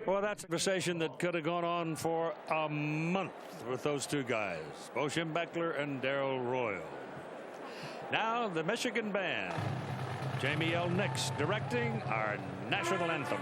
Well, that's a conversation that could have gone on for a month with those two guys, Bo Schembechler and Darrell Royal. Now the Michigan band, Jamie L. Nix directing our national anthem.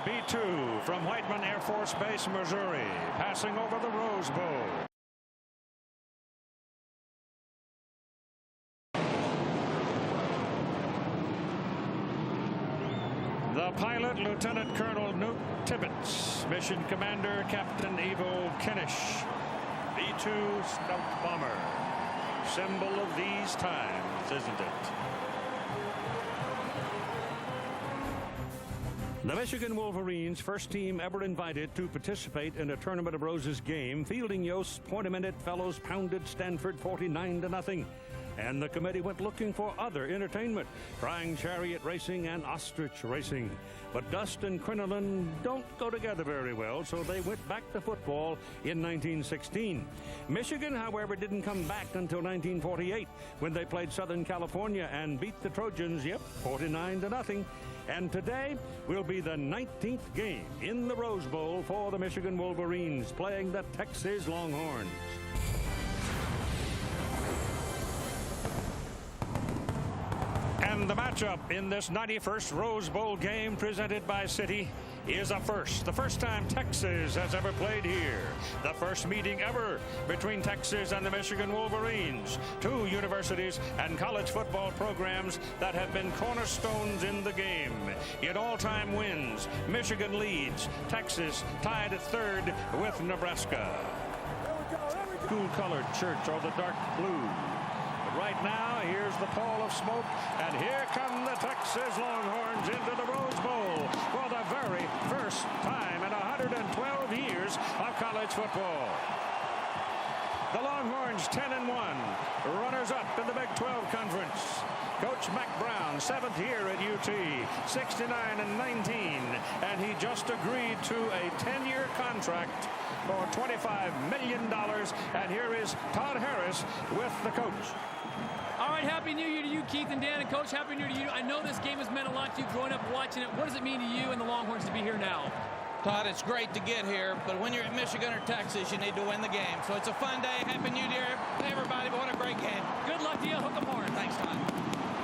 B-2 from Whiteman Air Force Base, Missouri, passing over the Rose Bowl. The pilot, Lieutenant Colonel Newt Tibbetts, mission commander, Captain Evo Kenish. B-2 stealth bomber, symbol of these times, isn't it? The Michigan Wolverines, first team ever invited to participate in a Tournament of Roses game. Fielding Yost, Point-A-Minute Fellows pounded Stanford 49-0. And the committee went looking for other entertainment, trying chariot racing and ostrich racing. But dust and crinoline don't go together very well, so they went back to football in 1916. Michigan, however, didn't come back until 1948, when they played Southern California and beat the Trojans, 49-0. And today will be the 19th game in the Rose Bowl for the Michigan Wolverines, playing the Texas Longhorns. And the matchup in this 91st Rose Bowl game presented by Citi is a first. The first time Texas has ever played here. The first meeting ever between Texas and the Michigan Wolverines. Two universities and college football programs that have been cornerstones in the game. In all-time wins, Michigan leads. Texas tied at third with Nebraska. Cool-colored shirts or the dark blue. Right now, here's the pall of smoke, and here come the Texas Longhorns into the Rose Bowl for the very first time in 112 years of college football. The Longhorns 10-1, runners-up in the Big 12 Conference. Coach Mack Brown, 7th year at UT, 69-19, and he just agreed to a 10-year contract for $25 million. And here is Todd Harris with the coach. All right, Happy New Year to you, Keith and Dan, and Coach, Happy New Year to you. I know this game has meant a lot to you growing up watching it. What does it mean to you and the Longhorns to be here now? Todd, it's great to get here, but when you're at Michigan or Texas, you need to win the game. So it's a fun day. Happy New Year to everybody. What a great game. Good luck to you. Hook 'em horn. Thanks, Todd.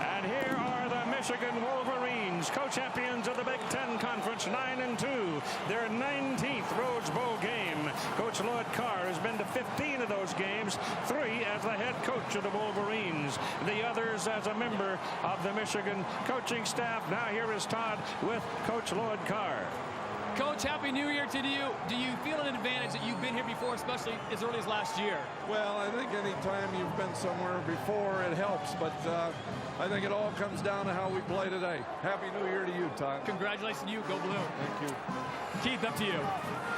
And here are the Michigan Wolverines, co-champions of the Big Ten Conference, 9-2. Their 19th Rose Bowl game. Coach Lloyd Carr has been to 15 of those games, 3 as the head coach of the Wolverines, the others as a member of the Michigan coaching staff. Now here is Todd with Coach Lloyd Carr. Coach, Happy New Year to you. Do you feel an advantage that you've been here before, especially as early as last year? Well, I think any time you've been somewhere before, it helps. But I think it all comes down to how we play today. Happy New Year to you, Todd. Congratulations to you. Go Blue. Thank you. Keith, up to you.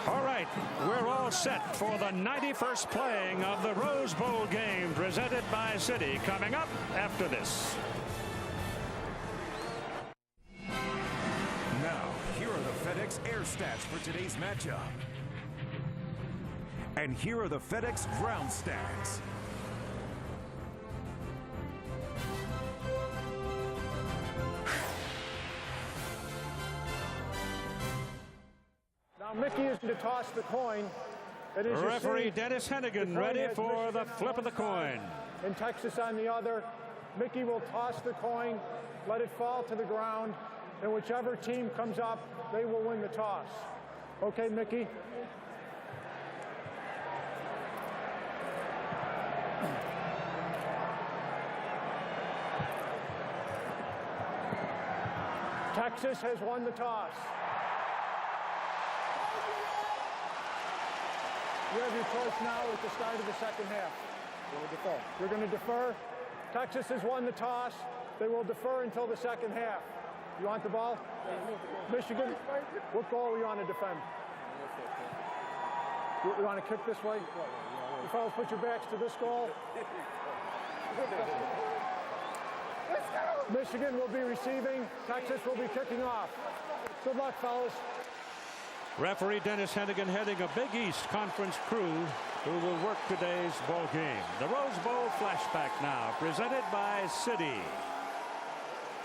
All right, we're all set for the 91st playing of the Rose Bowl game presented by Citi. Coming up after this. Now, here are the FedEx Air stats for today's matchup. And here are the FedEx Ground stats. Now Mickey is to toss the coin. It is Referee Dennis Hennigan ready for the flip of the coin. And Texas on the other. Mickey will toss the coin, let it fall to the ground, and whichever team comes up, they will win the toss. Okay, Mickey? Texas has won the toss. You have your choice now at the start of the second half. You're going to defer. Texas has won the toss. They will defer until the second half. You want the ball? Michigan, what goal you want to defend? You want to kick this way? You fellas put your backs to this goal. Michigan will be receiving. Texas will be kicking off. Good luck, fellas. Referee Dennis Hennigan heading a Big East Conference crew who will work today's ball game. The Rose Bowl flashback now, presented by Citi.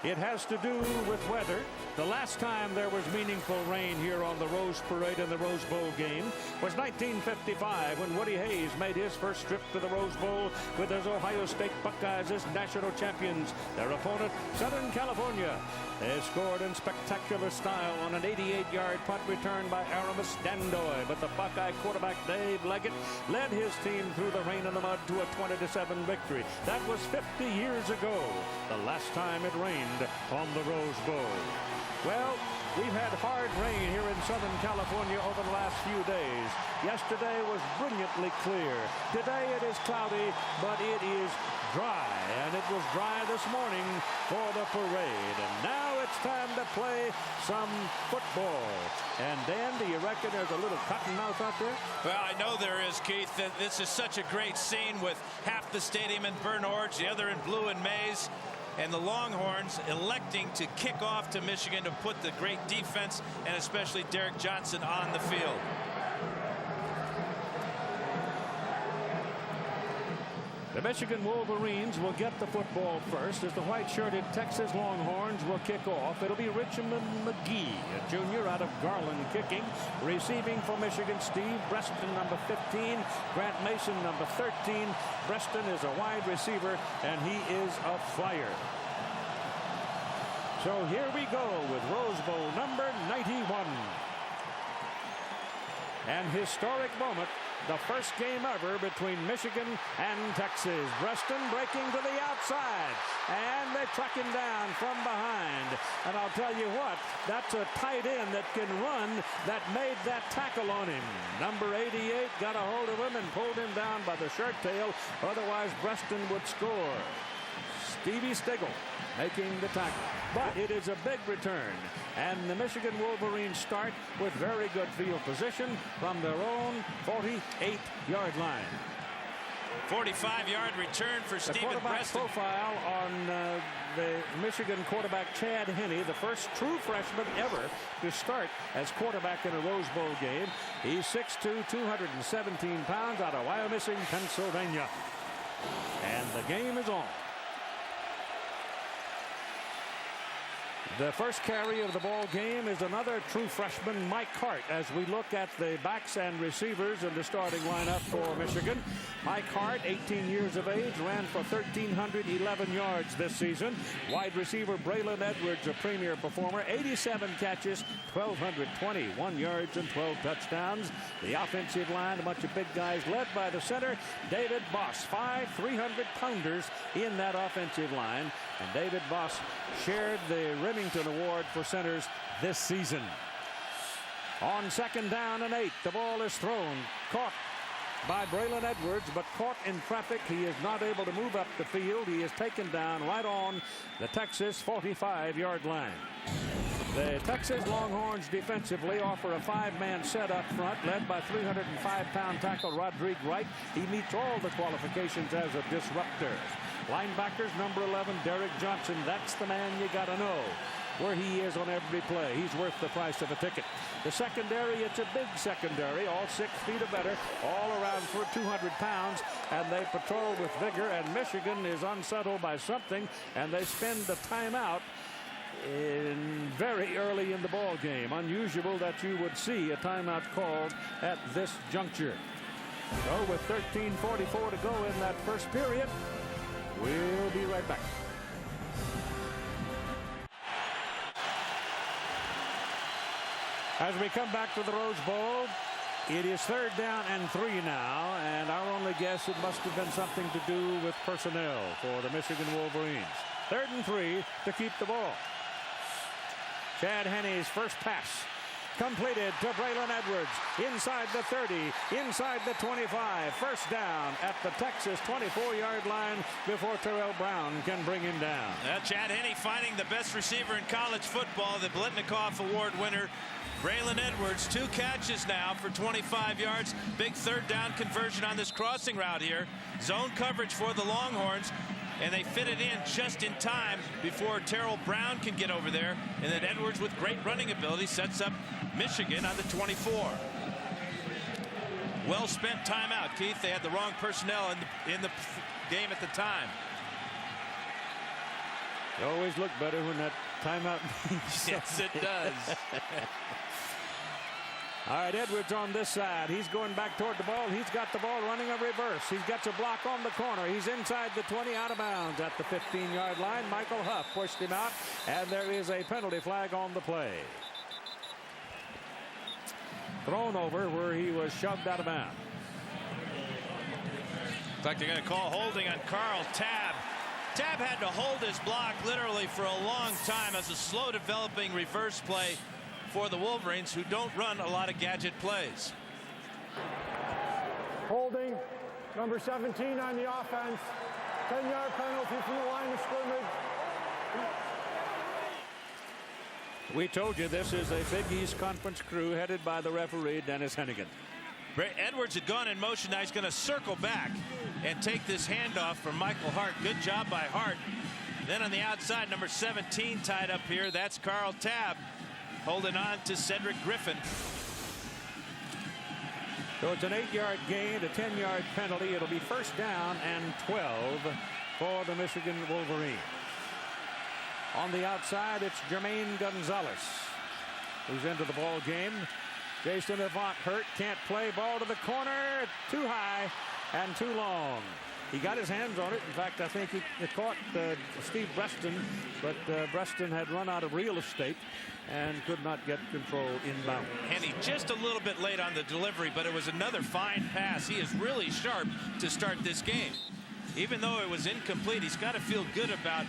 It has to do with weather. The last time there was meaningful rain here on the Rose Parade in the Rose Bowl game was 1955 when Woody Hayes made his first trip to the Rose Bowl with his Ohio State Buckeyes as national champions. Their opponent, Southern California. They scored in spectacular style on an 88-yard punt return by Aramis Dandoy, but the Buckeye quarterback Dave Leggett led his team through the rain and the mud to a 20-7 victory. That was 50 years ago, the last time it rained on the Rose Bowl. Well, we've had hard rain here in Southern California over the last few days. Yesterday was brilliantly clear. Today it is cloudy, but it is dry, and it was dry this morning for the parade. And now it's time to play some football. And Dan, do you reckon there's a little cottonmouth out there? Well, I know there is, Keith. This is such a great scene with half the stadium in burnt orange, the other in blue and maize. And the Longhorns electing to kick off to Michigan to put the great defense and especially Derek Johnson on the field. The Michigan Wolverines will get the football first as the white-shirted Texas Longhorns will kick off. It'll be Richmond McGee, a junior out of Garland, kicking. Receiving for Michigan, Steve Breston, number 15. Grant Mason, number 13. Breston is a wide receiver, and he is a flyer. So here we go with Rose Bowl number 91. An historic moment. The first game ever between Michigan and Texas. Breston breaking to the outside, and they track him down from behind. And I'll tell you what, that's a tight end that can run that made that tackle on him. Number 88 got a hold of him and pulled him down by the shirt tail. Otherwise, Breston would score. Stevie Stigall making the tackle. But it is a big return. And the Michigan Wolverines start with very good field position from their own 48-yard line. 45-yard return for Stephen quarterback Breston. Profile on the Michigan quarterback Chad Henne, the first true freshman ever to start as quarterback in a Rose Bowl game. He's 6'2", 217 pounds, out of Wyomissing, Pennsylvania. And the game is on. The first carry of the ball game is another true freshman, Mike Hart, as we look at the backs and receivers in the starting lineup for Michigan. Mike Hart, 18 years of age, ran for 1,311 yards this season. Wide receiver Braylon Edwards, a premier performer, 87 catches, 1,221 yards and 12 touchdowns. The offensive line, a bunch of big guys led by the center, David Boss, 5 300-pounders in that offensive line. And David Boss shared the Remington Award for centers this season. On second down and 8, the ball is thrown. Caught by Braylon Edwards, but caught in traffic. He is not able to move up the field. He is taken down right on the Texas 45-yard line. The Texas Longhorns defensively offer a 5-man set up front, led by 305-pound tackle Rodrigue Wright. He meets all the qualifications as a disruptor. Linebackers, number 11, Derek Johnson. That's the man you got to know where he is on every play. He's worth the price of a ticket. The secondary, it's a big secondary, all 6 feet or better, all around for 200 pounds, and they patrol with vigor, and Michigan is unsettled by something, and they spend the timeout very early in the ball game. Unusual that you would see a timeout called at this juncture. So with 13:44 to go in that first period, we'll be right back. As we come back to the Rose Bowl, it is 3rd down and 3 now, and our only guess, it must have been something to do with personnel for the Michigan Wolverines. 3rd and 3 to keep the ball. Chad Henne's first pass completed to Braylon Edwards inside the 30, inside the 25. First down at the Texas 24-yard line before Terrell Brown can bring him down. Chad Henne finding the best receiver in college football, the Blitnikoff Award winner, Braylon Edwards. 2 catches now for 25 yards. Big 3rd down conversion on this crossing route here. Zone coverage for the Longhorns, and they fit it in just in time before Terrell Brown can get over there. And then Edwards, with great running ability, sets up Michigan on the 24. Well spent timeout, Keith. They had the wrong personnel in the game at the time. It always look better when that timeout. Yes, it does. All right, Edwards on this side. He's going back toward the ball. He's got the ball running a reverse. He's got a block on the corner. He's inside the 20, out of bounds at the 15-yard line. Michael Huff pushed him out, and there is a penalty flag on the play. Thrown over where he was shoved out of bounds. Looks like they're going to call holding on Carl Tabb. Tabb had to hold his block literally for a long time as a slow developing reverse play for the Wolverines, who don't run a lot of gadget plays. Holding, number 17 on the offense. 10-yard penalty from the line of scrimmage. We told you this is a Big East Conference crew headed by the referee, Dennis Hennigan. Edwards had gone in motion. Now he's going to circle back and take this handoff from Michael Hart. Good job by Hart. Then on the outside, number 17 tied up here. That's Carl Tabb holding on to Cedric Griffin. So it's an 8-yard gain, a 10-yard penalty. It'll be 1st down and 12 for the Michigan Wolverines. On the outside, it's Jermaine Gonzalez who's into the ball game. Jason Avant hurt, can't play. Ball to the corner, too high and too long. He got his hands on it. In fact, I think he caught Steve Breston, but Breston had run out of real estate and could not get control inbound. Henny just a little bit late on the delivery, but it was another fine pass. He is really sharp to start this game. Even though it was incomplete, he's got to feel good about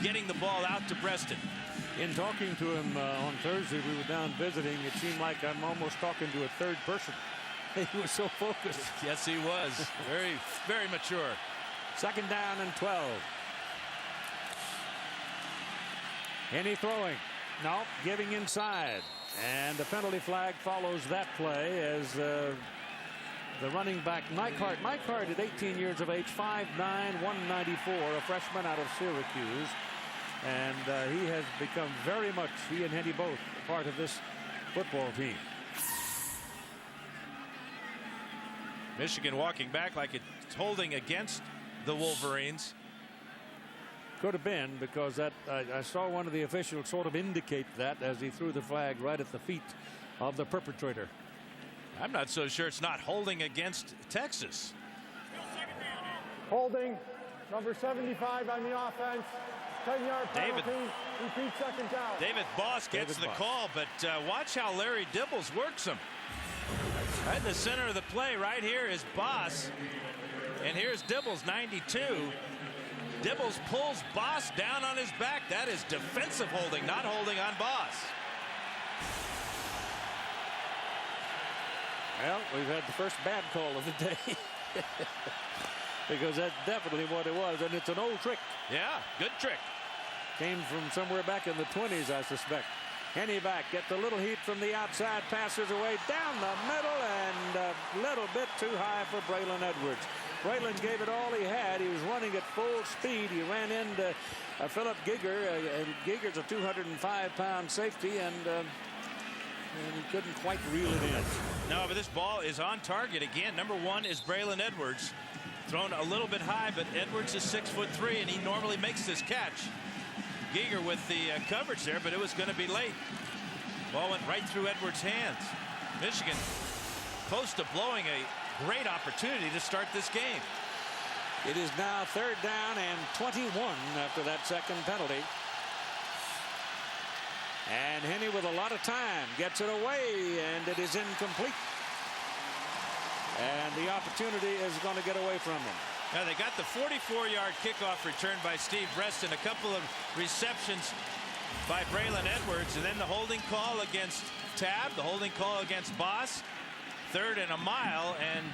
getting the ball out to Breston. In talking to him on Thursday, we were down visiting. It seemed like I'm almost talking to a third person. He was so focused. Yes, he was. Very, very mature. 2nd down and 12. Henny throwing. No, giving inside. And the penalty flag follows that play as the running back, Mike Hart. Mike Hart at 18 years of age, 5'9", 194, a freshman out of Syracuse. And he has become very much, he and Henny both, part of this football team. Michigan walking back like it's holding against the Wolverines. Could have been, because that I saw one of the officials sort of indicate that as he threw the flag right at the feet of the perpetrator. I'm not so sure it's not holding against Texas. Holding, number 75 on the offense. 10-yard penalty. Repeat 2nd down. David Boss gets the call, but watch how Larry Dibbles works him. Right in the center of the play right here is Boss. And here's Dibbles, 92. Dibbles pulls Boss down on his back. That is defensive holding, not holding on Boss. Well, we've had the first bad call of the day. Because that's definitely what it was, and it's an old trick. Yeah, good trick. Came from somewhere back in the 20s, I suspect. Henny back, gets a little heat from the outside, passes away down the middle, and a little bit too high for Braylon Edwards. Braylon gave it all he had. He was running at full speed. He ran into Philip Giger. And Giger's a 205-pound safety, and he couldn't quite reel it in. No, but this ball is on target again. Number 1 is Braylon Edwards. Thrown a little bit high, but Edwards is 6'3", and he normally makes this catch. Geiger with the coverage there, but it was going to be late. Ball went right through Edwards' hands. Michigan close to blowing a great opportunity to start this game. It is now 3rd down and 21 after that second penalty. And Henne with a lot of time gets it away, and it is incomplete. And the opportunity is going to get away from them. Now they got the 44-yard kickoff return by Steve Breaston, a couple of receptions by Braylon Edwards, and then the holding call against Tabb, the holding call against Boss. 3rd and a mile, and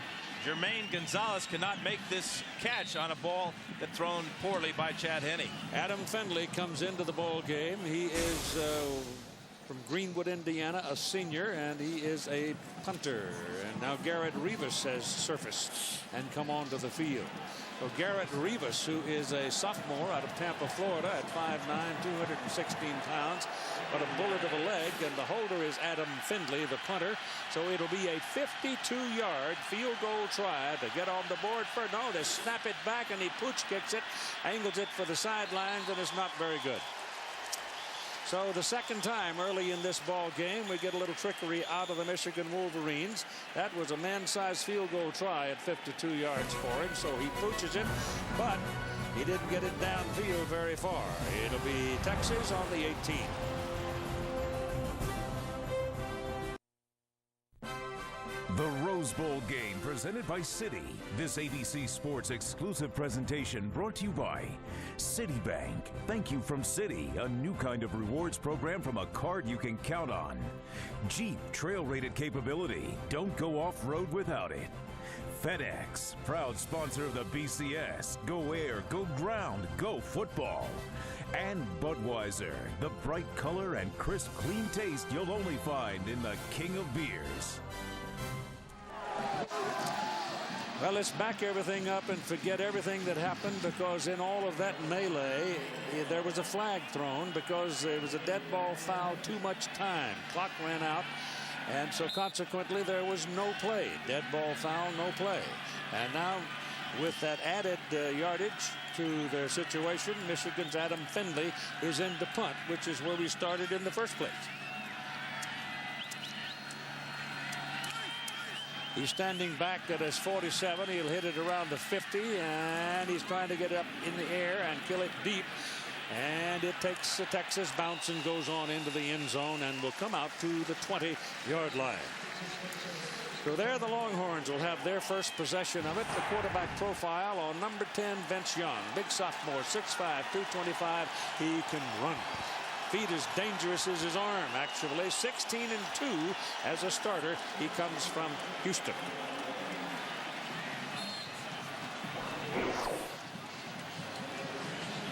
Jermaine Gonzalez cannot make this catch on a ball that's thrown poorly by Chad Henne. Adam Findlay comes into the ball game. He is from Greenwood, Indiana, a senior, and he is a punter. And now Garrett Rivas has surfaced and come onto the field. So Garrett Rivas, who is a sophomore out of Tampa, Florida, at 5'9", 216 pounds, but a bullet of a leg, and the holder is Adam Findlay, the punter. So it'll be a 52-yard field goal try to get on the board for no. They snap it back, and he pooch kicks it, angles it for the sidelines, and it's not very good. So the second time early in this ball game, we get a little trickery out of the Michigan Wolverines. That was a man-sized field goal try at 52 yards for him, so he pooches it, but he didn't get it downfield very far. It'll be Texas on the 18. The Rose Bowl game presented by Citi. This ABC Sports exclusive presentation brought to you by Citibank. Thank you from Citi, a new kind of rewards program from a card you can count on. Jeep trail-rated capability. Don't go off-road without it. FedEx, proud sponsor of the BCS. Go air, go ground, go football. And Budweiser, the bright color and crisp, clean taste you'll only find in the king of beers. Well, let's back everything up and forget everything that happened, because in all of that melee, there was a flag thrown because it was a dead ball foul, too much time. Clock ran out, and so consequently there was no play. Dead ball foul, no play. And now with that added yardage to their situation, Michigan's Adam Findlay is in to punt, which is where we started in the first place. He's standing back at his 47. He'll hit it around the 50, and he's trying to get up in the air and kill it deep. And it takes a Texas bounce and goes on into the end zone and will come out to the 20-yard line. So there the Longhorns will have their first possession of it. The quarterback profile on number 10, Vince Young. Big sophomore, 6'5", 225. He can run. Feet as dangerous as his arm, actually. 16-2 as a starter. He comes from Houston.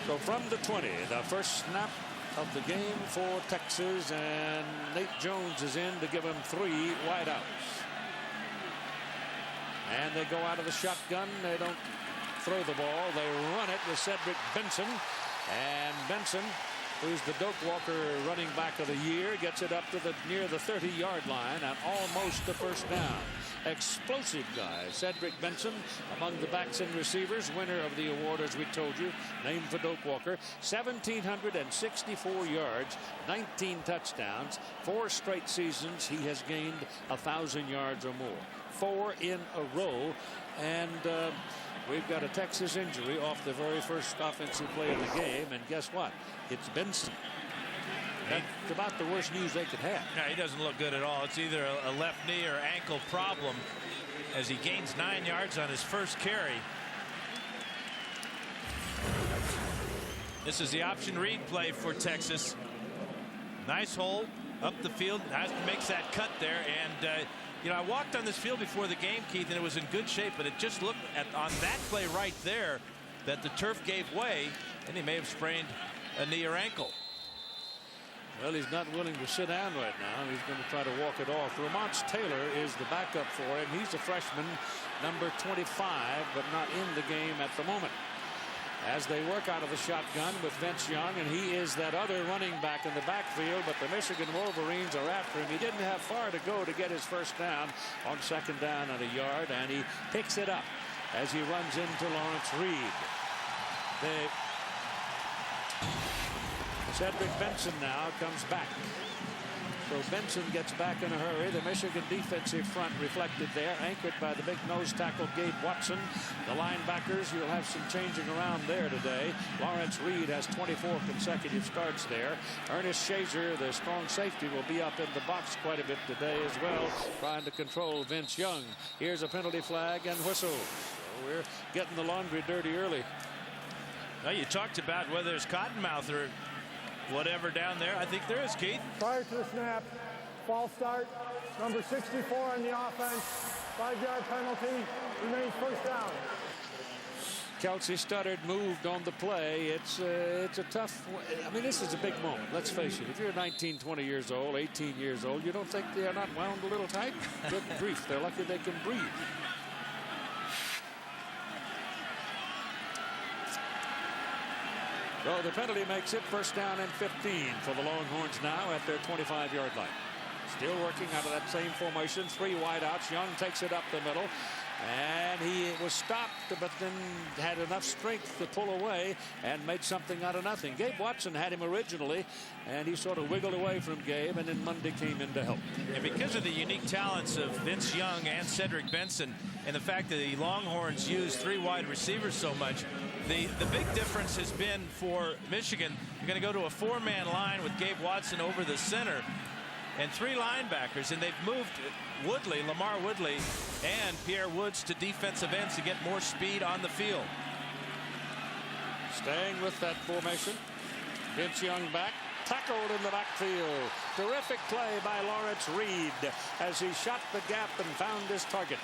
So from the 20, the first snap of the game for Texas, and Nate Jones is in to give him 3 wideouts. And they go out of the shotgun. They don't throw the ball. They run it with Cedric Benson. And Benson, who's the Doak Walker running back of the year, gets it up to near the 30-yard line and almost the first down. Explosive guy, Cedric Benson, among the backs and receivers, winner of the award, as we told you, named for Doak Walker. 1,764 yards, 19 touchdowns. 4 straight seasons he has gained 1,000 yards or more. 4 in a row. And we've got a Texas injury off the very first offensive play of the game, and guess what? It's Benson. That's about the worst news they could have. Yeah, he doesn't look good at all. It's either a left knee or ankle problem as he gains 9 yards on his first carry. This is the option read play for Texas. Nice hole up the field. Makes that cut there. And you know, I walked on this field before the game, Keith, and it was in good shape, but it just looked on that play right there that the turf gave way, and he may have sprained a knee or ankle. Well, he's not willing to sit down right now. He's going to try to walk it off. Ramonce Taylor is the backup for him. He's a freshman, number 25, but not in the game at the moment. As they work out of the shotgun with Vince Young, and he is that other running back in the backfield, but the Michigan Wolverines are after him. He didn't have far to go to get his first down on second down and a yard, and he picks it up as he runs into Lawrence Reed. Cedric Benson now comes back. So Benson gets back in a hurry. The Michigan defensive front reflected there, anchored by the big nose tackle Gabe Watson. The linebackers, you'll have some changing around there today. Lawrence Reed has 24 consecutive starts there. Ernest Shazer, the strong safety, will be up in the box quite a bit today as well, trying to control Vince Young. Here's a penalty flag and whistle. So we're getting the laundry dirty early. Well, you talked about whether there's cottonmouth or whatever down there. I think there is, Keith. Prior to the snap, false start, number 64 on the offense, 5-yard penalty, remains first down. Kelsey stuttered, moved on the play. It's a tough. I mean, this is a big moment. Let's face it. If you're 19, 20 years old, 18 years old, you don't think they are not wound a little tight? Good grief. They're lucky they can breathe. So the penalty makes it first down and 15 for the Longhorns now at their 25-yard line. Still working out of that same formation. 3 wideouts. Young takes it up the middle. And he was stopped, but then had enough strength to pull away and made something out of nothing. Gabe Watson had him originally, and he sort of wiggled away from Gabe, and then Monday came in to help. And because of the unique talents of Vince Young and Cedric Benson, and the fact that the Longhorns use 3 wide receivers so much, the big difference has been for Michigan. You're going to go to a 4-man line with Gabe Watson over the center and 3 linebackers, and they've moved Woodley, Lamar Woodley, and Pierre Woods to defensive ends to get more speed on the field. Staying with that formation, Vince Young back, tackled in the backfield. Terrific play by Lawrence Reed as he shot the gap and found his target.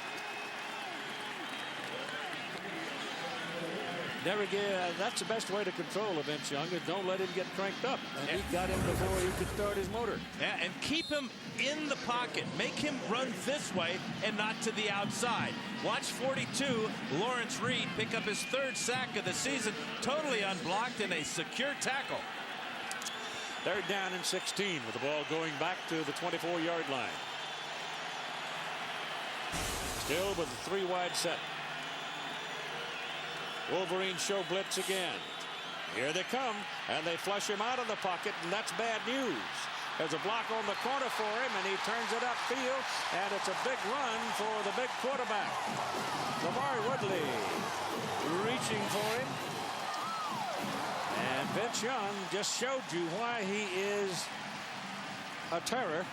That's the best way to control Vince Young, is don't let him get cranked up. And he got him before he could start his motor. Yeah, and keep him in the pocket. Make him run this way and not to the outside. Watch 42, Lawrence Reed, pick up his 3rd sack of the season, totally unblocked in a secure tackle. 3rd down and 16 with the ball going back to the 24-yard line. Still with the 3 wide set. Wolverines show blitz again. Here they come, and they flush him out of the pocket, and that's bad news. There's a block on the corner for him, and he turns it upfield, and it's a big run for the big quarterback. Lamar Woodley reaching for him. And Vince Young just showed you why he is a terror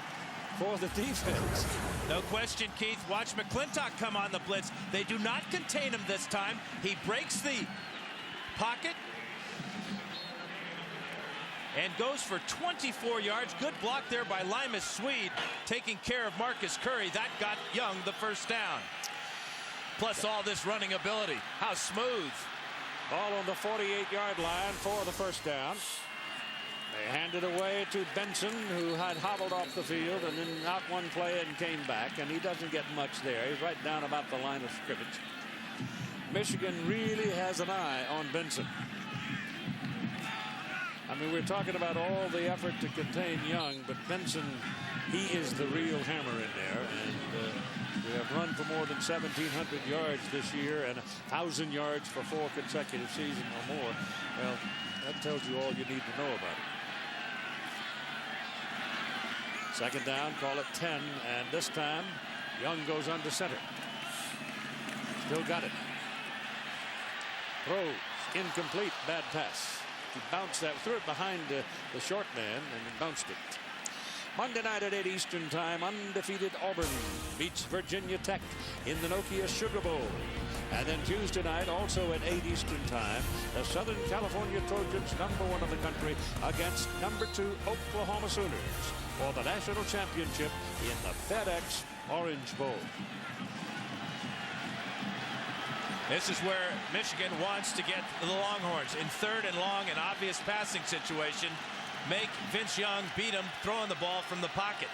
for the defense. No question, Keith. Watch McClintock come on the blitz. They do not contain him this time. He breaks the pocket and goes for 24 yards. Good block there by Limas Swede, taking care of Marcus Curry. That got Young the first down. Plus all this running ability. How smooth. Ball on the 48-yard line for the first down. They handed away to Benson, who had hobbled off the field and then out one play and came back, and he doesn't get much there. He's right down about the line of scrimmage. Michigan really has an eye on Benson. I mean, we're talking about all the effort to contain Young, but Benson, he is the real hammer in there, and we have run for more than 1,700 yards this year and 1,000 yards for 4 consecutive seasons or more. Well, that tells you all you need to know about it. 2nd down, call it 10, and this time Young goes under center. Still got it. Throws incomplete, bad pass. He bounced that, threw it behind the short man and bounced it. Monday night at 8 Eastern Time, undefeated Auburn beats Virginia Tech in the Nokia Sugar Bowl. And then Tuesday night, also at 8 Eastern Time, the Southern California Trojans, #1 of the country, against #2 Oklahoma Sooners for the national championship in the FedEx Orange Bowl. This is where Michigan wants to get the Longhorns in 3rd and long, an obvious passing situation. Make Vince Young beat him throwing the ball from the pocket.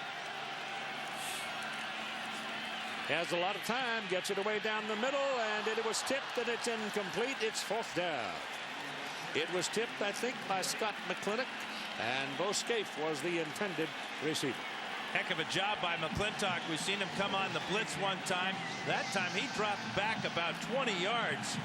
Has a lot of time, gets it away down the middle, and it was tipped and it's incomplete. It's 4th down. It was tipped, I think, by Scott McClintock, and Bo Scaife was the intended receiver. Heck of a job by McClintock. We've seen him come on the blitz one time. That time he dropped back about 20 yards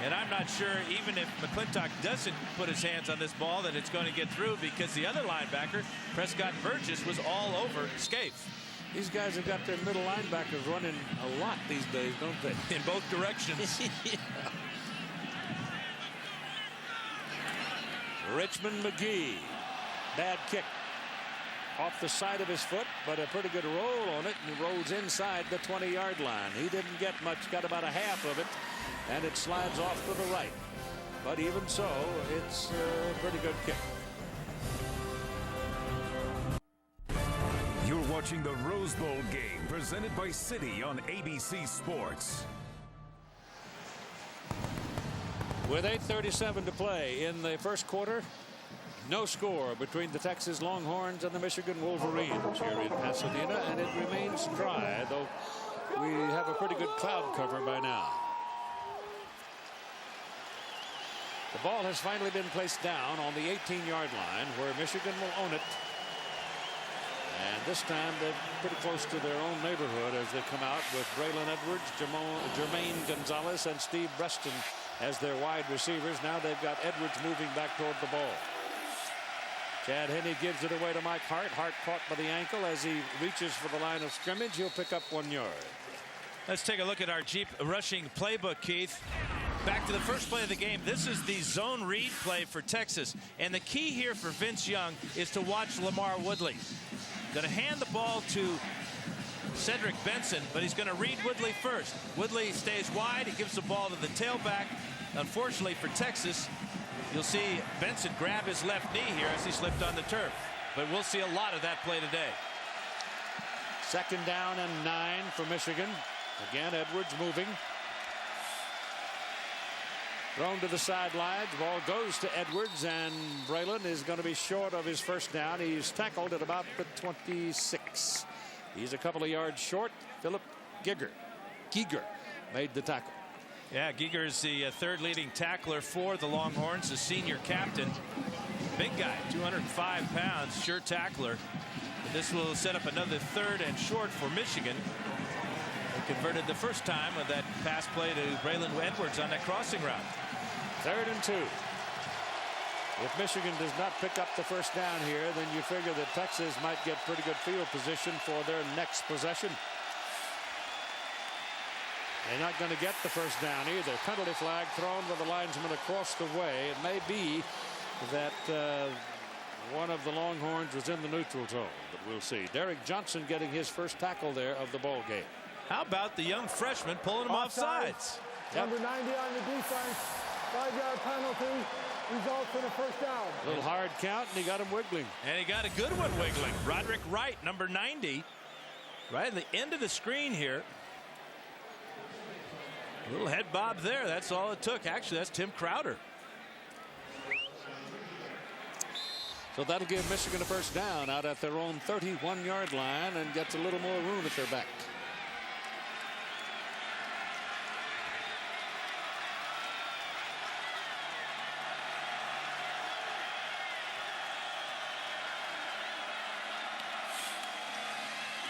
And I'm not sure, even if McClintock doesn't put his hands on this ball, that it's going to get through, because the other linebacker, Prescott Burgess, was all over Scaife. These guys have got their middle linebackers running a lot these days, don't they? In both directions. Yeah. Richmond McGee. Bad kick. Off the side of his foot, but a pretty good roll on it, and he rolls inside the 20-yard line. He didn't get much, got about a half of it, and it slides off to the right. But even so, it's a pretty good kick. You're watching the Rose Bowl game presented by City on ABC Sports. With 8:37 to play in the first quarter, no score between the Texas Longhorns and the Michigan Wolverines here in Pasadena, and it remains dry, though we have a pretty good cloud cover by now. The ball has finally been placed down on the 18-yard line, where Michigan will own it. And this time they're pretty close to their own neighborhood as they come out with Braylon Edwards, Jermaine Gonzalez, and Steve Breston as their wide receivers. Now they've got Edwards moving back toward the ball. Chad Henne gives it away to Mike Hart. Hart caught by the ankle as he reaches for the line of scrimmage. He'll pick up 1 yard. Let's take a look at our Jeep rushing playbook, Keith. Back to the first play of the game. This is the zone read play for Texas. And the key here for Vince Young is to watch Lamar Woodley. Going to hand the ball to Cedric Benson, but he's going to read Woodley first. Woodley stays wide. He gives the ball to the tailback. Unfortunately for Texas, you'll see Benson grab his left knee here as he slipped on the turf. But we'll see a lot of that play today. 2nd down and 9 for Michigan. Again, Edwards moving. Thrown to the sidelines. Ball goes to Edwards, and Braylon is going to be short of his first down. He's tackled at about the 26. He's a couple of yards short. Philip Giger made the tackle. Yeah, Giger is the third leading tackler for the Longhorns, the senior captain. Big guy, 205 pounds, sure tackler. And this will set up another 3rd and short for Michigan. They converted the first time with that pass play to Braylon Edwards on that crossing route. 3rd and 2. If Michigan does not pick up the first down here, then you figure that Texas might get pretty good field position for their next possession. They're not going to get the first down either. Penalty flag thrown with the linesman across the way. It may be that one of the Longhorns was in the neutral zone, but we'll see. Derek Johnson getting his first tackle there of the ball game. How about the young freshman pulling him off sides? Yep. Number 90 on the defense. 5-yard penalty results in a first down. A little hard count, and he got him wiggling. And he got a good one wiggling. Roderick Wright, number 90, right at the end of the screen here. A little head bob there. That's all it took. Actually, that's Tim Crowder. So that'll give Michigan a first down out at their own 31-yard line and gets a little more room at their back.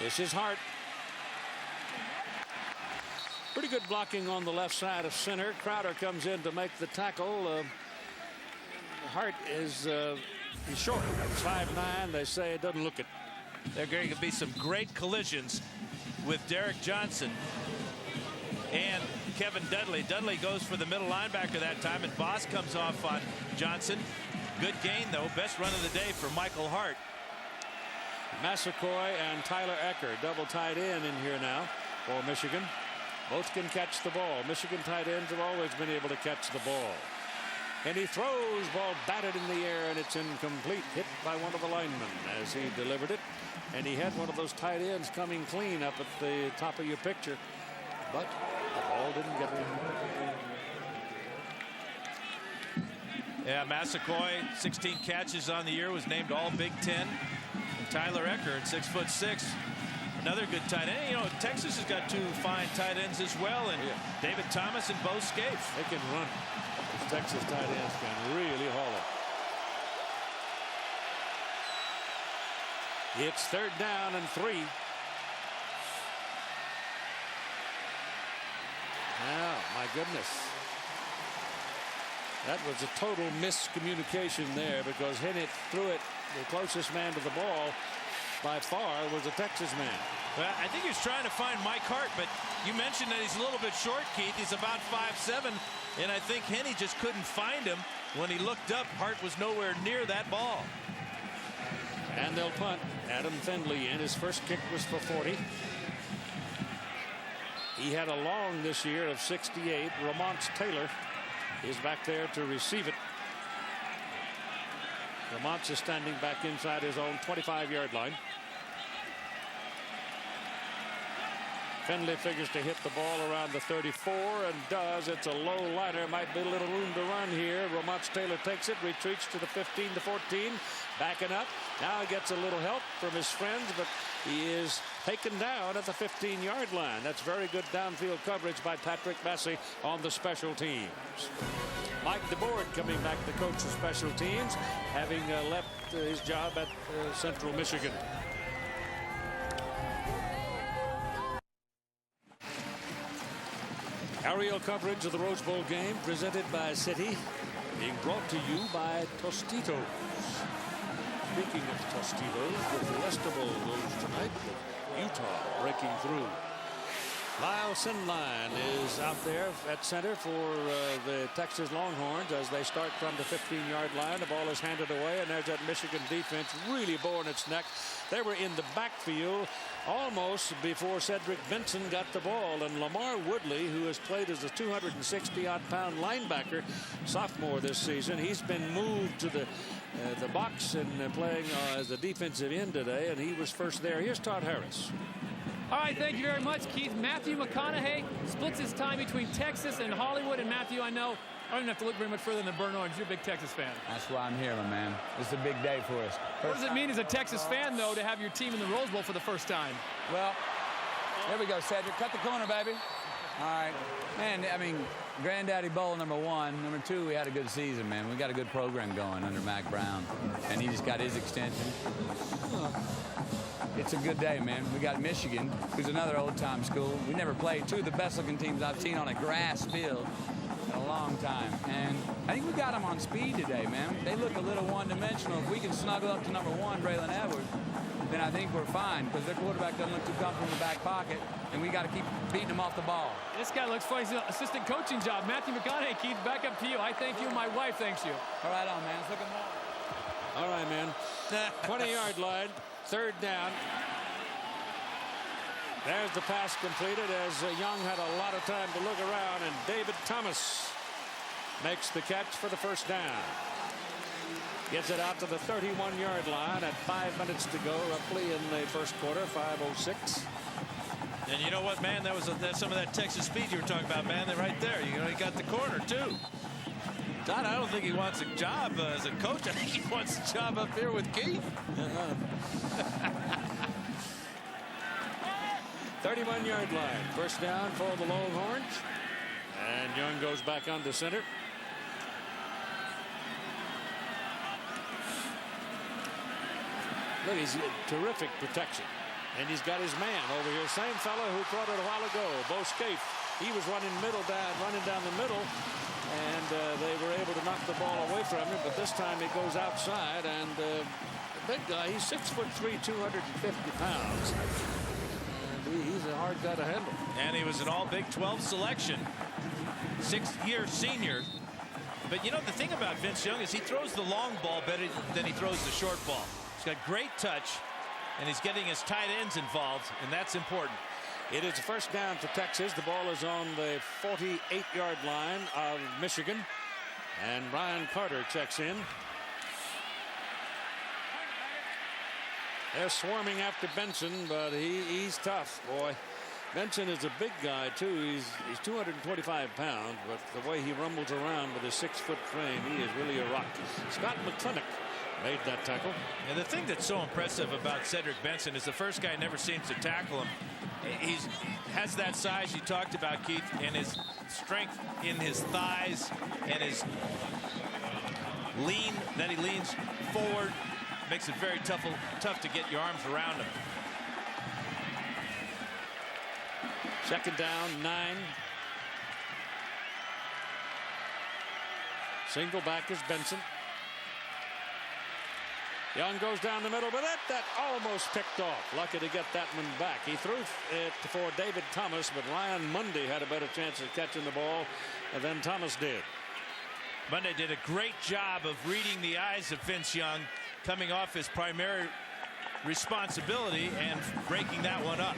This is Hart. Pretty good blocking on the left side of center. Crowder comes in to make the tackle. Hart is he's short. 5'9". They say it doesn't look it. There are going to be some great collisions with Derek Johnson and Kevin Dudley. Dudley goes for the middle linebacker that time, and Boss comes off on Johnson. Good gain, though. Best run of the day for Michael Hart. Massaquoi and Tyler Ecker double tight end in here now for Michigan. Both can catch the ball. Michigan tight ends have always been able to catch the ball. And he throws, ball batted in the air, and it's incomplete. Hit by one of the linemen as he delivered it. And he had one of those tight ends coming clean up at the top of your picture. But the ball didn't get him. Yeah, Massaquoi, 16 catches on the year, was named All Big Ten. And Tyler Ecker at 6'6", another good tight end. You know, Texas has got 2 fine tight ends as well, and David Thomas and Bo Scaife. They can run. These Texas tight ends can really haul it. It's 3rd down and 3. Oh, my goodness. That was a total miscommunication there because Hennett threw it. The closest man to the ball by far was a Texas man. Well, I think he was trying to find Mike Hart, but you mentioned that he's a little bit short, Keith. He's about 5'7", and I think Henney just couldn't find him. When he looked up, Hart was nowhere near that ball. And they'll punt. Adam Findlay in. His first kick was for 40. He had a long this year of 68. Ramonce Taylor is back there to receive it. Ramonce is standing back inside his own 25-yard line. Findlay figures to hit the ball around the 34 and does. It's a low liner. Might be a little room to run here. Ramonce Taylor takes it, retreats to the 15 to 14, backing up. Now gets a little help from his friends, but he is taken down at the 15-yard line. That's very good downfield coverage by Patrick Massey on the special teams. Mike DeBoard coming back to coach the special teams, having left his job at Central Michigan. Aerial coverage of the Rose Bowl game presented by City, being brought to you by Tostitos. Speaking of Tostitos, the Fiesta Bowl goes tonight with Utah breaking through. Lyle Sinline is out there at center for the Texas Longhorns as they start from the 15-yard line. The ball is handed away, and there's that Michigan defense really boring its neck. They were in the backfield almost before Cedric Benson got the ball, and Lamar Woodley, who has played as a 260-odd-pound linebacker, sophomore this season, he's been moved to the box and playing as a defensive end today, and he was first there. Here's Todd Harris. All right, thank you very much, Keith. Matthew McConaughey splits his time between Texas and Hollywood. And Matthew, I know I don't even have to look very much further than Burnt Orange. You're a big Texas fan. That's why I'm here, my man. This is a big day for us. What does it mean as a Texas fan, though, to have your team in the Rose Bowl for the first time? Well, there we go, Cedric. Cut the corner, baby. All right. Man, I mean, Granddaddy Bowl, number one. Number two, we had a good season, man. We got a good program going under Mack Brown. And he just got his extension. It's a good day, man. We got Michigan, who's another old-time school. We never played two of the best-looking teams I've seen on a grass field in a long time. And I think we got them on speed today, man. They look a little one-dimensional. If we can snuggle up to number one, Braylon Edwards, then I think we're fine because their quarterback doesn't look too comfortable in the back pocket, and we got to keep beating them off the ball. This guy looks funny. He's an assistant coaching job. Matthew McConaughey, Keith, back up to you. I thank you, and my wife thanks you. All right on, man. It's looking well. All right, man. 20-yard line, third down. There's the pass completed as Young had a lot of time to look around, and David Thomas makes the catch for the first down. Gets it out to the 31-yard line at 5 minutes to go, roughly in the first quarter, 5:06. And you know what, man? That's some of that Texas speed you were talking about, man. They're right there. You know, he got the corner, too. Todd, I don't think he wants a job as a coach. I think he wants a job up here with Keith. 31-yard line. First down for the Longhorns. And Young goes back under center. Look, he's terrific protection. And he's got his man over here. Same fellow who caught it a while ago, Bo Scaife. He was running down the middle. And they were able to knock the ball away from him. But this time he goes outside. And the big guy, he's 6'3", 250 pounds. He's a hard guy to handle. And he was an all Big 12 selection. 6th-year senior. But you know, the thing about Vince Young is he throws the long ball better than he throws the short ball. He's got great touch, and he's getting his tight ends involved, and that's important. It is a first down for Texas. The ball is on the 48-yard line of Michigan. And Ryan Carter checks in. They're swarming after Benson, but he's tough, boy. Benson is a big guy, too. He's 225 pounds, but the way he rumbles around with his 6-foot frame, he is really a rock. Scott McClintock made that tackle. And the thing that's so impressive about Cedric Benson is the first guy never seems to tackle him. He has that size you talked about, Keith, and his strength in his thighs and his lean, that he leans forward. Makes it very tough to get your arms around him. Second down, 9. Single back is Benson. Young goes down the middle, but that almost picked off. Lucky to get that one back. He threw it for David Thomas, but Ryan Mundy had a better chance of catching the ball than Thomas did. Mundy did a great job of reading the eyes of Vince Young, coming off his primary responsibility and breaking that one up.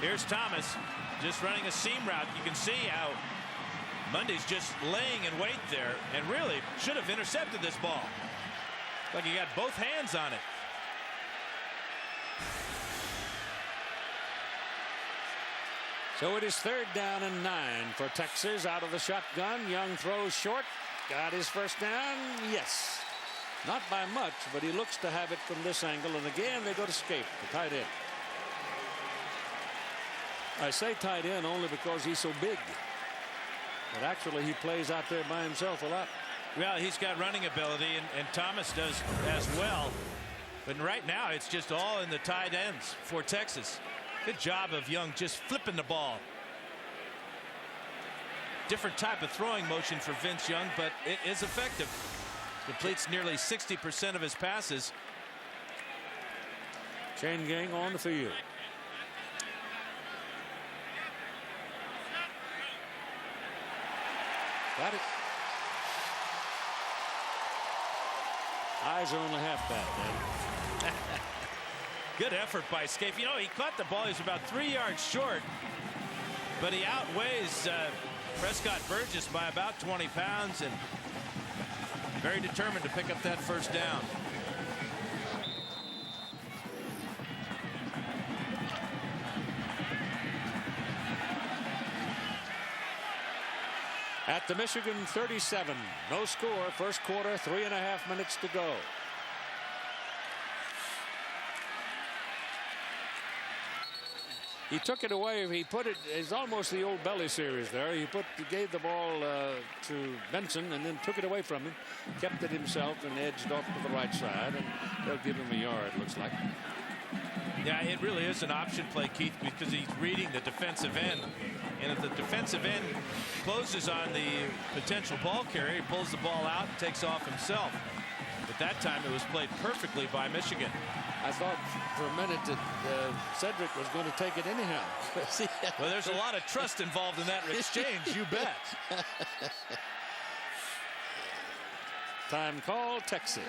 Here's Thomas just running a seam route. You can see how Mundy's just laying in wait there and really should have intercepted this ball. Like he got both hands on it. So it is 3rd down and 9 for Texas. Out of the shotgun. Young throws short. Got his first down. Yes. Not by much, but he looks to have it from this angle. And again, they go to Scaife, the tight end. I say tight end only because he's so big. But actually, he plays out there by himself a lot. Well, he's got running ability, and Thomas does as well. But right now, it's just all in the tight ends for Texas. Good job of Young just flipping the ball. Different type of throwing motion for Vince Young, but it is effective. Completes nearly 60% of his passes. Chain gang on the field. Got it. Eyes are only half bad, man. Good effort by Scaife. You know, he caught the ball. He's about 3 yards short, but he outweighs Prescott Burgess by about 20 pounds and very determined to pick up that first down. At the Michigan 37, no score, first quarter, 3.5 minutes to go. He took it away. He put it. It's almost the old Belly series there. He gave the ball to Benson and then took it away from him, kept it himself and edged off to the right side, and they'll give him a yard. Looks like. Yeah, it really is an option play, Keith, because he's reading the defensive end. And if the defensive end closes on the potential ball carrier, he pulls the ball out and takes off himself. But that time it was played perfectly by Michigan. I thought for a minute that Cedric was going to take it anyhow. Well, there's a lot of trust involved in that exchange, you bet. Time call, Texas.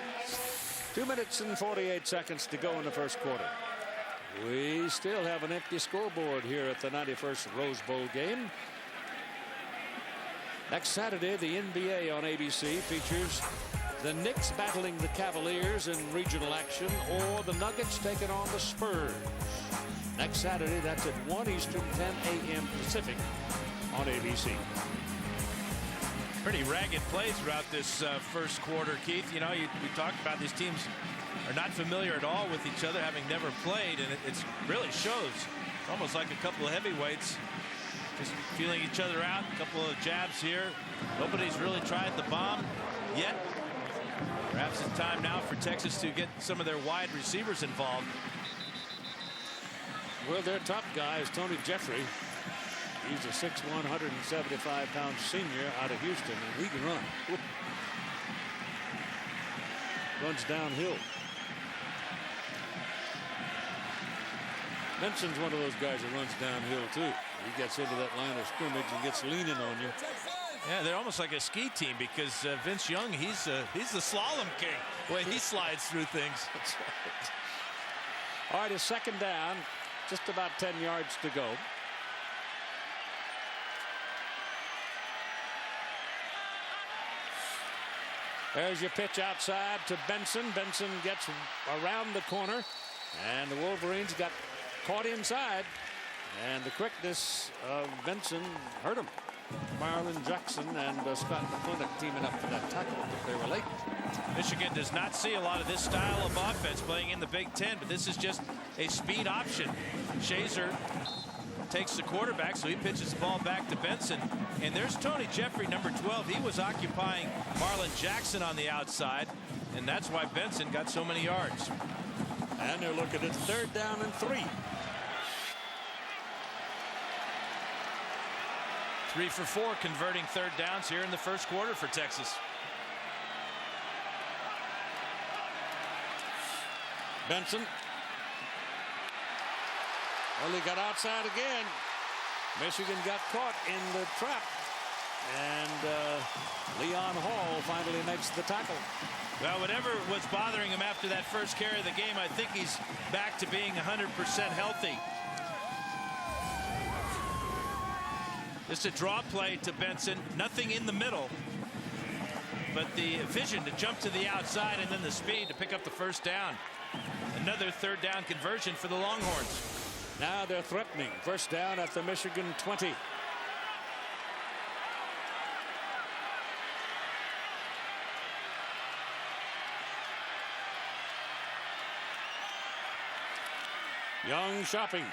2 minutes and 48 seconds to go in the first quarter. We still have an empty scoreboard here at the 91st Rose Bowl game. Next Saturday, the NBA on ABC features the Knicks battling the Cavaliers in regional action, or the Nuggets taking on the Spurs. Next Saturday, that's at 1 Eastern, 10 a.m. Pacific on ABC. Pretty ragged play throughout this first quarter, Keith. You know, we talked about these teams are not familiar at all with each other, having never played, and it really shows. It's almost like a couple of heavyweights just feeling each other out. A couple of jabs here. Nobody's really tried the bomb yet. Perhaps it's time now for Texas to get some of their wide receivers involved. Well, their top guy is Tony Jeffrey. He's a 6'1", 175-pound senior out of Houston, and he can run. Runs downhill. Benson's one of those guys that runs downhill, too. He gets into that line of scrimmage and gets leaning on you. Yeah, they're almost like a ski team because Vince Young, he's the slalom king, the way he slides through things. That's right. All right, it's second down, just about 10 yards to go. There's your pitch outside to Benson. Benson gets around the corner, and the Wolverines got caught inside, and the quickness of Benson hurt him. Marlon Jackson and Scott McClintock teaming up for that tackle, but they were late. Michigan does not see a lot of this style of offense playing in the Big Ten, but this is just a speed option. Shazer takes the quarterback, so he pitches the ball back to Benson. And there's Tony Jeffrey, number 12. He was occupying Marlon Jackson on the outside, and that's why Benson got so many yards. And they're looking at third down and 3. 3 for 4 converting third downs here in the first quarter for Texas. Benson. Well, he got outside again. Michigan got caught in the trap. And Leon Hall finally makes the tackle. Well, whatever was bothering him after that first carry of the game, I think he's back to being 100% healthy. Just a draw play to Benson. Nothing in the middle. But the vision to jump to the outside and then the speed to pick up the first down. Another third down conversion for the Longhorns. Now they're threatening. First down at the Michigan 20. Young shopping.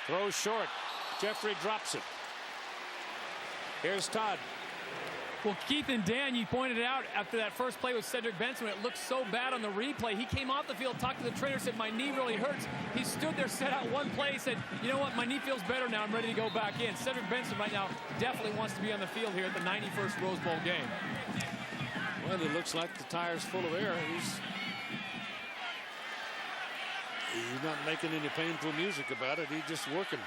Throws short. Jeffrey drops it. Here's Todd. Well, Keith and Dan, you pointed it out after that first play with Cedric Benson when it looked so bad on the replay. He came off the field, talked to the trainer, said, my knee really hurts. He stood there, set out one play, said, you know what, my knee feels better now. I'm ready to go back in. Cedric Benson right now definitely wants to be on the field here at the 91st Rose Bowl game. Well, it looks like the tire's full of air. He's not making any painful music about it. He's just working.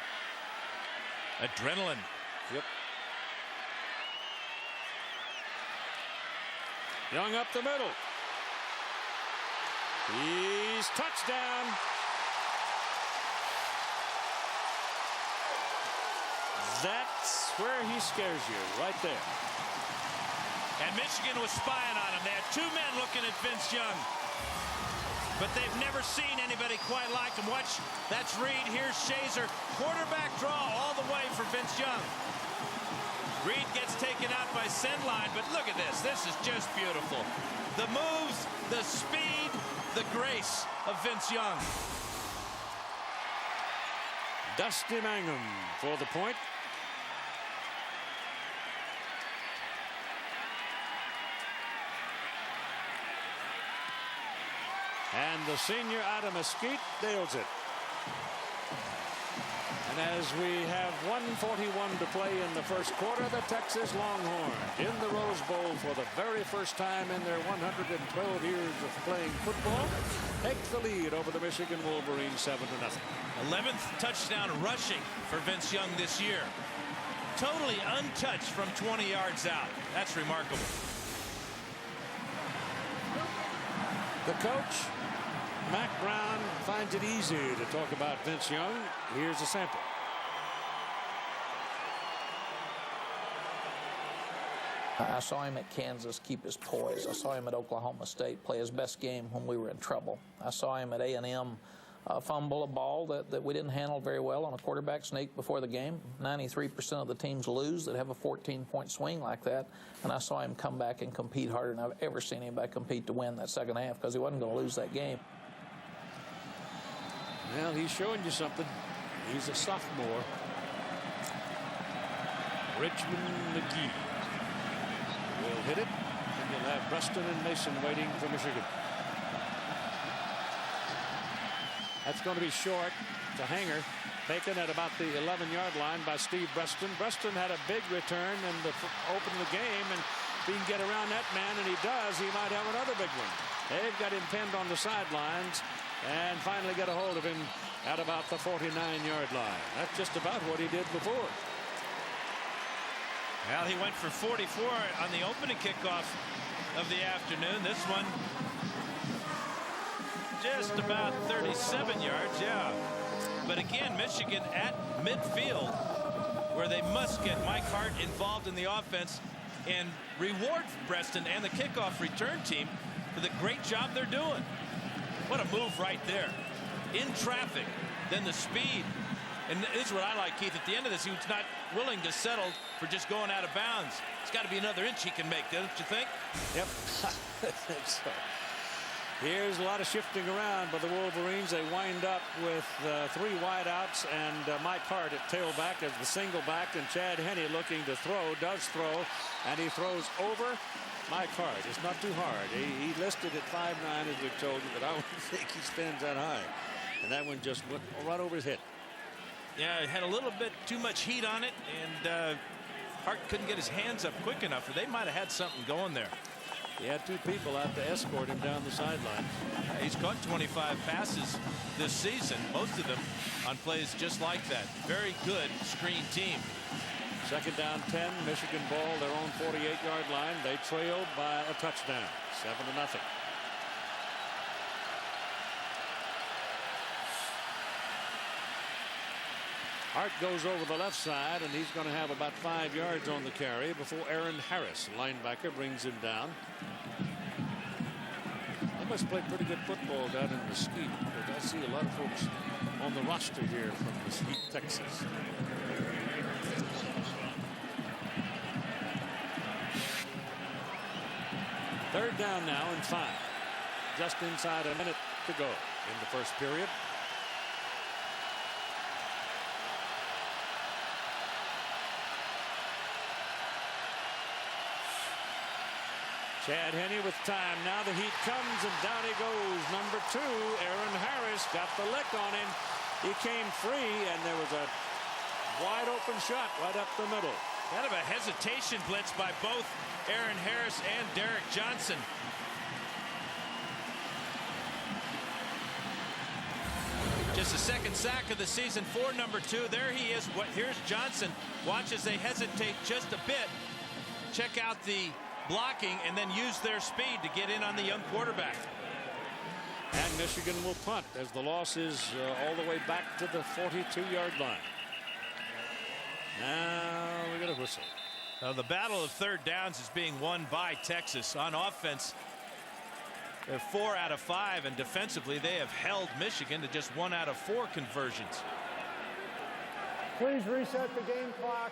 Adrenaline. Yep. Young up the middle. He's touchdown. That's where he scares you, right there. And Michigan was spying on him. They had 2 men looking at Vince Young. But they've never seen anybody quite like him. Watch, that's Reed. Here's Shazer. Quarterback draw all the way for Vince Young. Reed gets taken out by Sendline, but look at this. This is just beautiful. The moves, the speed, the grace of Vince Young. Dusty Mangum for the point. And the senior Adam Mesquite nails it. And as we have 1:41 to play in the first quarter, the Texas Longhorns in the Rose Bowl for the very first time in their 112 years of playing football take the lead over the Michigan Wolverines 7-0. 11th touchdown rushing for Vince Young this year. Totally untouched from 20 yards out. That's remarkable. The coach, Mack Brown, finds it easy to talk about Vince Young. Here's a sample. I saw him at Kansas keep his poise. I saw him at Oklahoma State play his best game when we were in trouble. I saw him at A&M fumble a ball that we didn't handle very well on a quarterback sneak before the game. 93% of the teams lose that have a 14-point swing like that. And I saw him come back and compete harder than I've ever seen anybody compete to win that second half because he wasn't going to lose that game. Well, he's showing you something. He's a sophomore. Richmond McGee will hit it, and you'll have Preston and Mason waiting for Michigan. That's going to be short to Hanger, taken at about the 11-yard line by Steve Preston. Preston had a big return and open the game, and if he can get around that man, and he does, he might have another big one. They've got him pinned on the sidelines and finally get a hold of him at about the 49-yard line. That's just about what he did before. Well, he went for 44 on the opening kickoff of the afternoon. This one just about 37 yards, yeah. But again, Michigan at midfield, where they must get Mike Hart involved in the offense and reward Preston and the kickoff return team for the great job they're doing. What a move right there. In traffic, then the speed. And this is what I like, Keith. At the end of this, he was not willing to settle for just going out of bounds. It's got to be another inch he can make, don't you think? Yep. So, here's a lot of shifting around by the Wolverines. They wind up with 3 wideouts and Mike Hart at tailback as the single back, and Chad Henne looking to throw, does throw, and he throws over Mike Hart. It's not too hard. He listed at 5'9", as we've told you, but I don't think he stands that high. And that one just went right over his head. Yeah, had a little bit too much heat on it, and Hart couldn't get his hands up quick enough, or they might have had something going there. He had 2 people out to escort him down the sideline. He's caught 25 passes this season, most of them on plays just like that. Very good screen team. 2nd down 10, Michigan ball, their own 48-yard line. They trailed by a touchdown, 7-0. Hart goes over the left side, and he's going to have about 5 yards on the carry before Aaron Harris, linebacker, brings him down. They must play pretty good football down in Mesquite, because I see a lot of folks on the roster here from Mesquite, Texas. Third down now and 5. Just inside a minute to go in the first period. Chad Henne with time. Now the heat comes, and down he goes. Number 2, Aaron Harris, got the lick on him. He came free, and there was a wide open shot right up the middle. Kind of a hesitation blitz by both Aaron Harris and Derek Johnson. Just the 2nd sack of the season for number 2. There he is. Here's Johnson. Watch as they hesitate just a bit. Check out the blocking and then use their speed to get in on the young quarterback. And Michigan will punt as the loss is all the way back to the 42-yard line. Now we got a whistle. Now the battle of 3rd downs is being won by Texas. On offense, they're 4 out of 5, and defensively they have held Michigan to just 1 out of 4 conversions. Please reset the game clock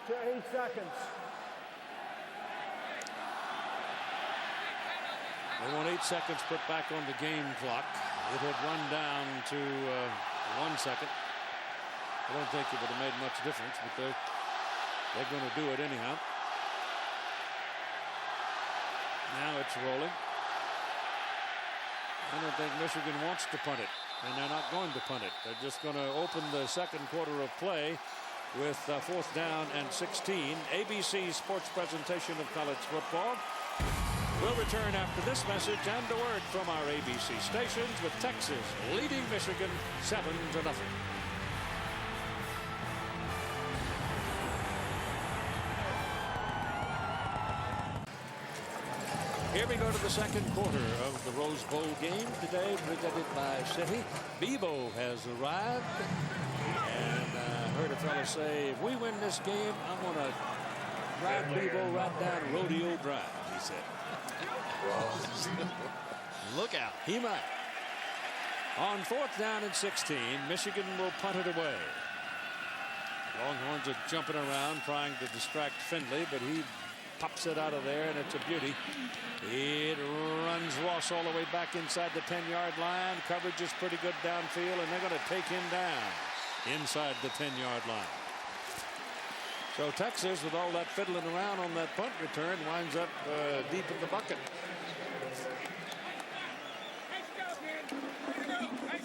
to 8 seconds. They want 8 seconds put back on the game clock. It had run down to 1 second. I don't think it would have made much difference, but they're going to do it anyhow. Now it's rolling. I don't think Michigan wants to punt it, and they're not going to punt it. They're just going to open the 2nd quarter of play with 4th down and 16. ABC Sports presentation of college football. We'll return after this message and a word from our ABC stations with Texas leading Michigan 7-0. Here we go to the 2nd quarter of the Rose Bowl game today, presented by City. Bebo has arrived, and I heard a fellow say, if we win this game, I'm going to ride Bebo right down Rodeo Drive, he said. Look out. He might. On 4th down and 16, Michigan will punt it away. Longhorns are jumping around trying to distract Findlay, but he pops it out of there, and it's a beauty. It runs Ross all the way back inside the 10-yard line. Coverage is pretty good downfield, and they're going to take him down inside the 10-yard line. So Texas, with all that fiddling around on that punt return, winds up deep in the bucket.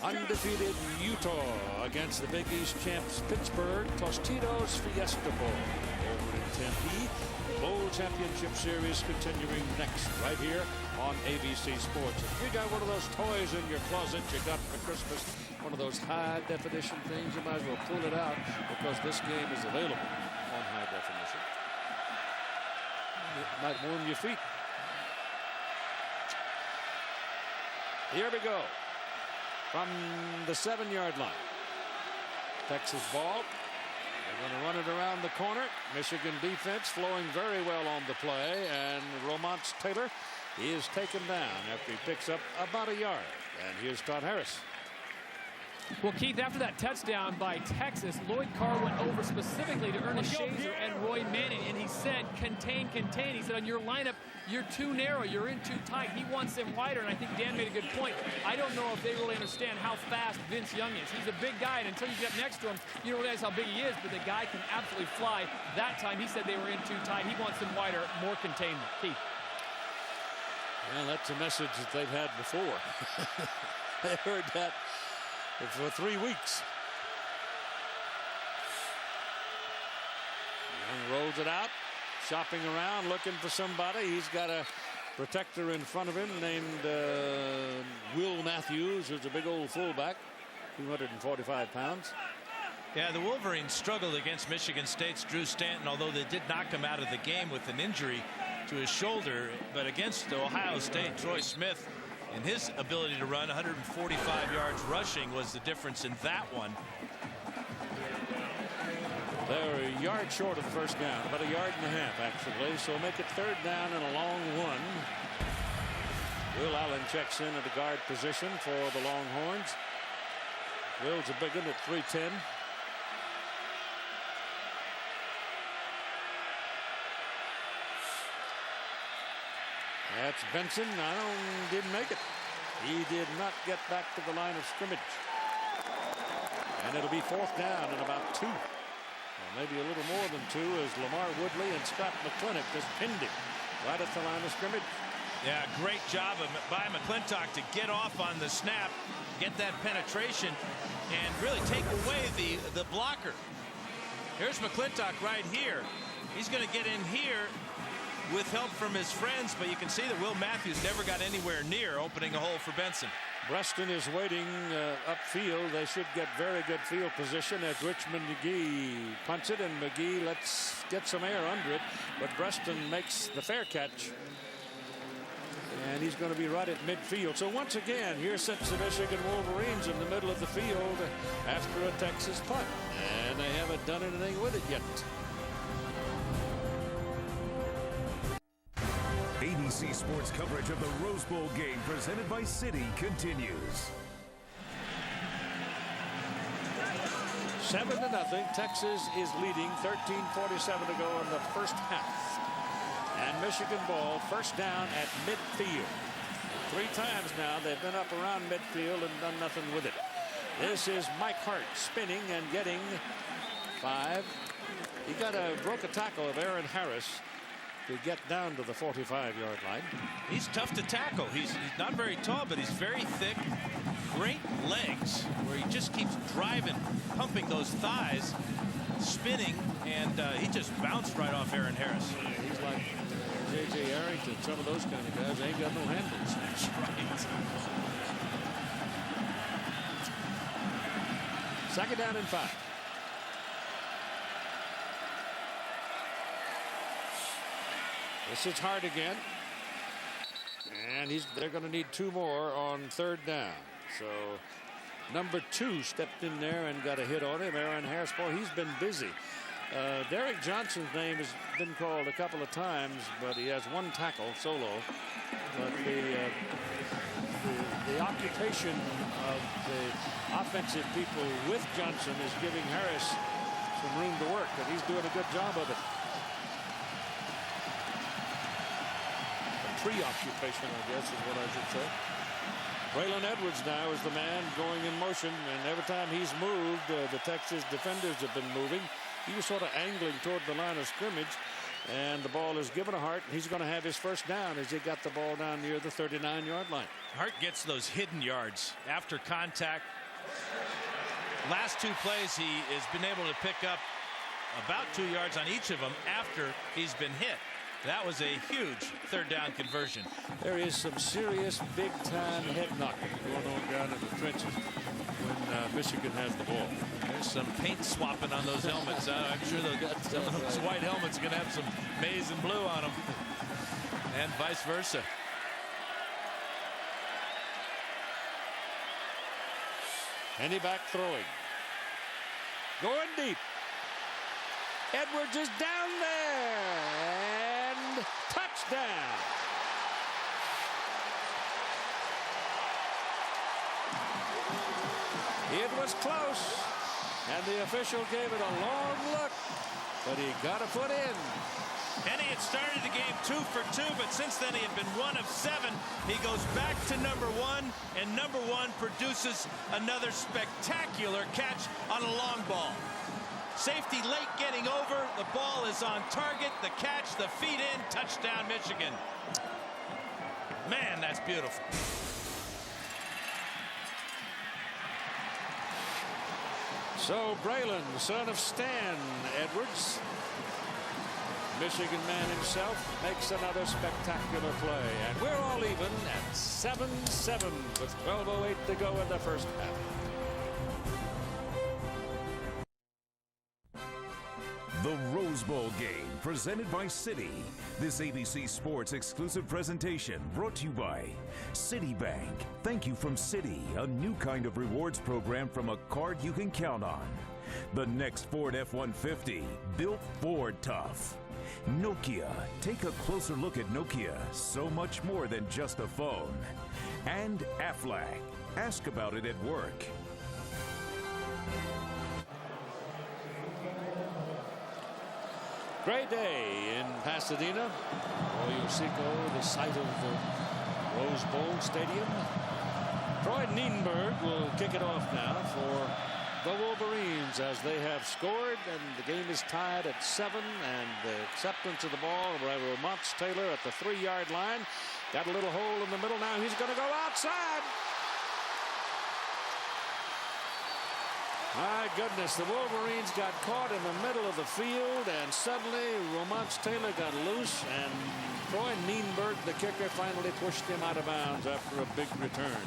Undefeated Utah against the Big East champs Pittsburgh Tostitos Fiesta Bowl over in Tempe. Bowl Championship Series continuing next right here on ABC Sports. If you got one of those toys in your closet you got for Christmas, one of those high definition things, you might as well pull it out, because this game is available on high definition. It might warm your feet. Here we go. From the 7-yard line. Texas ball. They're going to run it around the corner. Michigan defense flowing very well on the play, and Romance Taylor is taken down after he picks up about a yard. And here's Todd Harris. Well, Keith, after that touchdown by Texas, Lloyd Carr went over specifically to Ernest Shazer and Roy Manning, and he said, contain, contain. He said, on your lineup, you're too narrow, you're in too tight. He wants them wider, and I think Dan made a good point. I don't know if they really understand how fast Vince Young is. He's a big guy, and until you get next to him, you don't realize how big he is, but the guy can absolutely fly. That time, he said they were in too tight. He wants them wider, more containment. Keith. Well, that's a message that they've had before. They heard that for 3 weeks. rolls it out, shopping around, looking for somebody. He's got a protector in front of him named Will Matthews, who's a big old fullback, 245 pounds. Yeah, the Wolverines struggled against Michigan State's Drew Stanton, although they did knock him out of the game with an injury to his shoulder. But against Ohio State, Troy Smith and his ability to run 145 yards rushing was the difference in that one. They're a yard short of the first down, about a yard and a half actually, so make it third down and a long one. Will Allen checks in at the guard position for the Longhorns. Will's a big one at 310. That's Benson. Didn't make it. He did not get back to the line of scrimmage. And it'll be fourth down and about 2. Or maybe a little more than 2 as Lamar Woodley and Scott McClintock just pinned him right at the line of scrimmage. Yeah, great job by McClintock to get off on the snap, get that penetration, and really take away the blocker. Here's McClintock right here. He's going to get in here with help from his friends, but you can see that Will Matthews never got anywhere near opening a hole for Benson. Breaston is waiting upfield. They should get very good field position as Richmond McGee punts it, and McGee lets get some air under it, but Breaston makes the fair catch. And he's going to be right at midfield. So once again, here sits the Michigan Wolverines in the middle of the field after a Texas punt. And they haven't done anything with it yet. ABC Sports coverage of the Rose Bowl game presented by Citi continues. 7-0. Texas is leading. 13:47 to go in the first half. And Michigan ball first down at midfield. 3 times now they've been up around midfield and done nothing with it. This is Mike Hart spinning and getting 5. He broke a tackle of Aaron Harris to get down to the 45-yard line. He's tough to tackle. He's not very tall, but he's very thick. Great legs where he just keeps driving, pumping those thighs, spinning, and he just bounced right off Aaron Harris. Yeah, he's like J.J. Arrington, some of those kind of guys. They ain't got no handles. That's right. Second down and 5. This is Hart again. And they're going to need 2 more on third down. So number 2 stepped in there and got a hit on him. Aaron Harris, boy, he's been busy. Derek Johnson's name has been called a couple of times, but he has 1 tackle solo. But the occupation of the offensive people with Johnson is giving Harris some room to work, and he's doing a good job of it. Preoccupation, I guess, is what I should say. Braylon Edwards now is the man going in motion, and every time he's moved, the Texas defenders have been moving. He was sort of angling toward the line of scrimmage, and the ball is given to Hart. He's going to have his first down as he got the ball down near the 39-yard line. Hart gets those hidden yards after contact. Last 2 plays, he has been able to pick up about 2 yards on each of them after he's been hit. That was a huge third down conversion. There is some serious big-time head knocking going on down in the trenches when Michigan has the ball. There's some paint swapping on those helmets. I'm sure those white helmets are going to have some maize and blue on them, and vice versa. Henny back throwing. Going deep. Edwards is down there. And touchdown. It was close. And the official gave it a long look. But he got a foot in. Henny had started the game 2 for 2, but since then he had been 1 of 7. He goes back to number 1, and number 1 produces another spectacular catch on a long ball. Safety late getting over. The ball is on target. The catch, the feet in. Touchdown, Michigan. Man, that's beautiful. So Braylon, son of Stan Edwards, Michigan man himself makes another spectacular play. And we're all even at 7-7 with 12:08 to go in the first half. The Rose Bowl game presented by Citi. This ABC Sports exclusive presentation brought to you by Citibank. Thank you from Citi, a new kind of rewards program from a card you can count on. The next Ford F-150, built Ford tough. Nokia, take a closer look at Nokia, so much more than just a phone. And Aflac, ask about it at work. Great day in Pasadena. Arroyo Seco, the site of the Rose Bowl Stadium. Troy Nienberg will kick it off now for the Wolverines as they have scored, and the game is tied at 7, and the acceptance of the ball by Romonts Taylor at the 3-yard line. Got a little hole in the middle. Now he's going to go outside. My goodness, the Wolverines got caught in the middle of the field, and suddenly Romonts Taylor got loose, and Troy Nienberg, the kicker, finally pushed him out of bounds after a big return.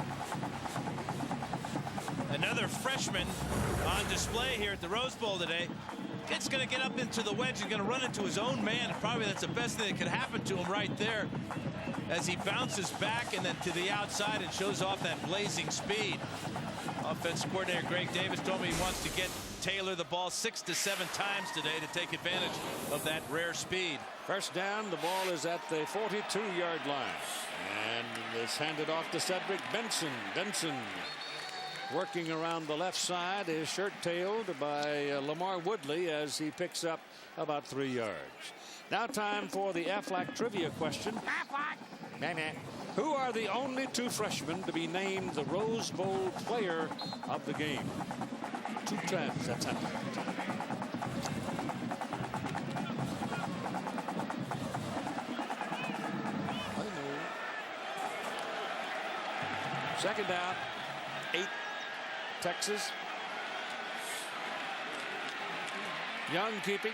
Another freshman on display here at the Rose Bowl today. It's going to get up into the wedge and going to run into his own man. Probably that's the best thing that could happen to him right there as he bounces back and then to the outside and shows off that blazing speed. Offensive coordinator Greg Davis told me he wants to get Taylor the ball 6 to 7 times today to take advantage of that rare speed. First down, the ball is at the 42-yard line. And it's handed off to Cedric Benson. Benson working around the left side is shirt-tailed by Lamar Woodley as he picks up about 3 yards. Now time for the Aflac trivia question. Who are the only 2 freshmen to be named the Rose Bowl player of the game? 2 times that's happened. Second down, 8, Texas. Young keeping.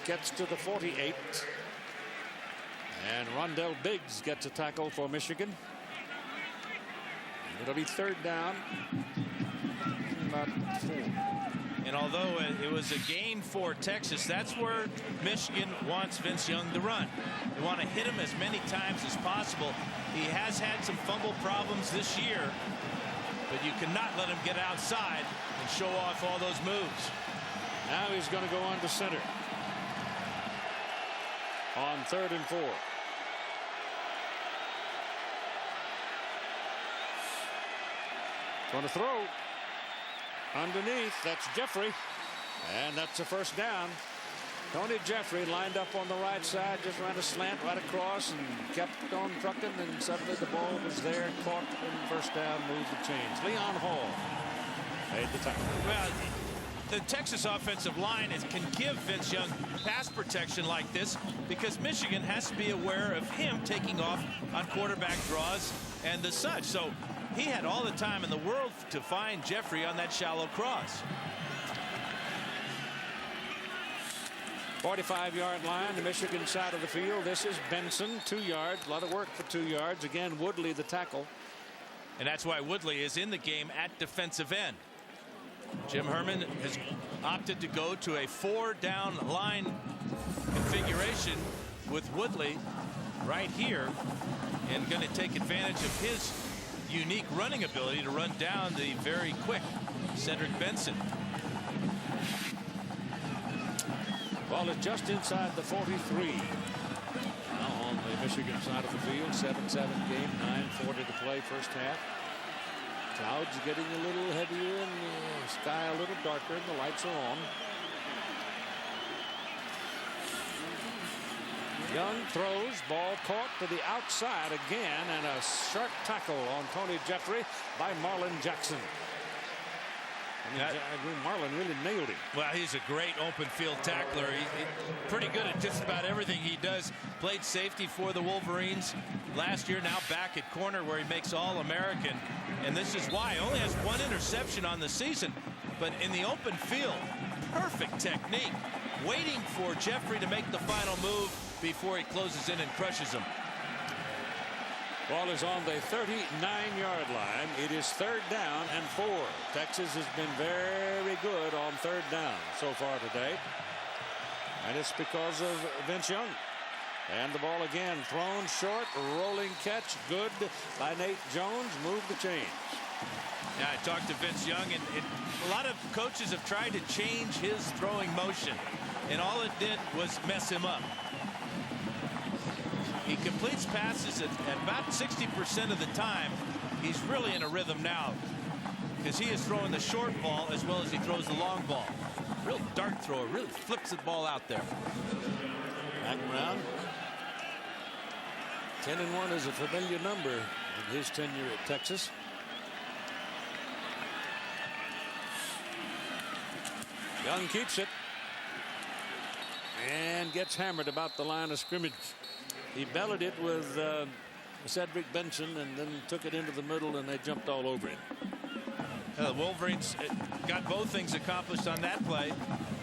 Gets to the 48. And Rondell Biggs gets a tackle for Michigan. It'll be third down. About 4. And although it was a gain for Texas, that's where Michigan wants Vince Young to run. They want to hit him as many times as possible. He has had some fumble problems this year, but you cannot let him get outside and show off all those moves. Now he's going to go on to center on 3rd and 4. Going to throw underneath. That's Jeffrey, and that's a first down. Tony Jeffrey lined up on the right side, just ran a slant right across and kept on trucking, and suddenly the ball was there, caught, and first down, moved the chains. Leon Hall made the tackle. Well, the Texas offensive line can give Vince Young pass protection like this because Michigan has to be aware of him taking off on quarterback draws and the such. So he had all the time in the world to find Jeffrey on that shallow cross. 45-yard line, the Michigan side of the field. This is Benson, 2 yards. A lot of work for 2 yards. Again, Woodley the tackle. And that's why Woodley is in the game at defensive end. Jim Herman has opted to go to a 4-down line configuration with Woodley right here and going to take advantage of his unique running ability to run down the very quick Cedric Benson. Ball is just inside the 43. Now on the Michigan side of the field, 7-7 game, 9:40 to play first half. Clouds getting a little heavier and the sky a little darker and the lights are on. Young throws, ball caught to the outside again, and a sharp tackle on Tony Jeffrey by Marlon Jackson. Marlon really nailed him. Well, he's a great open field tackler. He's pretty good at just about everything he does. Played safety for the Wolverines last year, now back at corner where he makes All-American. And this is why. He only has 1 interception on the season. But in the open field, perfect technique. waiting for Jeffrey to make the final move before he closes in and crushes him. Ball is on the 39-yard line. It is 3rd down and 4. Texas has been very good on 3rd down so far today. And it's because of Vince Young. And the ball again thrown short, rolling catch, good by Nate Jones. Move the chains. Yeah, I talked to Vince Young, and a lot of coaches have tried to change his throwing motion, and all it did was mess him up. He completes passes at about 60% of the time. He's really in a rhythm now because he is throwing the short ball as well as he throws the long ball. Real dart thrower, really flips the ball out there. Mack Brown. 10-1 is a familiar number in his tenure at Texas. Young keeps it and gets hammered about the line of scrimmage. He bellied it with Cedric Benson and then took it into the middle, and they jumped all over him. The Wolverines got both things accomplished on that play.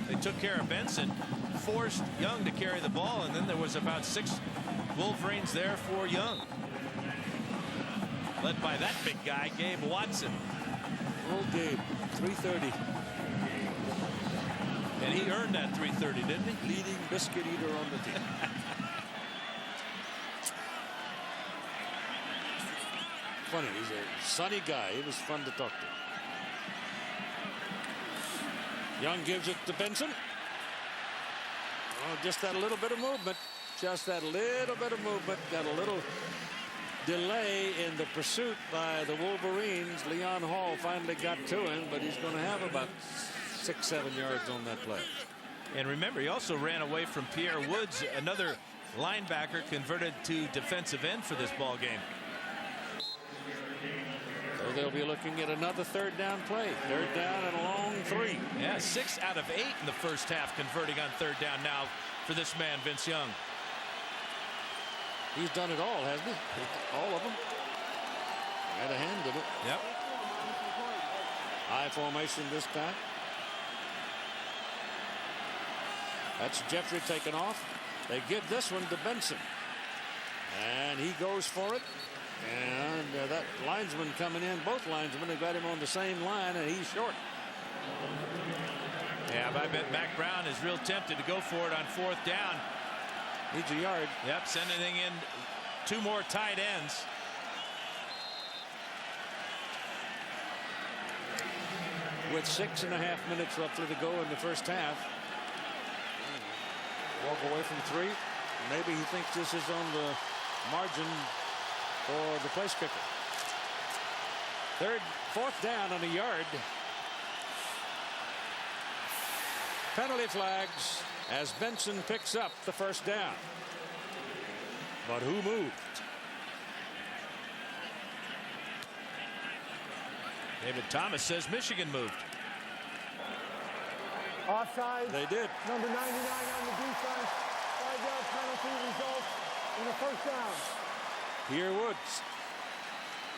They took care of Benson, forced Young to carry the ball, and then there was about 6 Wolverines there for Young, led by that big guy, Gabe Watson. Old Gabe, 330. And he earned that 330, didn't he? Leading biscuit eater on the team. Funny, he's a sunny guy. He was fun to talk to. Young gives it to Benson. Oh, just that little bit of movement. Just that little bit of movement. Got a little delay in the pursuit by the Wolverines. Leon Hall finally got to him, but he's going to have about 6-7 yards on that play. And remember, he also ran away from Pierre Woods, another linebacker converted to defensive end for this ball game. So they'll be looking at another 3rd down play. 3rd down and a long 3. Yeah, 6 out of 8 in the first half converting on 3rd down now for this man, Vince Young. He's done it all, hasn't he? All of them. Had a hand in it. Yep. High formation this time. That's Jeffrey taken off. They give this one to Benson. And he goes for it. And that linesman coming in, both linesmen have got him on the same line, and he's short. Yeah, but I bet Mack Brown is real tempted to go for it on 4th down. Needs a yard. Yep, sending in 2 more tight ends. With 6.5 minutes roughly to go in the first half. Walk away from 3. Maybe he thinks this is on the margin for the place kicker. 4th down on a yard. Penalty flags as Benson picks up the 1st down. But who moved? David Thomas says Michigan moved. Offside. They did. Number 99 on the defense. 5-yard penalty results in a 1st down. Pierre Woods.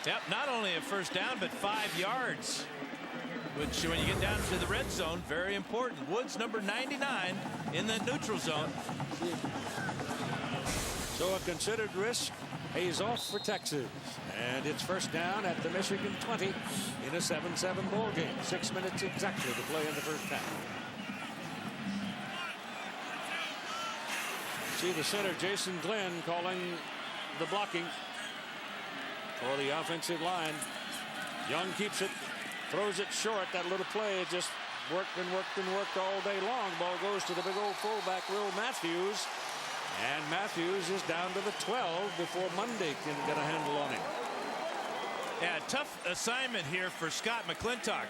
Yep, not only a 1st down, but 5 yards. Which, when you get down to the red zone, very important. Woods, number 99, in the neutral zone. So a considered risk pays off for Texas. And it's 1st down at the Michigan 20 in a 7-7 ball game. 6 minutes exactly to play in the 1st half. See the center, Jason Glenn, calling the blocking for the offensive line. Young keeps it, throws it short. That little play just worked and worked and worked all day long. Ball goes to the big old fullback, Will Matthews. And Matthews is down to the 12 before Monday can get a handle on him. Yeah, tough assignment here for Scott McClintock.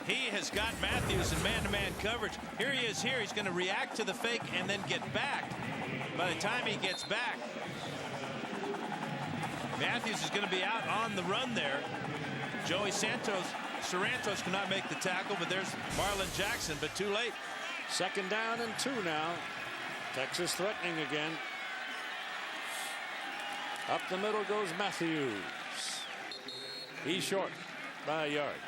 He has got Matthews in man-to-man coverage. Here he is here. He's going to react to the fake and then get back. By the time he gets back, Matthews is going to be out on the run there. Joey Sarantos cannot make the tackle, but there's Marlon Jackson, but too late. 2nd down and 2 now. Texas threatening again. Up the middle goes Matthews. He's short by a yard.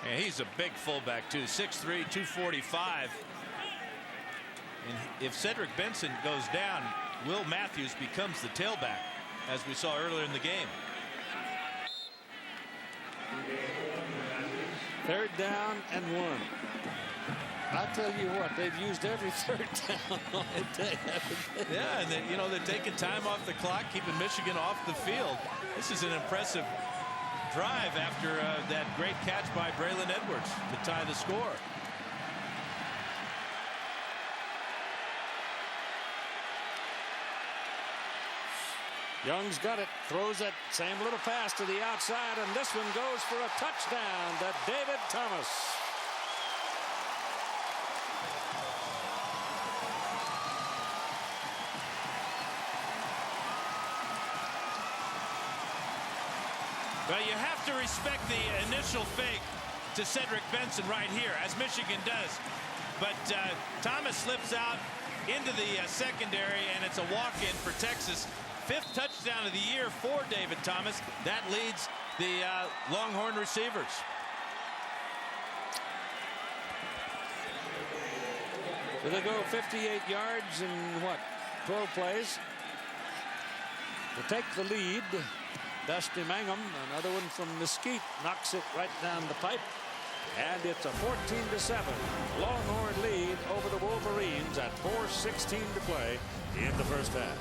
And he's a big fullback too, 6'3", 245. And if Cedric Benson goes down, Will Matthews becomes the tailback, as we saw earlier in the game. 3rd down and 1. I'll tell you what, they've used every 3rd down all day, haven't they? Yeah, and you know, they're taking time off the clock, keeping Michigan off the field. This is an impressive drive after that great catch by Braylon Edwards to tie the score. Young's got it, throws that same little pass to the outside, and this one goes for a touchdown to David Thomas. Well, you have to respect the initial fake to Cedric Benson right here, as Michigan does. But Thomas slips out into the secondary, and it's a walk-in for Texas. 5th touchdown of the year for David Thomas. That leads the Longhorn receivers. So they go 58 yards in what, 12 plays to take the lead. Dusty Mangum, another one from Mesquite, knocks it right down the pipe, and it's a 14-7 Longhorn lead over the Wolverines at 4:16 to play in the first half.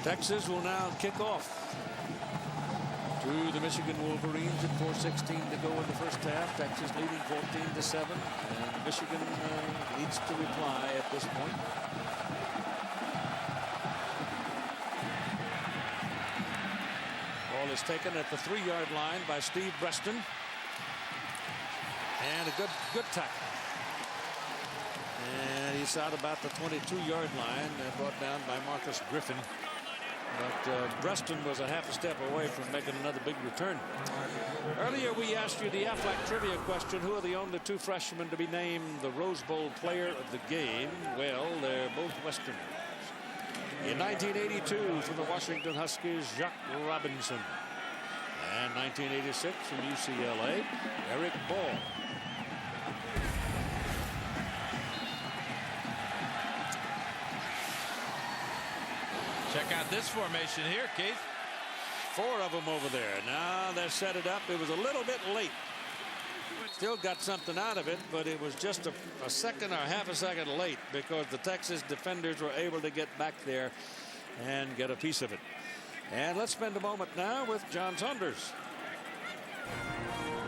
Texas will now kick off to the Michigan Wolverines at 4:16 to go in the first half. Texas leading 14-7, and Michigan needs to reply at this point. Ball is taken at the 3-yard line by Steve Breaston, and a good tackle. And he's out about the 22-yard line, brought down by Marcus Griffin. But Breaston was a half a step away from making another big return. Earlier we asked you the Aflac trivia question, who are the only 2 freshmen to be named the Rose Bowl player of the game? Well, they're both Westerners. In 1982 from the Washington Huskies, Jacques Robinson. And 1986 from UCLA, Eric Ball. Check out this formation here, Keith. 4 of them over there. Now they're set it up. It was a little bit late. Still got something out of it, but it was just a second or half a second late because the Texas defenders were able to get back there and get a piece of it. And let's spend a moment now with John Saunders.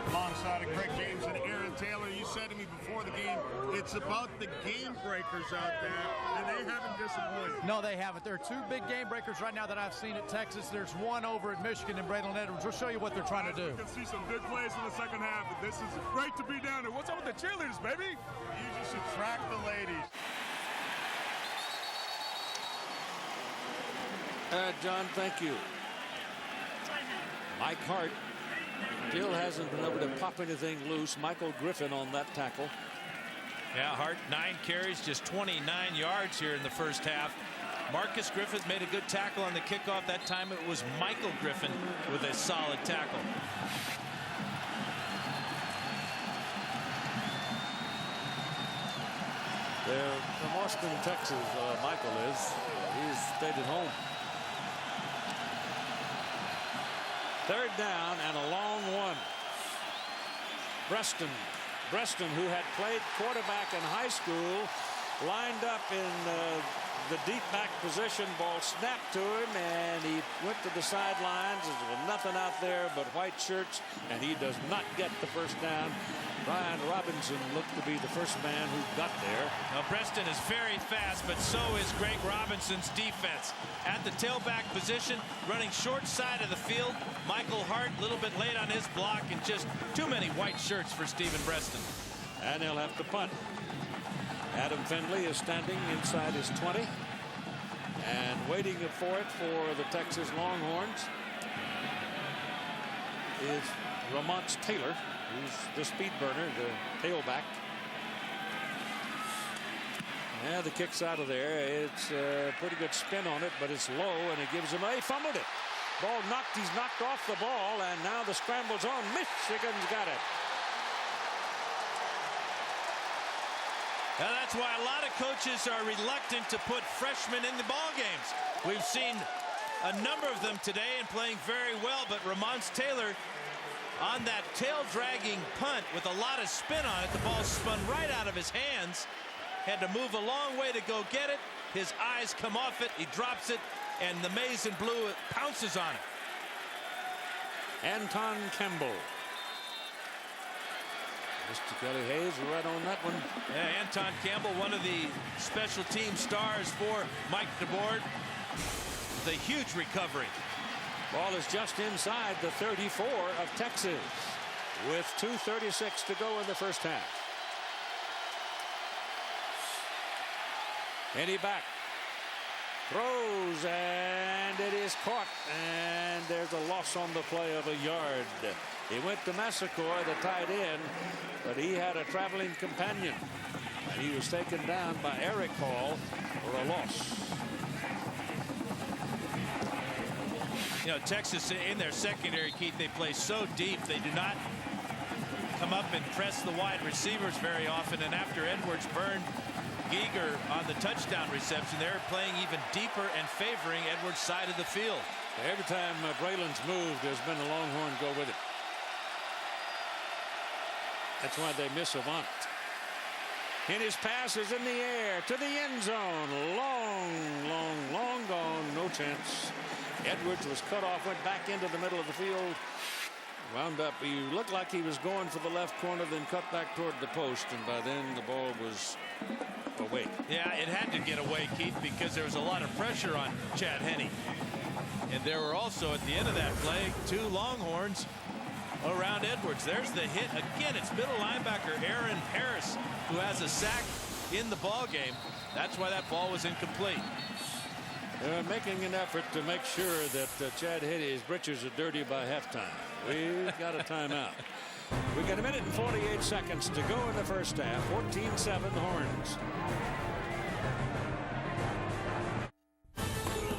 Alongside of Greg James and Aaron Taylor, you said to me before the game, it's about the game breakers out there, and they haven't disappointed. No, they haven't. There are 2 big game breakers right now that I've seen at Texas. There's one over at Michigan and Braylon Edwards. We'll show you what they're trying to do. You can see some good plays in the second half, but this is great to be down there. What's up with the cheerleaders, baby? You just attract the ladies. John, thank you. Mike Hart still hasn't been able to pop anything loose. Michael Griffin on that tackle. Yeah, Hart 9 carries, just 29 yards here in the first half. Marcus Griffith made a good tackle on the kickoff. That time it was Michael Griffin with a solid tackle. They're from Austin, Texas. Michael is. He's stayed at home. 3rd down and a long one. Breaston, who had played quarterback in high school, lined up in the deep back position. Ball snapped to him, and he went to the sidelines. There was nothing out there but white shirts, and he does not get the first down. Brian Robinson looked to be the first man who got there. Now, Breaston is very fast, but so is Greg Robinson's defense. At the tailback position, running short side of the field. Michael Hart a little bit late on his block, and just too many white shirts for Stephen Breaston. And they'll have to punt. Adam Findlay is standing inside his 20 and waiting for it for the Texas Longhorns is Ramont Taylor, who's the speed burner, the tailback. Yeah, the kick's out of there. It's a pretty good spin on it, but it's low, and it gives him he fumbled it. He's knocked off the ball, and now the scramble's on. Michigan's got it. Now that's why a lot of coaches are reluctant to put freshmen in the ball games. We've seen a number of them today and playing very well, but Ramon Taylor on that tail-dragging punt with a lot of spin on it, the ball spun right out of his hands. Had to move a long way to go get it. His eyes come off it. He drops it, and the maize and blue pounces on it. Anton Campbell. Mr. Kelly Hayes right on that one. Yeah, Anton Campbell, one of the special team stars for Mike DeBoer. The huge recovery. Ball is just inside the 34 of Texas with 2:36 to go in the first half. Henny back. Throws, and it is caught, and there's a loss on the play of a yard. He went to Massacor, the tight end, but he had a traveling companion. And he was taken down by Eric Hall for a loss. You know, Texas in their secondary, Keith, they play so deep. They do not come up and press the wide receivers very often. And after Edwards burned Giger on the touchdown reception, they're playing even deeper and favoring Edwards' side of the field. Every time Braylon's moved, there's been a Longhorn go with it. That's why they miss Avant. And his pass is in the air to the end zone. Long gone. No chance. Edwards was cut off, went back into the middle of the field. Wound up. He looked like he was going for the left corner, then cut back toward the post, and by then the ball was away. Yeah, it had to get away, Keith, because there was a lot of pressure on Chad Henne. And there were also, at the end of that play, 2 Longhorns around Edwards. There's the hit. Again, it's middle linebacker Aaron Harris who has a sack in the ball game. That's why that ball was incomplete. They're making an effort to make sure that Chad Henne's britches are dirty by halftime. We've got a timeout. We've got 1 minute and 48 seconds to go in the first half. 14-7 Horns.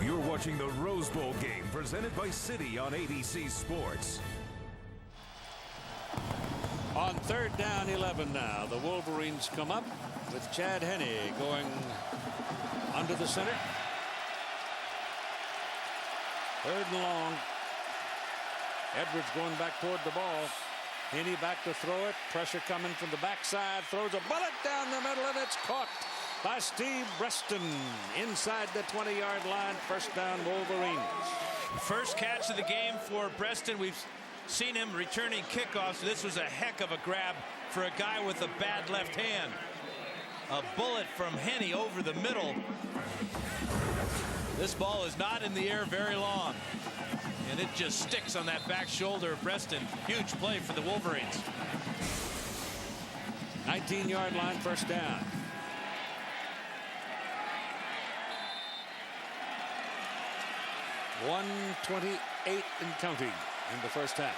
You're watching the Rose Bowl game presented by City on ABC Sports. On 3rd down, 11 now. The Wolverines come up with Chad Henne going under the center. 3rd and long. Edwards going back toward the ball. Henne back to throw it. Pressure coming from the backside. Throws a bullet down the middle, and it's caught by Steve Breaston inside the 20-yard line. 1st down, Wolverines. First catch of the game for Breaston. We've seen him returning kickoffs. This was a heck of a grab for a guy with a bad left hand. A bullet from Henne over the middle. This ball is not in the air very long, and it just sticks on that back shoulder of Breaston. Huge play for the Wolverines. 19-yard line, 1st down. .128 and counting in the first half.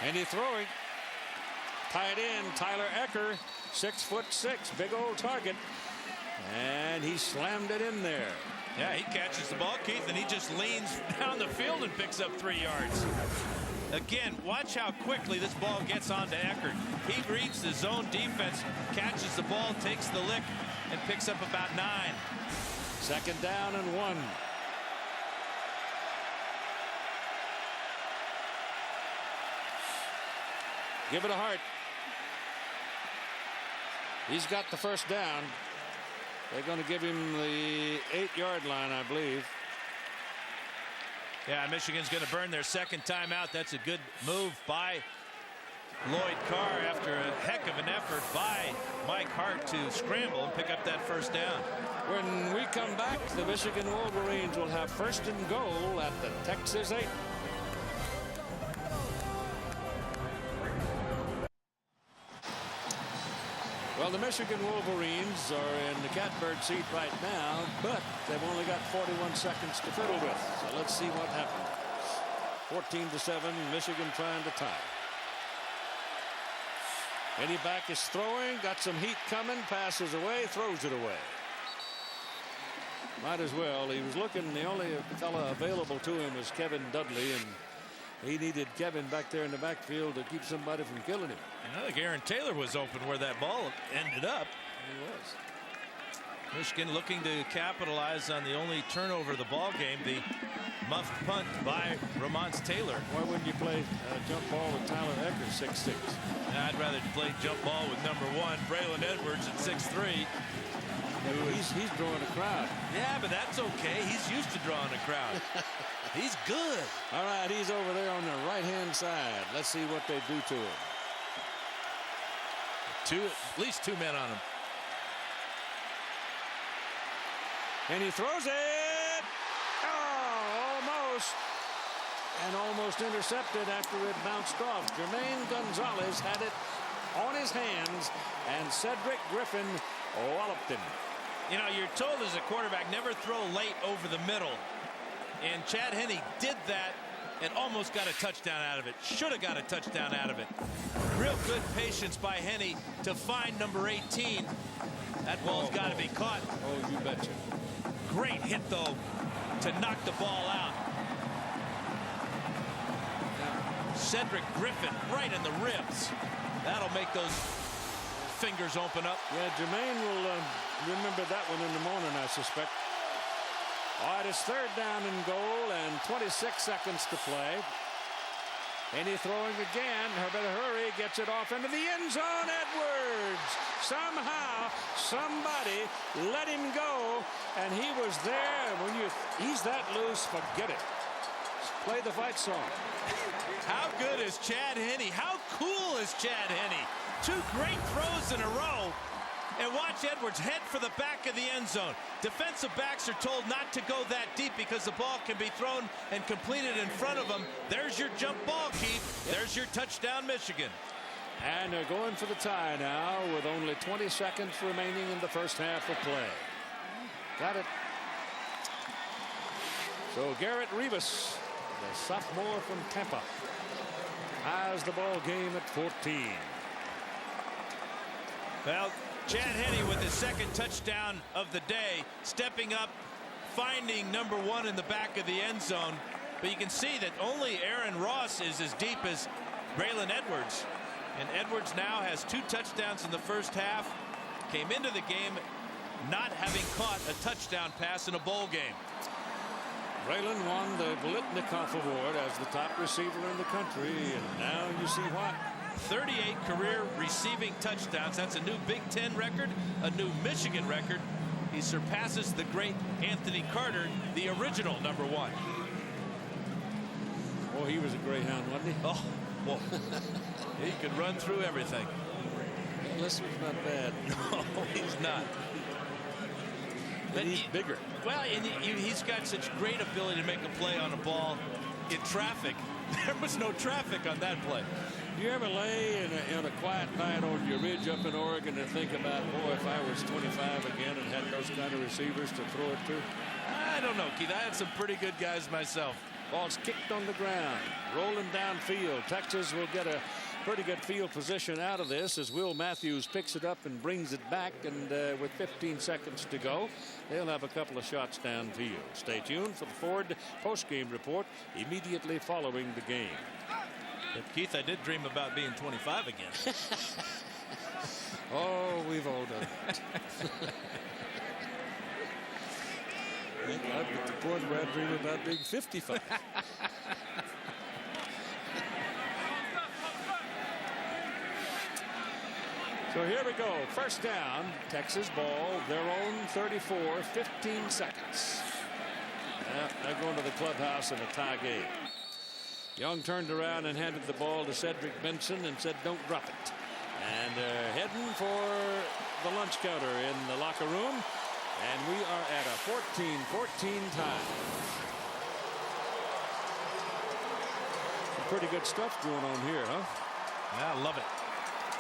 And he's throwing. Tight end Tyler Ecker, 6'6", big old target, and he slammed it in there. Yeah, he catches the ball, Keith, and he just leans down the field and picks up 3 yards. Again, watch how quickly this ball gets onto Eckert. He reads the zone defense, catches the ball, takes the lick, and picks up about 9. 2nd down and 1. Give it a Hart. He's got the 1st down. They're going to give him the 8-yard line, I believe. Yeah, Michigan's going to burn their 2nd timeout. That's a good move by Lloyd Carr after a heck of an effort by Mike Hart to scramble and pick up that 1st down. When we come back, the Michigan Wolverines will have 1st and goal at the Texas 8. Well, the Michigan Wolverines are in the catbird seat right now, but they've only got 41 seconds to fiddle with. So let's see what happens. 14-7, Michigan trying to tie. Any back is throwing, got some heat coming, passes away, throws it away. Might as well. He was looking, the only fella available to him was Kevin Dudley, and he needed Kevin back there in the backfield to keep somebody from killing him. I think Aaron Taylor was open where that ball ended up. He was. Michigan looking to capitalize on the only turnover of the ball game, the muffed punt by Ramon Taylor. Why wouldn't you play jump ball with Tyler Eckers, 6'6"? I'd rather play jump ball with number 1, Braylon Edwards at 6'3". He's drawing a crowd. Yeah, but that's okay. He's used to drawing a crowd. He's good. All right, he's over there on the right-hand side. Let's see what they do to him. At least 2 men on him. And he throws it. Oh, almost. And almost intercepted after it bounced off. Jermaine Gonzalez had it on his hands, and Cedric Griffin walloped him. You know, you're told as a quarterback never throw late over the middle. And Chad Henne did that and almost got a touchdown out of it. Should have got a touchdown out of it. Real good patience by Henne to find number 18. That ball's got to be caught. Oh, you betcha. Great hit, though, to knock the ball out. Cedric Griffin right in the ribs. That'll make those fingers open up. Yeah, Jermaine will remember that one in the morning, I suspect. All right, it's 3rd down and goal and 26 seconds to play. And he's throwing again. Herbert Hurry gets it off into the end zone. Edwards. Somehow, somebody let him go, and he was there. When he's that loose, forget it. Play the fight song. How good is Chad Henne? How cool is Chad Henne? 2 great throws in a row. And watch Edwards head for the back of the end zone. Defensive backs are told not to go that deep because the ball can be thrown and completed in front of them. There's your jump ball, Keith. There's your touchdown, Michigan. And they're going for the tie now with only 20 seconds remaining in the first half of play. Got it. So Garrett Rivas, the sophomore from Tampa, has the ball game at 14. Well, Chad Henne with his 2nd touchdown of the day, stepping up, finding number 1 in the back of the end zone. But you can see that only Aaron Ross is as deep as Braylon Edwards. And Edwards now has 2 touchdowns in the first half. Came into the game not having caught a touchdown pass in a bowl game. Braylon won the Biletnikoff Award as the top receiver in the country, and now you see why. 38 career receiving touchdowns. That's a new Big Ten record, a new Michigan record. He surpasses the great Anthony Carter, the original number 1. Oh, he was a Greyhound, wasn't he? Oh, well, he could run through everything. This was not bad. No, he's not. But he's bigger. Well, and he's got such great ability to make a play on a ball in traffic. There was no traffic on that play. Do you ever lay in a quiet night on your ridge up in Oregon and think about, boy, if I was 25 again and had those kind of receivers to throw it to? I don't know, Keith. I had some pretty good guys myself. Ball's kicked on the ground, rolling downfield. Texas will get a pretty good field position out of this as Will Matthews picks it up and brings it back. And with 15 seconds to go, they'll have a couple of shots downfield. Stay tuned for the Ford postgame report immediately following the game. But Keith, I did dream about being 25 again. Oh, we've all done that. I'm at the point where I dream about being 55. So here we go. First down. Texas ball. Their own 34. 15 seconds. They're going to the clubhouse in a tie game. Young turned around and handed the ball to Cedric Benson and said, don't drop it. And heading for the lunch counter in the locker room. And we are at a 14-14 tie. Some pretty good stuff going on here, huh? Yeah, I love it.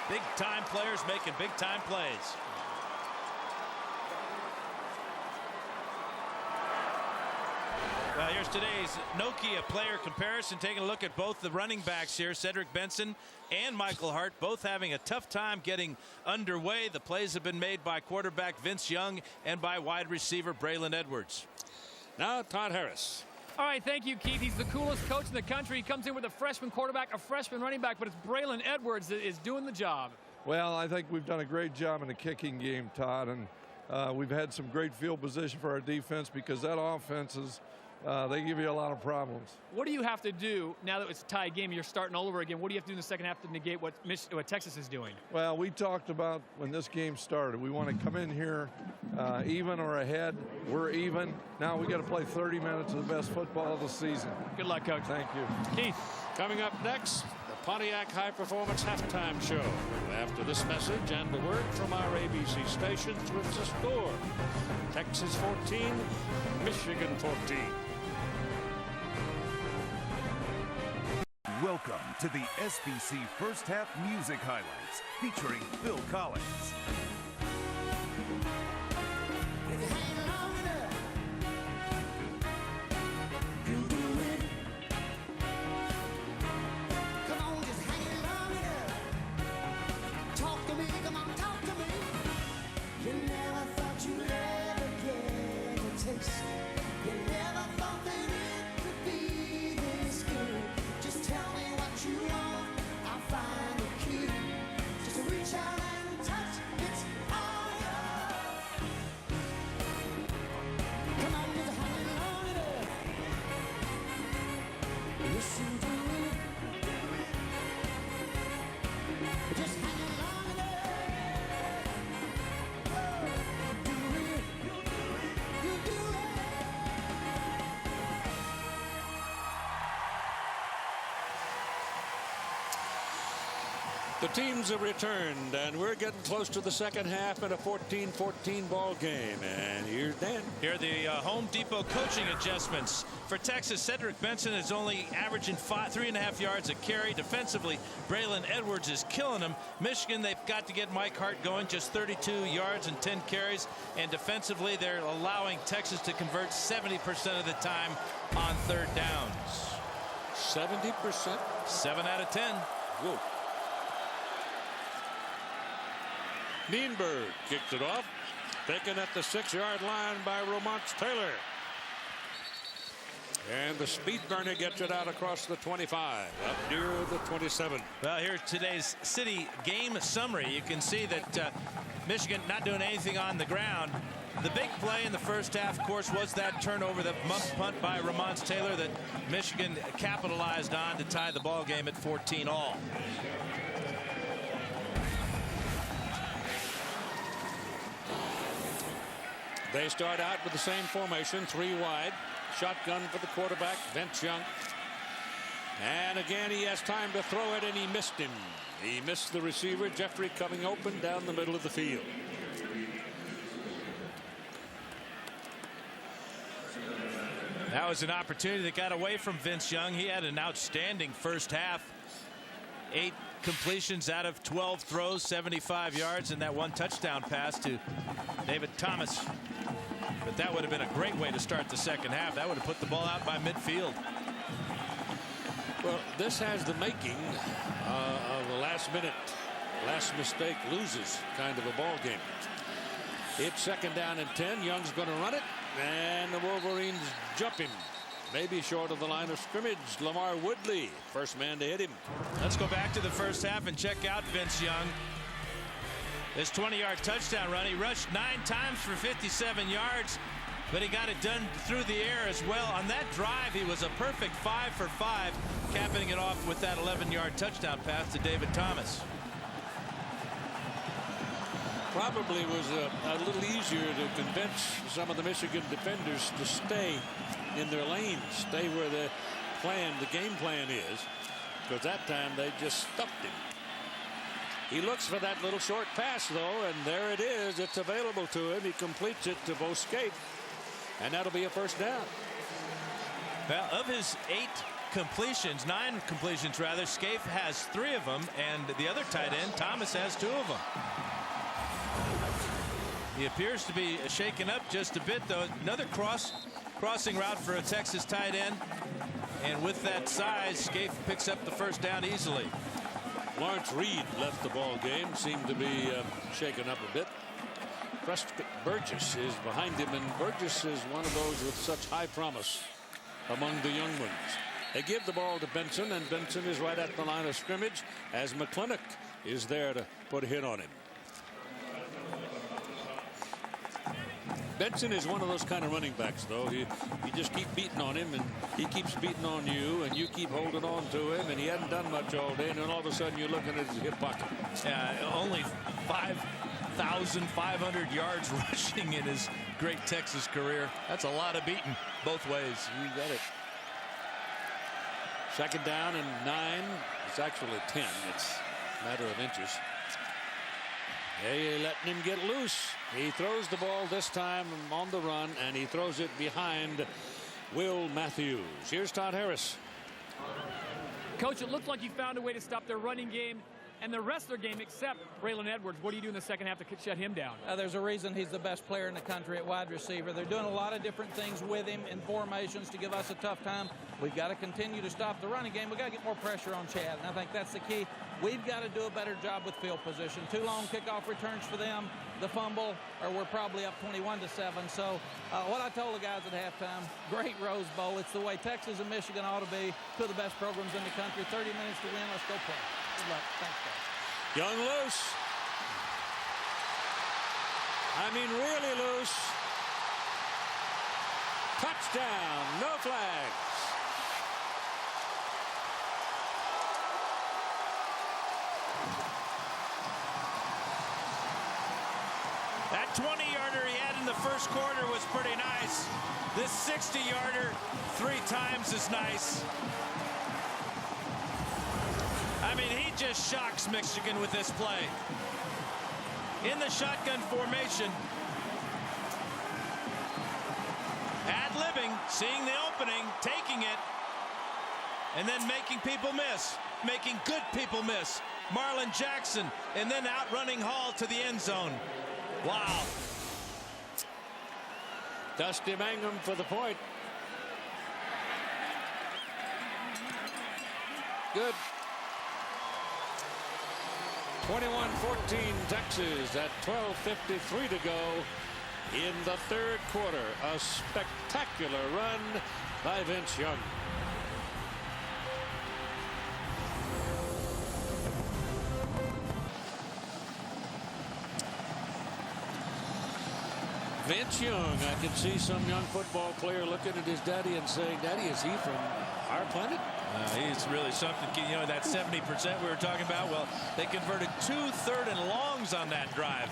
Big time players making big time plays. Well, here's today's Nokia player comparison, taking a look at both the running backs here. Cedric Benson and Michael Hart both having a tough time getting underway. The plays have been made by quarterback Vince Young and by wide receiver Braylon Edwards. Now Todd Harris. All right, thank you, Keith. He's the coolest coach in the country. He comes in with a freshman quarterback, a freshman running back, but it's Braylon Edwards that is doing the job. Well, I think we've done a great job in the kicking game, Todd, and we've had some great field position for our defense because that offense is they give you a lot of problems. What do you have to do now that it's a tie game? You're starting all over again. What do you have to do in the second half to negate what Texas is doing? Well, we talked about when this game started. We want to come in here even or ahead. We're even. Now we got to play 30 minutes of the best football of the season. Good luck, Coach. Thank you. Keith. Coming up next, the Pontiac High Performance Halftime Show. After this message and the word from our ABC stations with the score. Texas 14, Michigan 14. Welcome to the SBC First Half Music Highlights featuring Phil Collins. The teams have returned, and we're getting close to the second half in a 14-14 ball game. And here's Dan. Here are the Home Depot coaching adjustments. For Texas, Cedric Benson is only averaging 3.5 yards a carry. Defensively, Braylon Edwards is killing them. Michigan, they've got to get Mike Hart going, just 32 yards and 10 carries. And defensively, they're allowing Texas to convert 70% of the time on third downs. 70%? 7 out of 10. Whoa. Nienberg kicked it off. Taken at the 6-yard line by Romance Taylor. And the speed burner gets it out across the 25, up near the 27. Well, here's today's city game summary. You can see that Michigan not doing anything on the ground. The big play in the first half, of course, was that turnover, the muff punt by Romance Taylor that Michigan capitalized on to tie the ball game at 14-all. They start out with the same formation, 3 wide. Shotgun for the quarterback, Vince Young. And again, he has time to throw it, and he missed him. He missed the receiver, Jeffrey, coming open down the middle of the field. That was an opportunity that got away from Vince Young. He had an outstanding first half. 8 completions out of 12 throws, 75 yards, and that 1 touchdown pass to David Thomas. But that would have been a great way to start the second half. That would have put the ball out by midfield. Well, this has the making of a last-minute, last mistake loses kind of a ball game. It's 2nd down and 10. Young's going to run it, and the Wolverines jump him. Maybe short of the line of scrimmage. Lamar Woodley, first man to hit him. Let's go back to the first half and check out Vince Young. His 20-yard touchdown run. He rushed 9 times for 57 yards, but he got it done through the air as well. On that drive, he was a perfect 5 for 5, capping it off with that 11-yard touchdown pass to David Thomas. Probably was a little easier to convince some of the Michigan defenders to stay in their lanes, stay where the game plan is, because that time they just stuffed him. He looks for that little short pass, though, and there it is. It's available to him. He completes it to Bo Scaife, and that'll be a first down. Well, of his 9 completions rather, Scaife has 3 of them, and the other tight end, Thomas, has 2 of them. He appears to be shaken up just a bit, though. Another cross crossing route for a Texas tight end. And with that size, Scaife picks up the first down easily. Lawrence Reed left the ball game, seemed to be shaken up a bit. Prescott Burgess is behind him, and Burgess is one of those with such high promise among the young ones. They give the ball to Benson, and Benson is right at the line of scrimmage as McClintock is there to put a hit on him. Benson is one of those kind of running backs, though. You just keep beating on him, and he keeps beating on you, and you keep holding on to him, and he hadn't done much all day, and then all of a sudden you're looking at his hip pocket. Yeah, only 5,500 yards rushing in his great Texas career. That's a lot of beating both ways. You got it. Second down and 9. It's actually 10. It's a matter of inches. They letting him get loose. He throws the ball this time on the run, and he throws it behind Will Matthews. Here's Todd Harris. Coach, it looked like you found a way to stop their running game and the rest of their game except Braylon Edwards. What do you do in the second half to shut him down? There's a reason he's the best player in the country at wide receiver. They're doing a lot of different things with him in formations to give us a tough time. We've got to continue to stop the running game. We've got to get more pressure on Chad, and I think that's the key. We've got to do a better job with field position. 2 long kickoff returns for them, the fumble, or we're probably up 21-7. So what I told the guys at halftime, great Rose Bowl. It's the way Texas and Michigan ought to be. 2 of the best programs in the country. 30 minutes to win. Let's go play. Good luck. Thanks, guys. Young loose. I mean, really loose. Touchdown. No flags. That 20-yarder he had in the first quarter was pretty nice. This 60-yarder 3 times as nice. I mean, he just shocks Michigan with this play. In the shotgun formation. Ad-libbing, seeing the opening, taking it, and then making people miss. Making good people miss. Marlon Jackson, and then outrunning Hall to the end zone. Wow. Dusty Mangum for the point. Good. 21-14 Texas at 12:53 to go in the third quarter. A spectacular run by Vince Young. Vince Young, I can see some young football player looking at his daddy and saying, "Daddy, is he from our planet?" He's really something. You know, that 70% we were talking about, well, they converted 2 3rd and longs on that drive.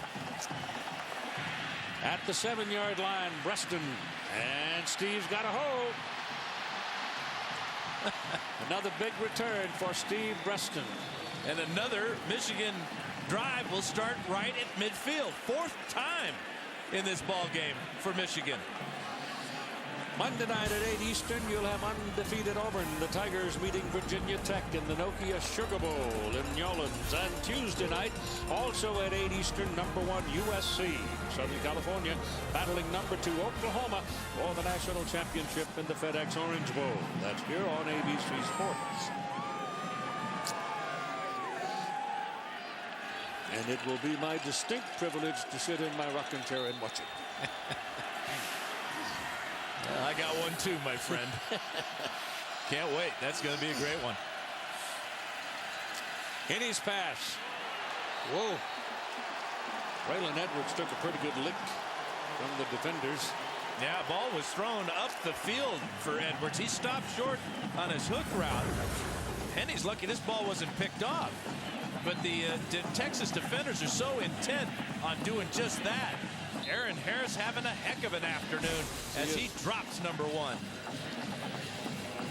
At the 7-yard line, Breston, and Steve's got a hold. Another big return for Steve Breston. And another Michigan drive will start right at midfield. 4th time in this ball game for Michigan. Monday night at 8 Eastern, you'll have undefeated Auburn. The Tigers meeting Virginia Tech in the Nokia Sugar Bowl in New Orleans. And Tuesday night, also at 8 Eastern, #1 USC, Southern California, battling #2 Oklahoma for the national championship in the FedEx Orange Bowl. That's here on ABC Sports. And it will be my distinct privilege to sit in my rocking chair and watch it. I got one too, my friend. Can't wait. That's going to be a great one. In his pass. Whoa. Braylon Edwards took a pretty good lick from the defenders. Yeah, ball was thrown up the field for Edwards. He stopped short on his hook route. Henny's lucky this ball wasn't picked off. But the Texas defenders are so intent on doing just that. Aaron Harris having a heck of an afternoon as he drops #1.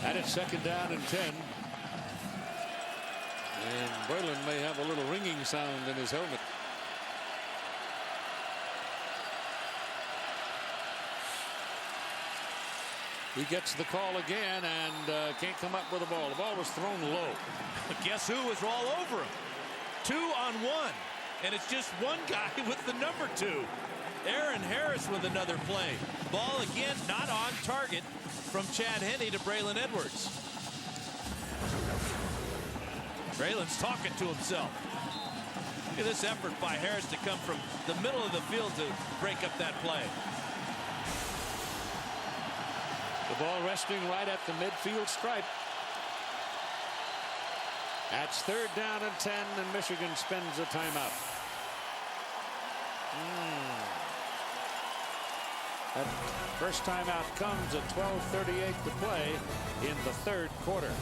And it's 2nd down and 10. And Braylon may have a little ringing sound in his helmet. He gets the call again and can't come up with the ball. The ball was thrown low. Guess who was all over him? 2 on 1. And it's just one guy with the #2. Aaron Harris with another play. Ball again not on target from Chad Henne to Braylon Edwards. Braylon's talking to himself. Look at this effort by Harris to come from the middle of the field to break up that play. The ball resting right at the midfield stripe. That's 3rd down and 10, and Michigan spends a timeout. That first timeout comes at 12:38 to play in the 3rd quarter.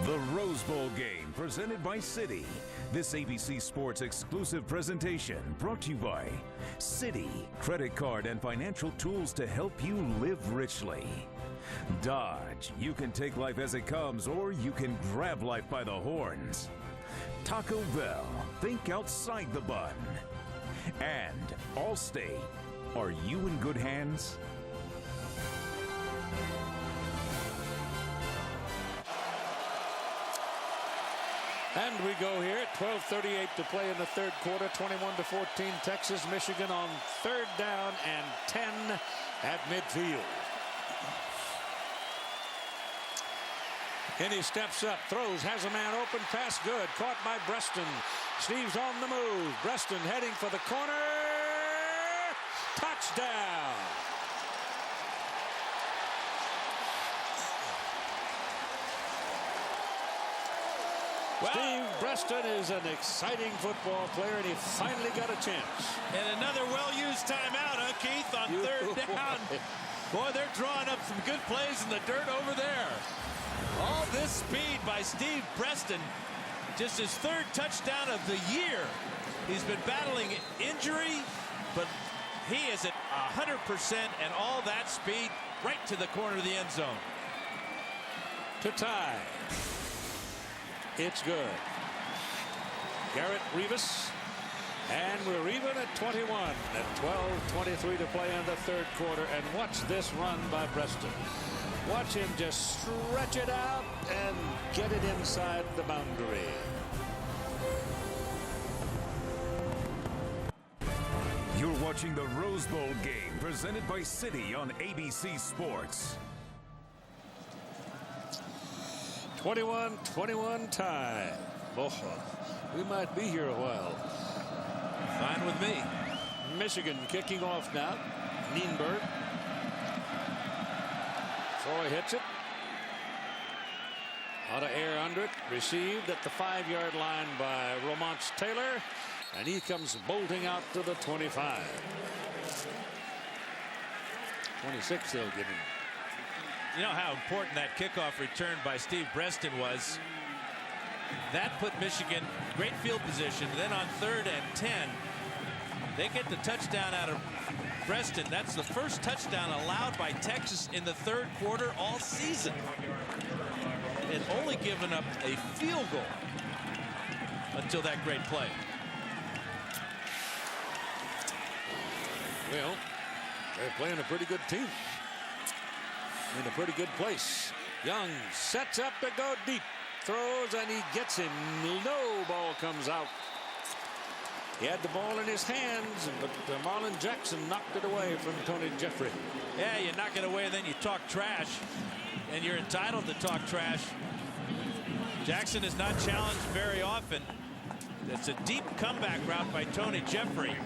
The Rose Bowl game presented by Citi. This ABC Sports exclusive presentation brought to you by Citi. Credit card and financial tools to help you live richly. Dodge. You can take life as it comes, or you can grab life by the horns. Taco Bell. Think outside the bun. And Allstate. Are you in good hands? And we go here at 12:38 to play in the 3rd quarter. 21-14 Texas. Michigan on 3rd down and 10 at midfield. Henne steps up, throws, has a man open, pass good, caught by Breaston. Steve's on the move. Breaston heading for the corner. Touchdown. Well, Steve Breaston is an exciting football player, and he finally got a chance. And another well-used timeout, huh, Keith, on 3rd down. Boy, they're drawing up some good plays in the dirt over there. All this speed by Steve Breaston. Just his 3rd touchdown of the year. He's been battling injury, but he is at 100%, and all that speed right to the corner of the end zone. To tie. It's good. Garrett Rivas. And we're even at 21 at 12:23 to play in the 3rd quarter. And watch this run by Breaston. Watch him just stretch it out and get it inside the boundary. You're watching the Rose Bowl game presented by Citi on ABC Sports. 21-21 tie. Oh, we might be here a while. Fine with me. Michigan kicking off now. Nienberg. Troy hits it. Out of air under it. Received at the 5-yard line by Romance Taylor. And he comes bolting out to the 25. 26 they'll give him. You know how important that kickoff return by Steve Breaston was. That put Michigan great field position. Then on 3rd and 10, they get the touchdown out of Breaston. That's the first touchdown allowed by Texas in the 3rd quarter all season. It only given up a field goal until that great play. Well, they're playing a pretty good team. In a pretty good place. Young sets up to go deep. Throws and he gets him. No ball comes out. He had the ball in his hands, but Marlon Jackson knocked it away from Tony Jeffrey. Yeah, you knock it away, and then you talk trash, and you're entitled to talk trash. Jackson is not challenged very often. It's a deep comeback route by Tony Jeffrey.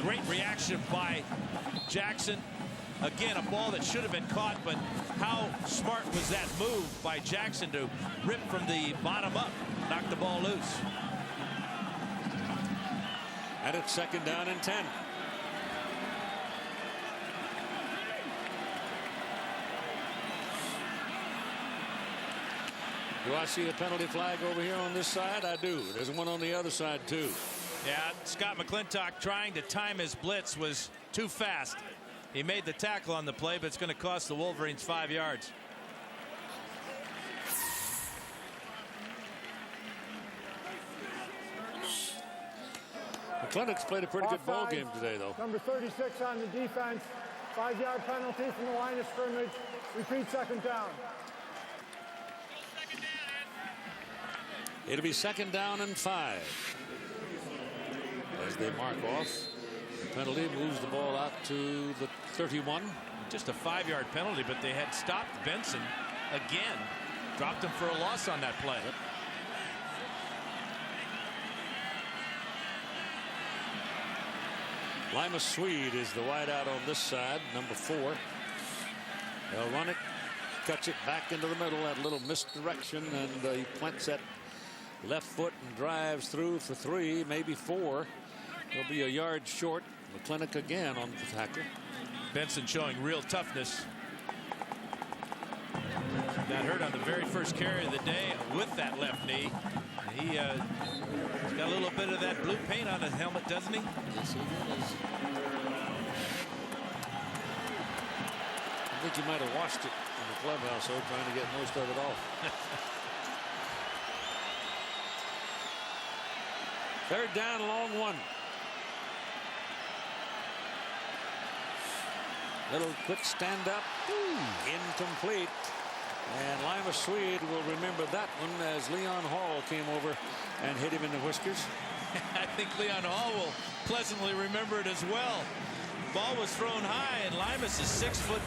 Great reaction by Jackson. Again, a ball that should have been caught, but how smart was that move by Jackson to rip from the bottom up, knock the ball loose. And it's 2nd down and 10. Do I see a penalty flag over here on this side? I do. There's one on the other side, too. Yeah, Scott McClintock trying to time his blitz was too fast. He made the tackle on the play, but it's going to cost the Wolverines 5 yards. McClintock's played a pretty good ball game today, though. Number 36 on the defense. 5-yard penalty from the line of scrimmage. Repeat 2nd down. It'll be 2nd down and 5. As they mark off, the penalty moves the ball out to the 31. Just a 5-yard penalty, but they had stopped Benson again. Dropped him for a loss on that play. Lima Swede is the wideout on this side, number 4. They'll run it, cuts it back into the middle, that little misdirection, and he plants that left foot and drives through for 3, maybe 4. He'll be a yard short. McClintock again on the tackle. Benson showing real toughness. Got hurt on the very first carry of the day with that left knee. He's got a little bit of that blue paint on his helmet, doesn't he? Yes, he does. I think he might have washed it in the clubhouse, though, trying to get most of it off. 3rd down, long 1. Little quick stand up. Incomplete. And Lima Swede will remember that one as Leon Hall came over and hit him in the whiskers. I think Leon Hall will pleasantly remember it as well. Ball was thrown high, and Limas is 6'5".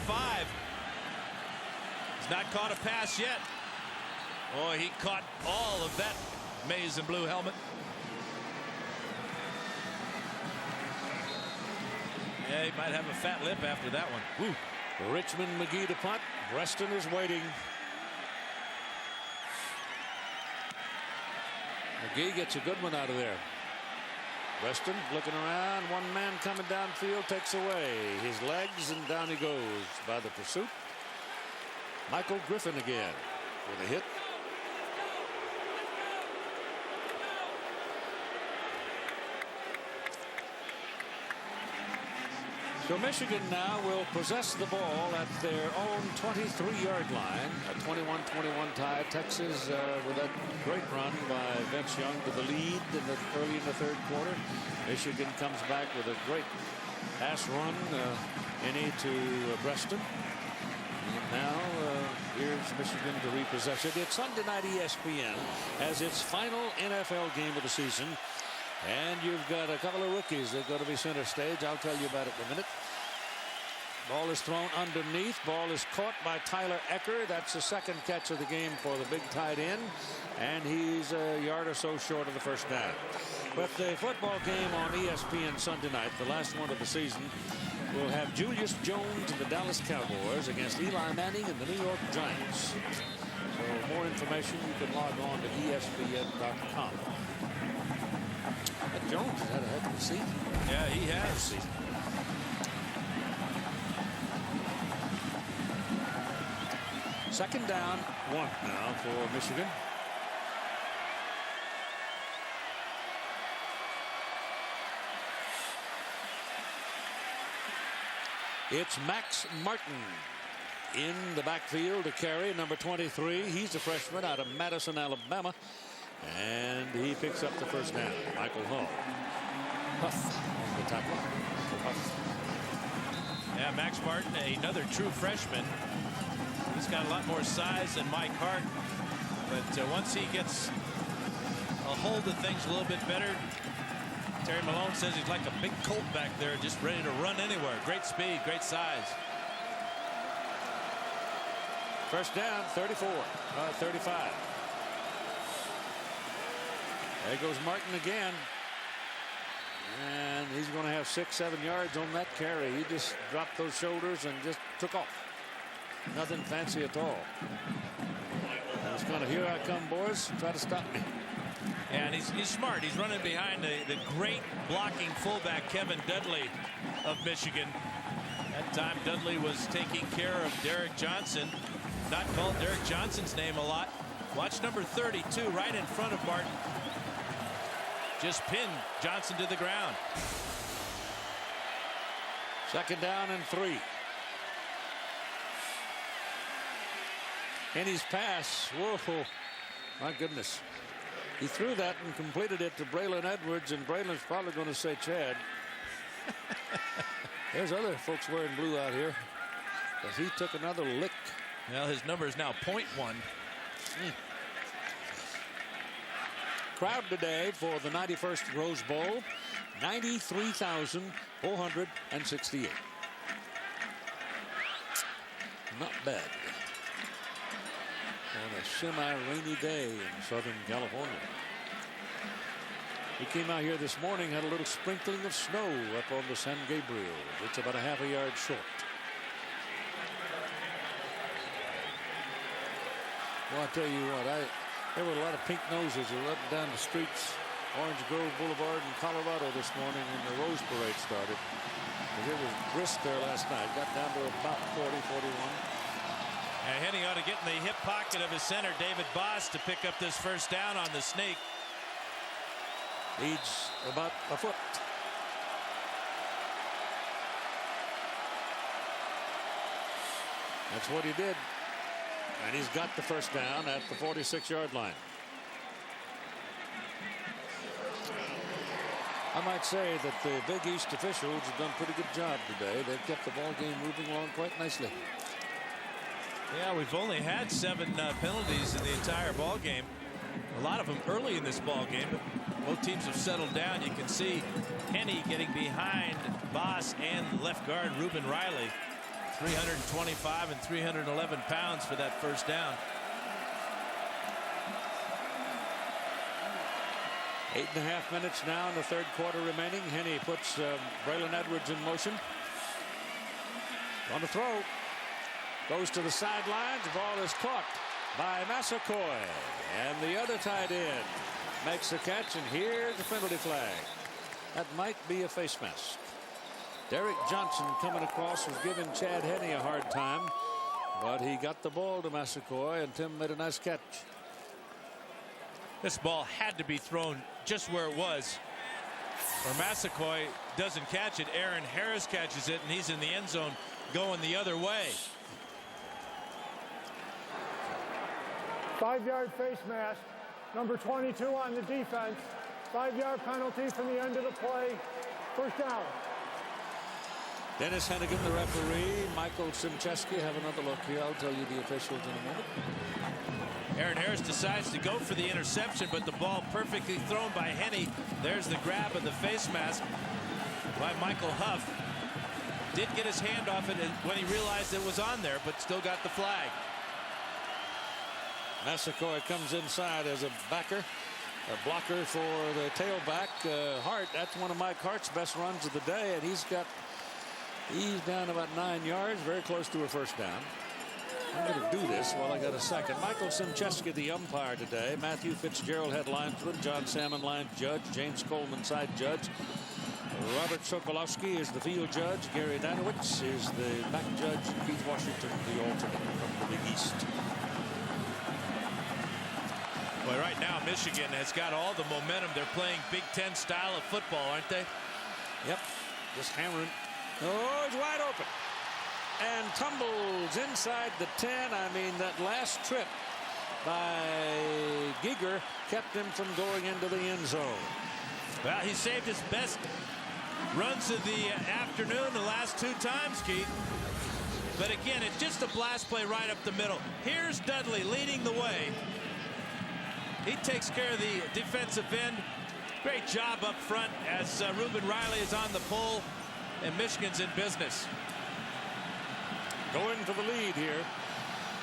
He's not caught a pass yet. Oh, he caught all of that maize and blue helmet. Yeah, he might have a fat lip after that one. Woo. Richmond McGee to punt. Reston is waiting. McGee gets a good one out of there. Reston looking around. One man coming downfield, takes away his legs, and down he goes by the pursuit. Michael Griffin again with a hit. So Michigan now will possess the ball at their own 23-yard line. A 21-21 tie. Texas with a great run by Vince Young to the lead early in the 3rd quarter. Michigan comes back with a great pass run to Preston. And now here's Michigan to repossess it. It's Sunday night. ESPN as its final NFL game of the season. And you've got a couple of rookies that go to be center stage. I'll tell you about it in a minute. Ball is thrown underneath. Ball is caught by Tyler Ecker. That's the 2nd catch of the game for the big tight end. And he's a yard or so short of the 1st down. But the football game on ESPN Sunday night, the last one of the season, will have Julius Jones and the Dallas Cowboys against Eli Manning and the New York Giants. So more information, you can log on to ESPN.com. Jones has had a heck of a season. Yeah, he has. 2nd down, 1 now for Michigan. It's Max Martin in the backfield to carry, number 23. He's a freshman out of Madison, Alabama. And he picks up the 1st down. Michael Hall. Huff on the tackle. Yeah, Max Martin, another true freshman. He's got a lot more size than Mike Hart. But once he gets a hold of things a little bit better, Terry Malone says he's like a big colt back there, just ready to run anywhere. Great speed, great size. 1st down, 35. There goes Martin again. And he's going to have 6-7 yards on that carry. He just dropped those shoulders and just took off. Nothing fancy at all. It's kind of, here I come, boys. Try to stop me. And he's smart. He's running behind the great blocking fullback Kevin Dudley of Michigan. That time Dudley was taking care of Derek Johnson. Not called Derek Johnson's name a lot. Watch number 32 right in front of Martin. Just pinned Johnson to the ground. 2nd down and 3. And his pass, whoa, my goodness. He threw that and completed it to Braylon Edwards, and Braylon's probably going to say Chad. There's other folks wearing blue out here. But he took another lick. Well, his number is now .1. crowd today for the 91st Rose Bowl, 93,468. Not bad on a semi-rainy day in Southern California. We came out here this morning, had a little sprinkling of snow up on the San Gabriel. It's about a half a yard short. Well, I'll tell you what, there were a lot of pink noses that were up and down the streets, Orange Grove Boulevard in Colorado this morning when the Rose Parade started. It was brisk there last night. Got down to about 40, 41. And Henny ought to get in the hip pocket of his center, David Boss, to pick up this first down on the sneak. Leads about a foot. That's what he did. And he's got the first down at the 46-yard line. I might say that the Big East officials have done a pretty good job today. They've kept the ball game moving along quite nicely. Yeah, we've only had 7 penalties in the entire ball game. A lot of them early in this ball game, but both teams have settled down. You can see Henny getting behind Boss and left guard Reuben Riley. 325 and 311 pounds for that first down. 8.5 minutes now in the third quarter remaining. Henny puts Braylon Edwards in motion. On the throw. Goes to the sidelines. The ball is caught by Massaquoi. And the other tight end makes the catch. And here's the penalty flag. That might be a face mask. Derek Johnson coming across was giving Chad Henny a hard time. But he got the ball to Massaquoi, and Tim made a nice catch. This ball had to be thrown just where it was. Or Massaquoi doesn't catch it. Aaron Harris catches it, and he's in the end zone going the other way. 5-yard face mask. Number 22 on the defense. 5-yard penalty from the end of the play. First down. Dennis Hennigan, the referee. Michael Simcheski. Have another look here. I'll tell you the officials in a moment. Aaron Harris decides to go for the interception, but the ball perfectly thrown by Henny. There's the grab of the face mask by Michael Huff. Did get his hand off it when he realized it was on there, but still got the flag. Massaquoi comes inside as a backer, a blocker for the tailback. Hart, that's one of Mike Hart's best runs of the day, and he's down about 9 yards, very close to a first down. I'm going to do this while I got a second. Michael Simcheski, the umpire today. Matthew Fitzgerald, head linesman. John Salmon, line judge. James Coleman, side judge. Robert Sokolowski is the field judge. Gary Danowitz is the back judge. Keith Washington, the alternate from the Big East. Well, right now, Michigan has got all the momentum. They're playing Big Ten style of football, aren't they? Yep. Just hammering. Oh, it's wide open. And tumbles inside the 10. I mean, that last trip by Giger kept him from going into the end zone. Well, he saved his best runs of the afternoon the last 2 times, Keith. But again, it's just a blast play right up the middle. Here's Dudley leading the way. He takes care of the defensive end. Great job up front as Reuben Riley is on the pole, and Michigan's in business. Going for the lead here.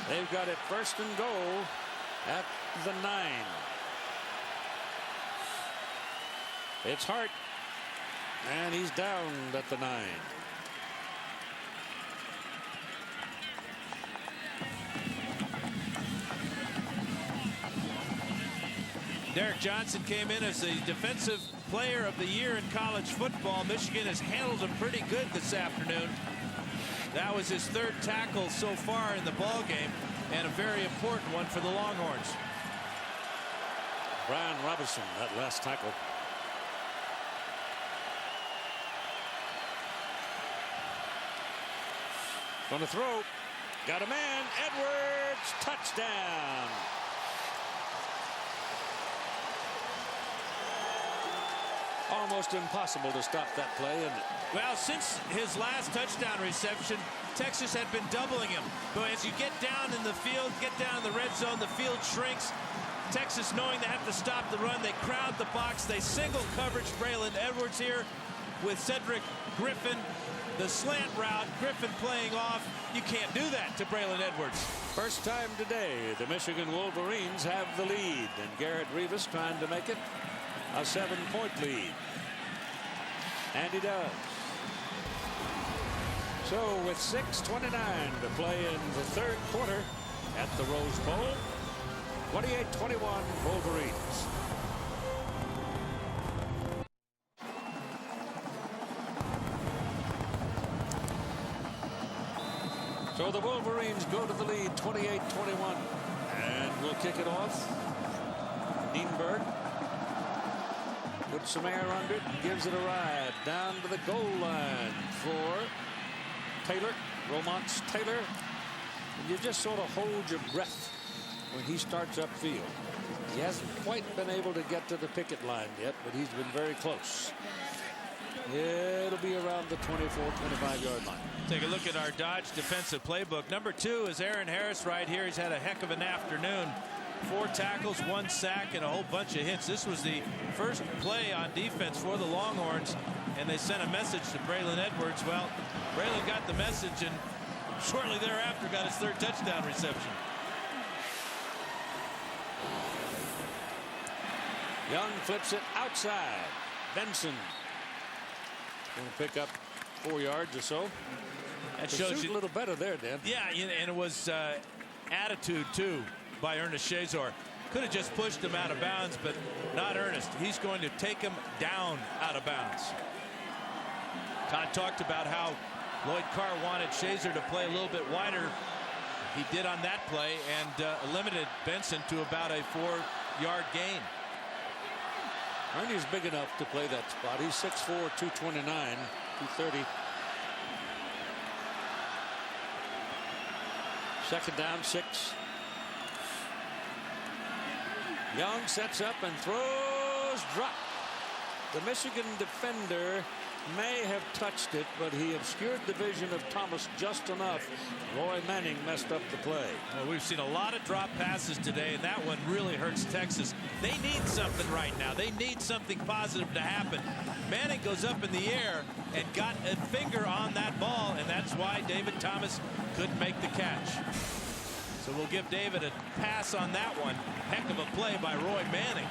They've got it first and goal at the 9. It's Hart, and he's down at the 9. Derek Johnson came in as the defensive player of the year in college football. Michigan has handled him pretty good this afternoon. That was his 3rd tackle so far in the ball game, and a very important one for the Longhorns. Brian Robinson, that last tackle. Gonna throw. Got a man. Edwards, touchdown. Almost impossible to stop that play, isn't it? Well, since his last touchdown reception, Texas had been doubling him. But as you get down in the field, get down in the red zone, the field shrinks. Texas, knowing they have to stop the run, they crowd the box. They single coverage Braylon Edwards here with Cedric Griffin. The slant route, Griffin playing off. You can't do that to Braylon Edwards. First time today, the Michigan Wolverines have the lead, and Garrett Rivas trying to make it a 7-point lead. And he does. So with 6:29 to play in the third quarter at the Rose Bowl, 28-21 Wolverines. So the Wolverines go to the lead 28-21. And we'll kick it off. Nienberg puts some air under it and gives it a ride down to the goal line for Taylor, Romonts Taylor. And you just sort of hold your breath when he starts upfield. He hasn't quite been able to get to the picket line yet, but he's been very close. It'll be around the 24-25-yard line. Take a look at our Dodge defensive playbook. Number 2 is Aaron Harris right here. He's had a heck of an afternoon. 4 tackles, 1 sack, and a whole bunch of hits. This was the first play on defense for the Longhorns, and they sent a message to Braylon Edwards. Well, Braylon got the message, and shortly thereafter got his 3rd touchdown reception. Young flips it outside. Benson going to pick up 4 yards or so. That shows you a little better there, Dan. Yeah, and it was attitude too by Ernest Shazor. Could have just pushed him out of bounds, but not Ernest. He's going to take him down out of bounds. Todd talked about how Lloyd Carr wanted Shazor to play a little bit wider. He did on that play and limited Benson to about a 4-yard gain. Ernie's big enough to play that spot. He's 6'4", 229, 230. Second down, 6. Young sets up and throws, drop. The Michigan defender may have touched it, but he obscured the vision of Thomas just enough. Roy Manning messed up the play. Well, we've seen a lot of drop passes today, and that one really hurts Texas. They need something right now. They need something positive to happen. Manning goes up in the air and got a finger on that ball, and that's why David Thomas couldn't make the catch. So we'll give David a pass on that one. Heck of a play by Roy Manning.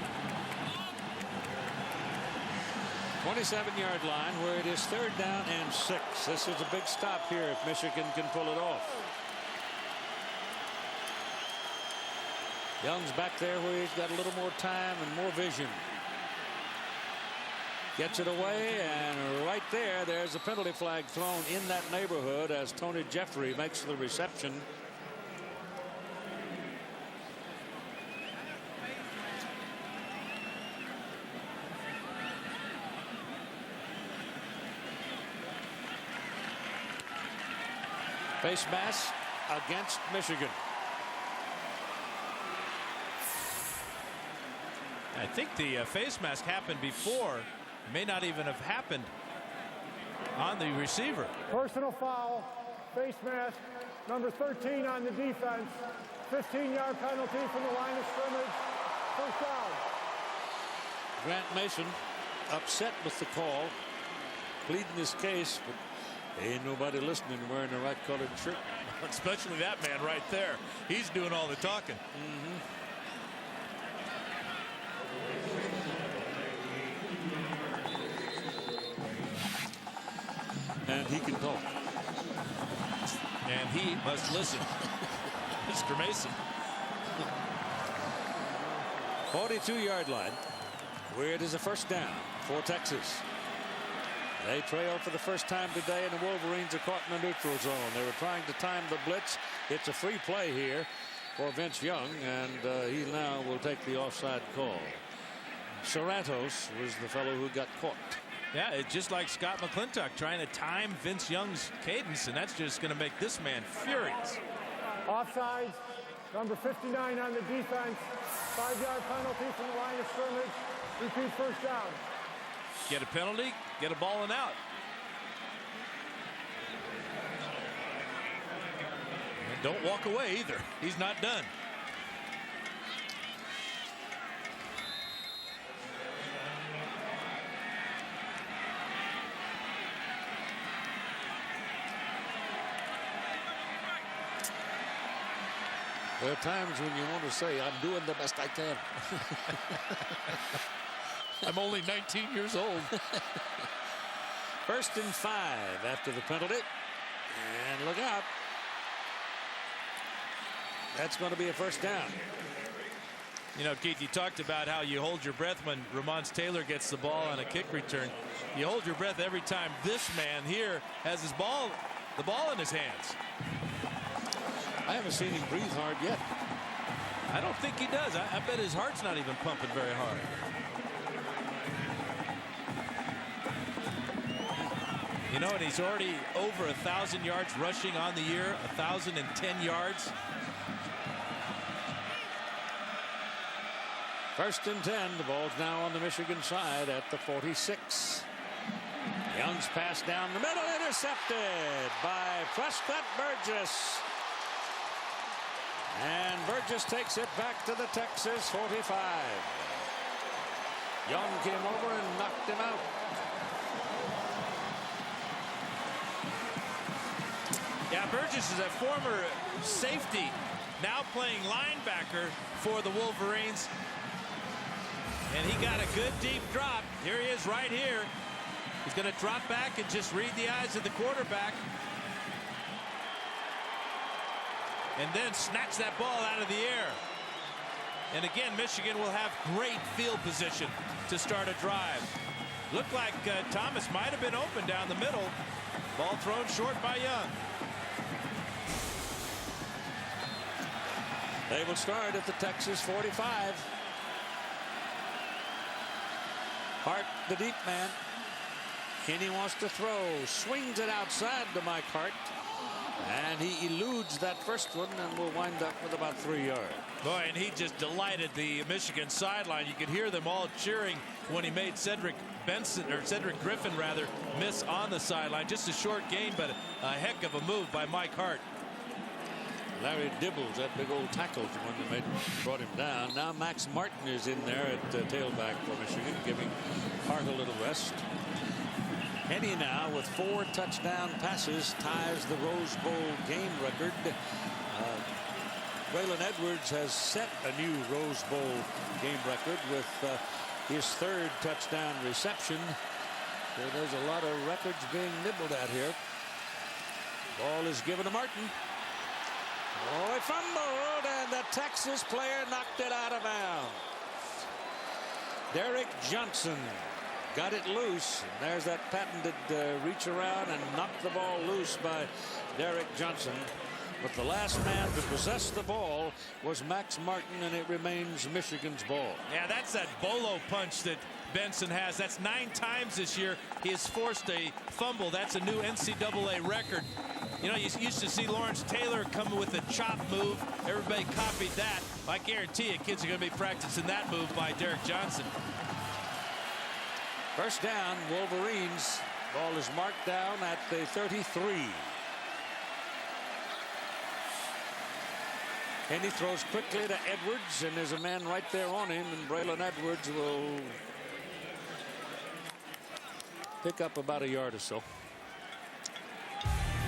27-yard line where it is 3rd down and 6. This is a big stop here if Michigan can pull it off. Young's back there where he's got a little more time and more vision. Gets it away, and right there's a penalty flag thrown in that neighborhood as Tony Jeffrey makes the reception. Face mask against Michigan. I think the face mask happened before. May not even have happened on the receiver. Personal foul, face mask, number 13 on the defense. 15-yard penalty from the line of scrimmage. First down. Grant Mason upset with the call, pleading his case, but ain't nobody listening wearing the right colored shirt. Especially that man right there. He's doing all the talking. And he can talk. And he must listen. Mr. Mason. 42-yard line where it is a first down for Texas. They trail for the first time today, and the Wolverines are caught in the neutral zone. They were trying to time the blitz. It's a free play here for Vince Young, and he now will take the offside call. Serratos was the fellow who got caught. Yeah, it's just like Scott McClintock trying to time Vince Young's cadence, and that's just going to make this man furious. Offsides, number 59 on the defense. 5-yard penalty from the line of scrimmage. Repeat first down. Get a penalty, get a ball and out. And don't walk away either. He's not done. There are times when you want to say, I'm doing the best I can. I'm only 19 years old. 1st and 5 after the penalty. And look out. That's going to be a first down. You know, Keith, you talked about how you hold your breath when Ramon Taylor gets the ball on a kick return. You hold your breath every time this man here has the ball in his hands. I haven't seen him breathe hard yet. I don't think he does. I bet his heart's not even pumping very hard. You know, and he's already over 1,000 yards rushing on the year, 1,010 yards. 1st and 10. The ball's now on the Michigan side at the 46. Young's pass down the middle, intercepted by Prescott Burgess. And Burgess takes it back to the Texas 45. Young came over and knocked him out. Yeah, Burgess is a former safety, now playing linebacker for the Wolverines. And he got a good deep drop. Here he is right here. He's going to drop back and just read the eyes of the quarterback. And then snatch that ball out of the air. And again, Michigan will have great field position to start a drive. Looked like Thomas might have been open down the middle. Ball thrown short by Young. They will start at the Texas 45. Hart, the deep man. Kinney wants to throw. Swings it outside to Mike Hart. And he eludes that first one and will wind up with about 3 yards. Boy, and he just delighted the Michigan sideline. You could hear them all cheering when he made Cedric Griffin rather, miss on the sideline. Just a short gain, but a heck of a move by Mike Hart. Larry Dibbles, that big old tackle, the one that brought him down. Now Max Martin is in there at tailback for Michigan, giving Hart a little rest. Kenny now with 4 touchdown passes ties the Rose Bowl game record. Braylon Edwards has set a new Rose Bowl game record with his 3rd touchdown reception. So there's a lot of records being nibbled at here. Ball is given to Martin. Oh, it fumbled, and the Texas player knocked it out of bounds. Derek Johnson got it loose. And there's that patented reach around and knocked the ball loose by Derek Johnson. But the last man to possess the ball was Max Martin, and it remains Michigan's ball. Yeah, that's that bolo punch that Benson has. That's 9 times this year he has forced a fumble. That's a new NCAA record. You know, you used to see Lawrence Taylor coming with a chop move. Everybody copied that. I guarantee you kids are going to be practicing that move by Derek Johnson. First down, Wolverines. Ball is marked down at the 33. And he throws quickly to Edwards, and there's a man right there on him, and Braylon Edwards will pick up about a yard or so.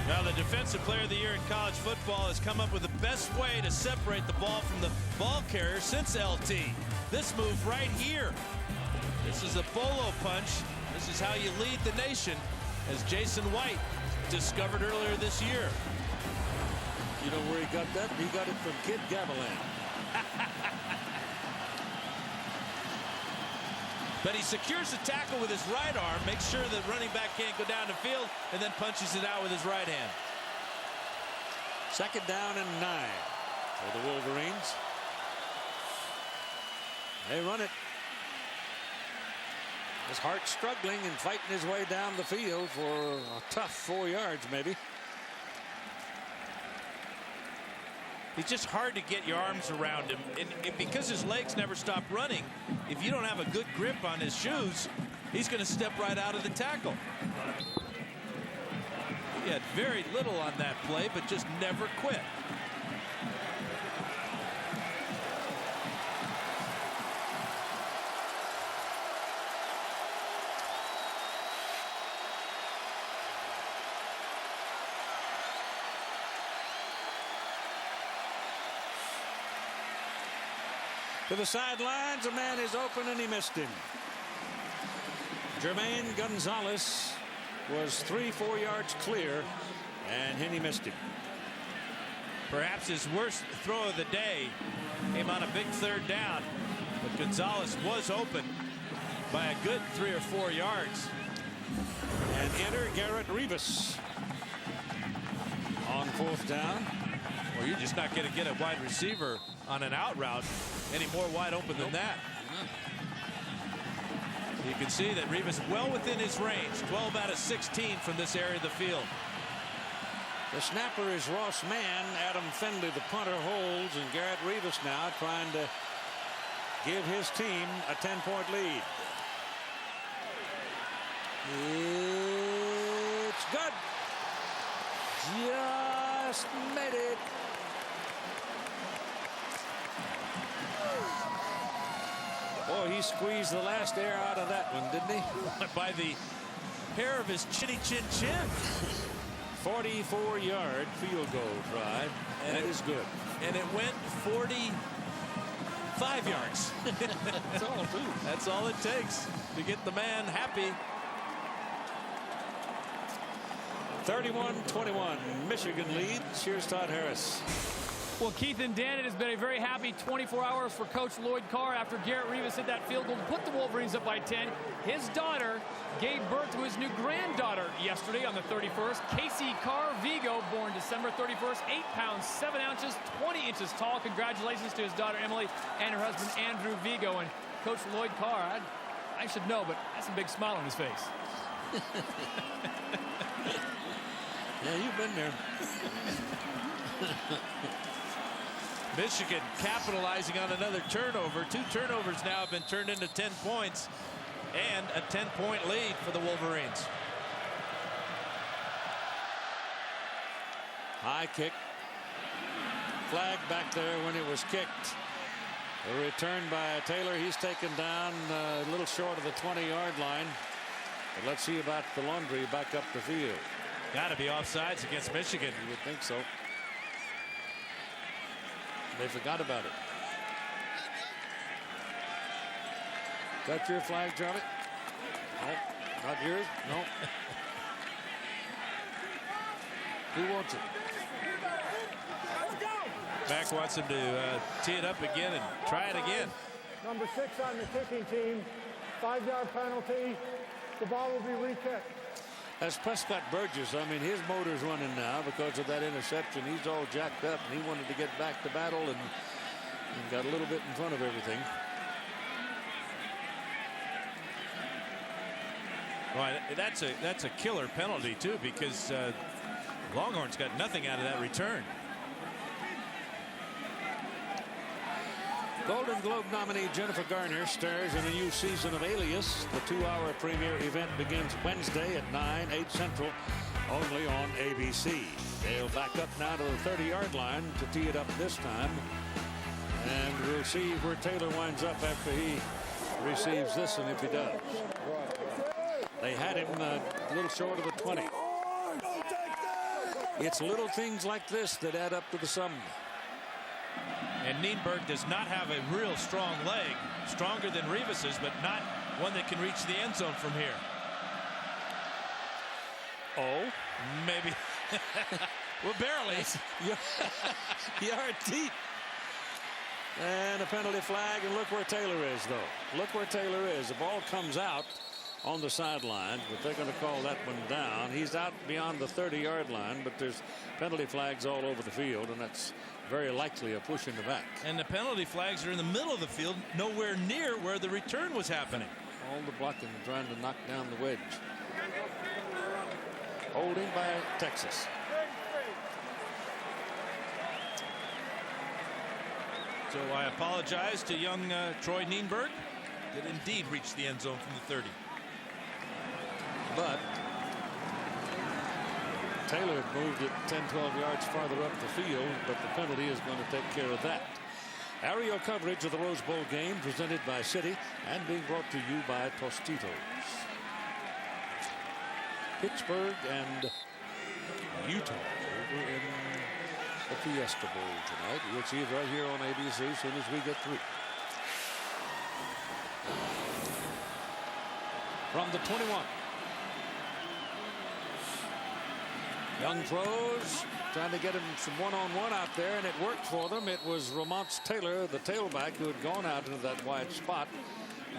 Now the defensive player of the year in college football has come up with the best way to separate the ball from the ball carrier since LT. This move right here. This is a bolo punch. This is how you lead the nation, as Jason White discovered earlier this year. You know where he got that? He got it from Kid Gavilan. But he secures the tackle with his right arm, makes sure the running back can't go down the field, and then punches it out with his right hand. 2nd down and 9 for the Wolverines. They run it. His Hart struggling and fighting his way down the field for a tough 4 yards maybe. It's just hard to get your arms around him. And because his legs never stop running, if you don't have a good grip on his shoes, he's going to step right out of the tackle. He had very little on that play, but just never quit. to the sidelines. A man is open and he missed him. Jermaine Gonzalez was 3-4 yards clear, and Henne missed him. Perhaps his worst throw of the day came on a big third down, but Gonzalez was open by a good 3 or 4 yards. And enter Garrett Rivas on 4th down. Well, you're just not going to get a wide receiver on an out route any more wide open than that. You can see that Rivas well within his range. 12 out of 16 from this area of the field. The snapper is Ross Mann. Adam Findlay, the punter, holds, and Garrett Rivas now trying to give his team a 10-point lead. It's good. Just made it. Boy, he squeezed the last air out of that one, didn't he? By the hair of his chinny chin chin. 44-yard field goal try, and it is good. And it went 45 yards. That's all, too. That's all it takes to get the man happy. 31-21, Michigan leads. Here's Todd Harris. Well, Keith and Dan, it has been a very happy 24 hours for Coach Lloyd Carr after Garrett Rivas hit that field goal to put the Wolverines up by 10. His daughter gave birth to his new granddaughter yesterday on the 31st. Casey Carr Vigo, born December 31st, 8 pounds, 7 ounces, 20 inches tall. Congratulations to his daughter Emily and her husband Andrew Vigo. And Coach Lloyd Carr, I should know, but that's a big smile on his face. Yeah, you've been there. Michigan capitalizing on another turnover. 2 turnovers now have been turned into 10 points and a 10-point lead for the Wolverines. High kick. Flag back there when it was kicked. A return by Taylor. He's taken down a little short of the 20-yard line. But let's see about the Laundry back up the field. Got to be offsides against Michigan. You would think so. They forgot about it. Got your flag, Charlie? No, not yours? No. Who wants it? Mac wants him to tee it up again and try it again. Number 6 on the kicking team. 5-yard penalty. The ball will be re-kicked. As Prescott Burgess, I mean, his motor's running now because of that interception. He's all jacked up, and he wanted to get back to battle and got a little bit in front of everything. Well, that's a killer penalty, too, because Longhorns got nothing out of that return. Golden Globe nominee Jennifer Garner stars in a new season of Alias. The 2-hour premiere event begins Wednesday at 9, 8 Central, only on ABC. They'll back up now to the 30-yard line to tee it up this time. And we'll see where Taylor winds up after he receives this, and if he does. They had him a little short of the 20. It's little things like this that add up to the sum. And Nienberg does not have a real strong leg, stronger than Rivas's, but not one that can reach the end zone from here. Oh, maybe. Well, barely. Yard deep. And a penalty flag, and look where Taylor is, though. Look where Taylor is. The ball comes out on the sidelines, but they're going to call that one down. He's out beyond the 30-yard line, but there's penalty flags all over the field, and that's very likely a push in the back. And the penalty flags are in the middle of the field, nowhere near where the return was happening. All the blocking trying to knock down the wedge. Holding by Texas. So I apologize to young Troy Nienberg. Did indeed reach the end zone from the 30. But Taylor moved it 10-12 yards farther up the field, but the penalty is going to take care of that. Aerial coverage of the Rose Bowl game presented by Citi and being brought to you by Tostitos. Pittsburgh and Utah over in the Fiesta Bowl tonight. We'll see it right here on ABC as soon as we get through. from the 21. Young throws, trying to get him some one-on-one out there, and it worked for them. It was Ramont Taylor, the tailback, who had gone out into that wide spot.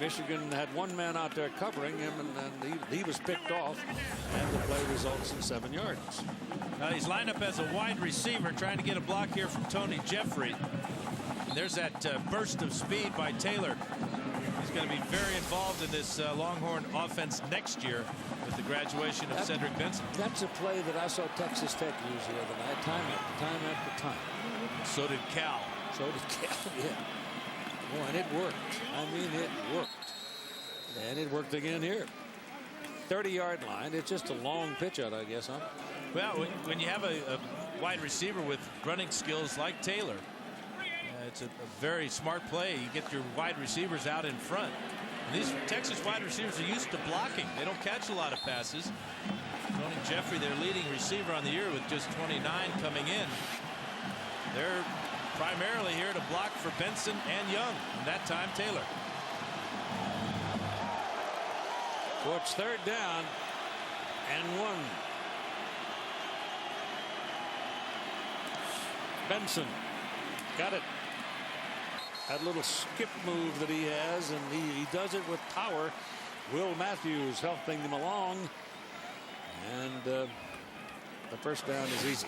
Michigan had one man out there covering him, and he was picked off, and the play results in 7 yards. He's lined up as a wide receiver, trying to get a block here from Tony Jeffrey. There's that burst of speed by Taylor. He's going to be very involved in this Longhorn offense next year with the graduation of Cedric Benson. That's a play that I saw Texas Tech use the other night, time after time. So did Cal. Yeah. Oh, and it worked. I mean, it worked. And it worked again here. 30-yard line. It's just a long pitch out, I guess, huh? Well, when you have a wide receiver with running skills like Taylor, it's a very smart play. You get your wide receivers out in front. And these Texas wide receivers are used to blocking. They don't catch a lot of passes. Tony Jeffrey, their leading receiver on the year with just 29 coming in. They're primarily here to block for Benson and Young, and that time Taylor. So it's 3rd down and 1. Benson got it. That little skip move that he has, and he does it with power. Will Matthews helping him along, and the first down is easy.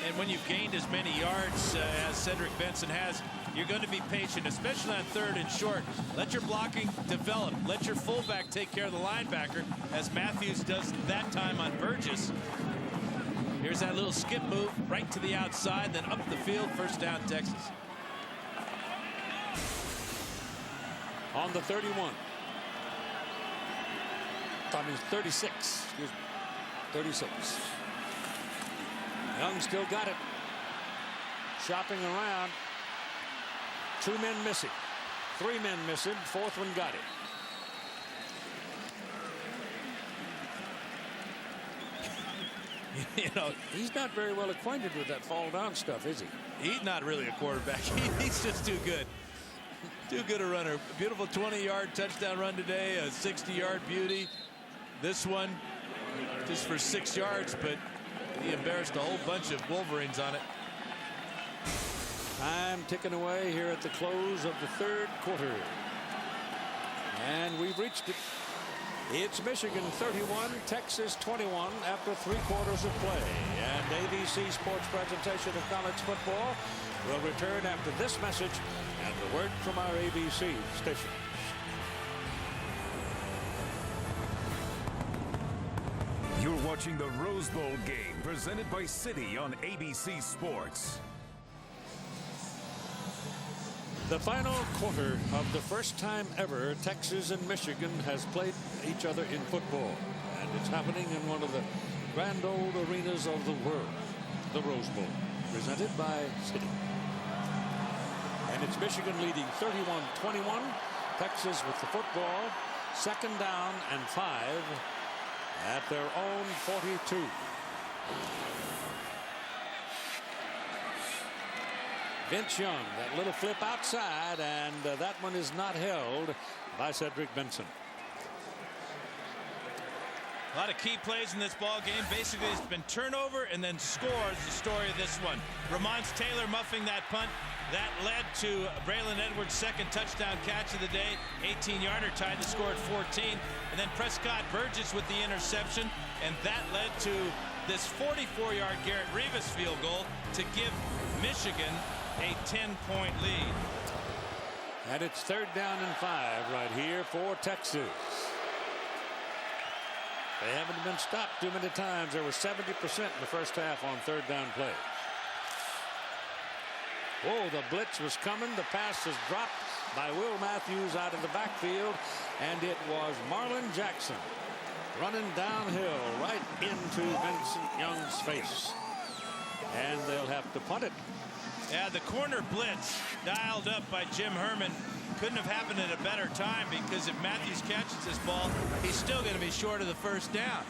And when you've gained as many yards as Cedric Benson has, you're going to be patient, especially on 3rd and short. Let your blocking develop. Let your fullback take care of the linebacker, as Matthews does that time on Burgess. Here's that little skip move right to the outside, then up the field. First down, Texas. On the 31. I mean 36. Excuse me. 36. Young still got it. Shopping around. 2 men missing. 3 men missing. 4th one got it. You know, he's not very well acquainted with that fall down stuff, is he? He's not really a quarterback. He's just too good. Too good a runner. Beautiful 20-yard touchdown run today. A 60-yard beauty. This one just for 6 yards, but he embarrassed a whole bunch of Wolverines on it. Time ticking away here at the close of the 3rd quarter. And we've reached it. It's Michigan 31, Texas 21 after 3 quarters of play. And ABC Sports presentation of college football will return after this message and the word from our ABC station. You're watching the Rose Bowl game presented by Citi on ABC Sports. The final quarter of the first time ever Texas and Michigan has played each other in football. And it's happening in one of the grand old arenas of the world, the Rose Bowl, presented by Citi. And it's Michigan leading 31-21. Texas with the football. 2nd down and 5 at their own 42. Vince Young, that little flip outside, and that one is not held by Cedric Benson. A lot of key plays in this ball game. Basically, it's been turnover and then score is the story of this one. Ramont Taylor muffing that punt. That led to Braylon Edwards' 2nd touchdown catch of the day. 18-yarder tied the score at 14. And then Prescott Burgess with the interception. And that led to this 44-yard Garrett Rivas field goal to give Michigan a 10-point lead. And it's 3rd down and 5 right here for Texas. They haven't been stopped too many times. There was 70% in the first half on 3rd down play. Whoa, the blitz was coming. The pass is dropped by Will Matthews out of the backfield. And it was Marlon Jackson running downhill right into Vincent Young's face. And they'll have to punt it. Yeah, the corner blitz dialed up by Jim Herman couldn't have happened at a better time, because if Matthews catches this ball, he's still going to be short of the first down.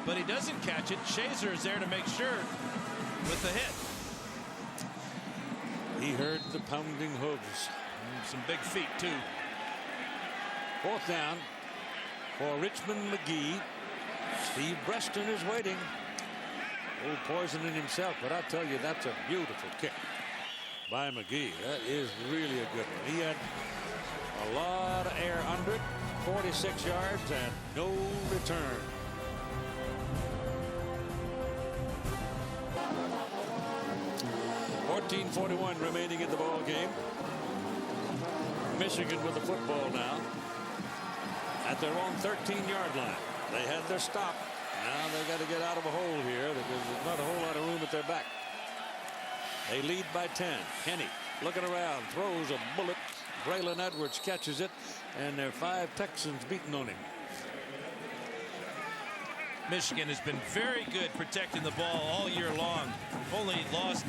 But he doesn't catch it. Shazer is there to make sure with the hit. He heard the pounding hooves. Some big feet, too. 4th down for Richmond McGee. Steve Breaston is waiting. Oh, poisoning himself, but I tell you, that's a beautiful kick by McGee. That is really a good one. He had a lot of air under it, 46 yards and no return. .41 remaining in the ball game. Michigan with the football now at their own 13-yard line. They had their stop. Now they got to get out of a hole here because there's not a whole lot of room at their back. They lead by 10. Henne looking around, throws a bullet. Braylon Edwards catches it, and there are 5 Texans beating on him. Michigan has been very good protecting the ball all year long. Only lost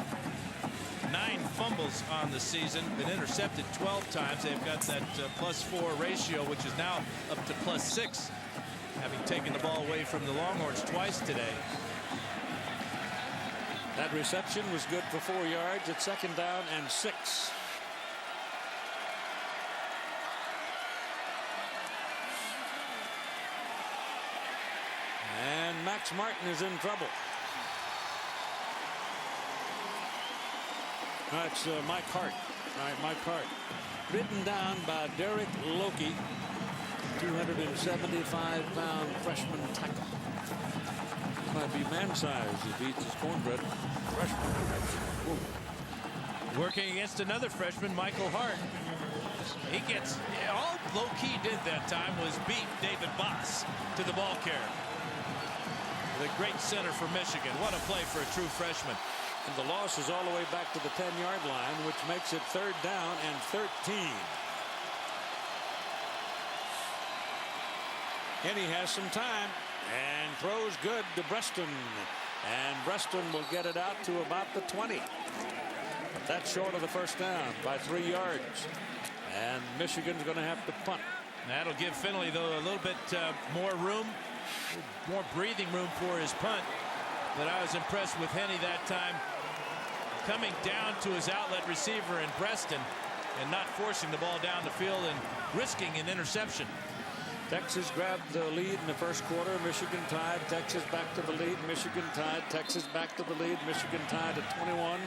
9 fumbles on the season, been intercepted 12 times. They've got that +4 ratio, which is now up to +6, having taken the ball away from the Longhorns twice today. That reception was good for 4 yards at 2nd down and 6. And Max Martin is in trouble. That's Mike Hart. All right, Mike Hart. Ridden down by Derek Loki, 275-pound freshman tackle. Might be man-sized if he eats his cornbread. Freshman. Working against another freshman, Michael Hart. He gets, all Loki did that time was beat David Boss to the ball carrier. The great center for Michigan. What a play for a true freshman. And the loss is all the way back to the 10-yard line, which makes it 3rd down and 13. Henne has some time and throws good to Breaston. And Breaston will get it out to about the 20. But that's short of the 1st down by 3 yards. And Michigan's going to have to punt. That'll give Finley, though, a little bit more room, more breathing room for his punt. But I was impressed with Henne that time, coming down to his outlet receiver in Breaston and not forcing the ball down the field and risking an interception. Texas grabbed the lead in the 1st quarter. Michigan tied. Texas back to the lead. Michigan tied. Texas back to the lead. Michigan tied at 21.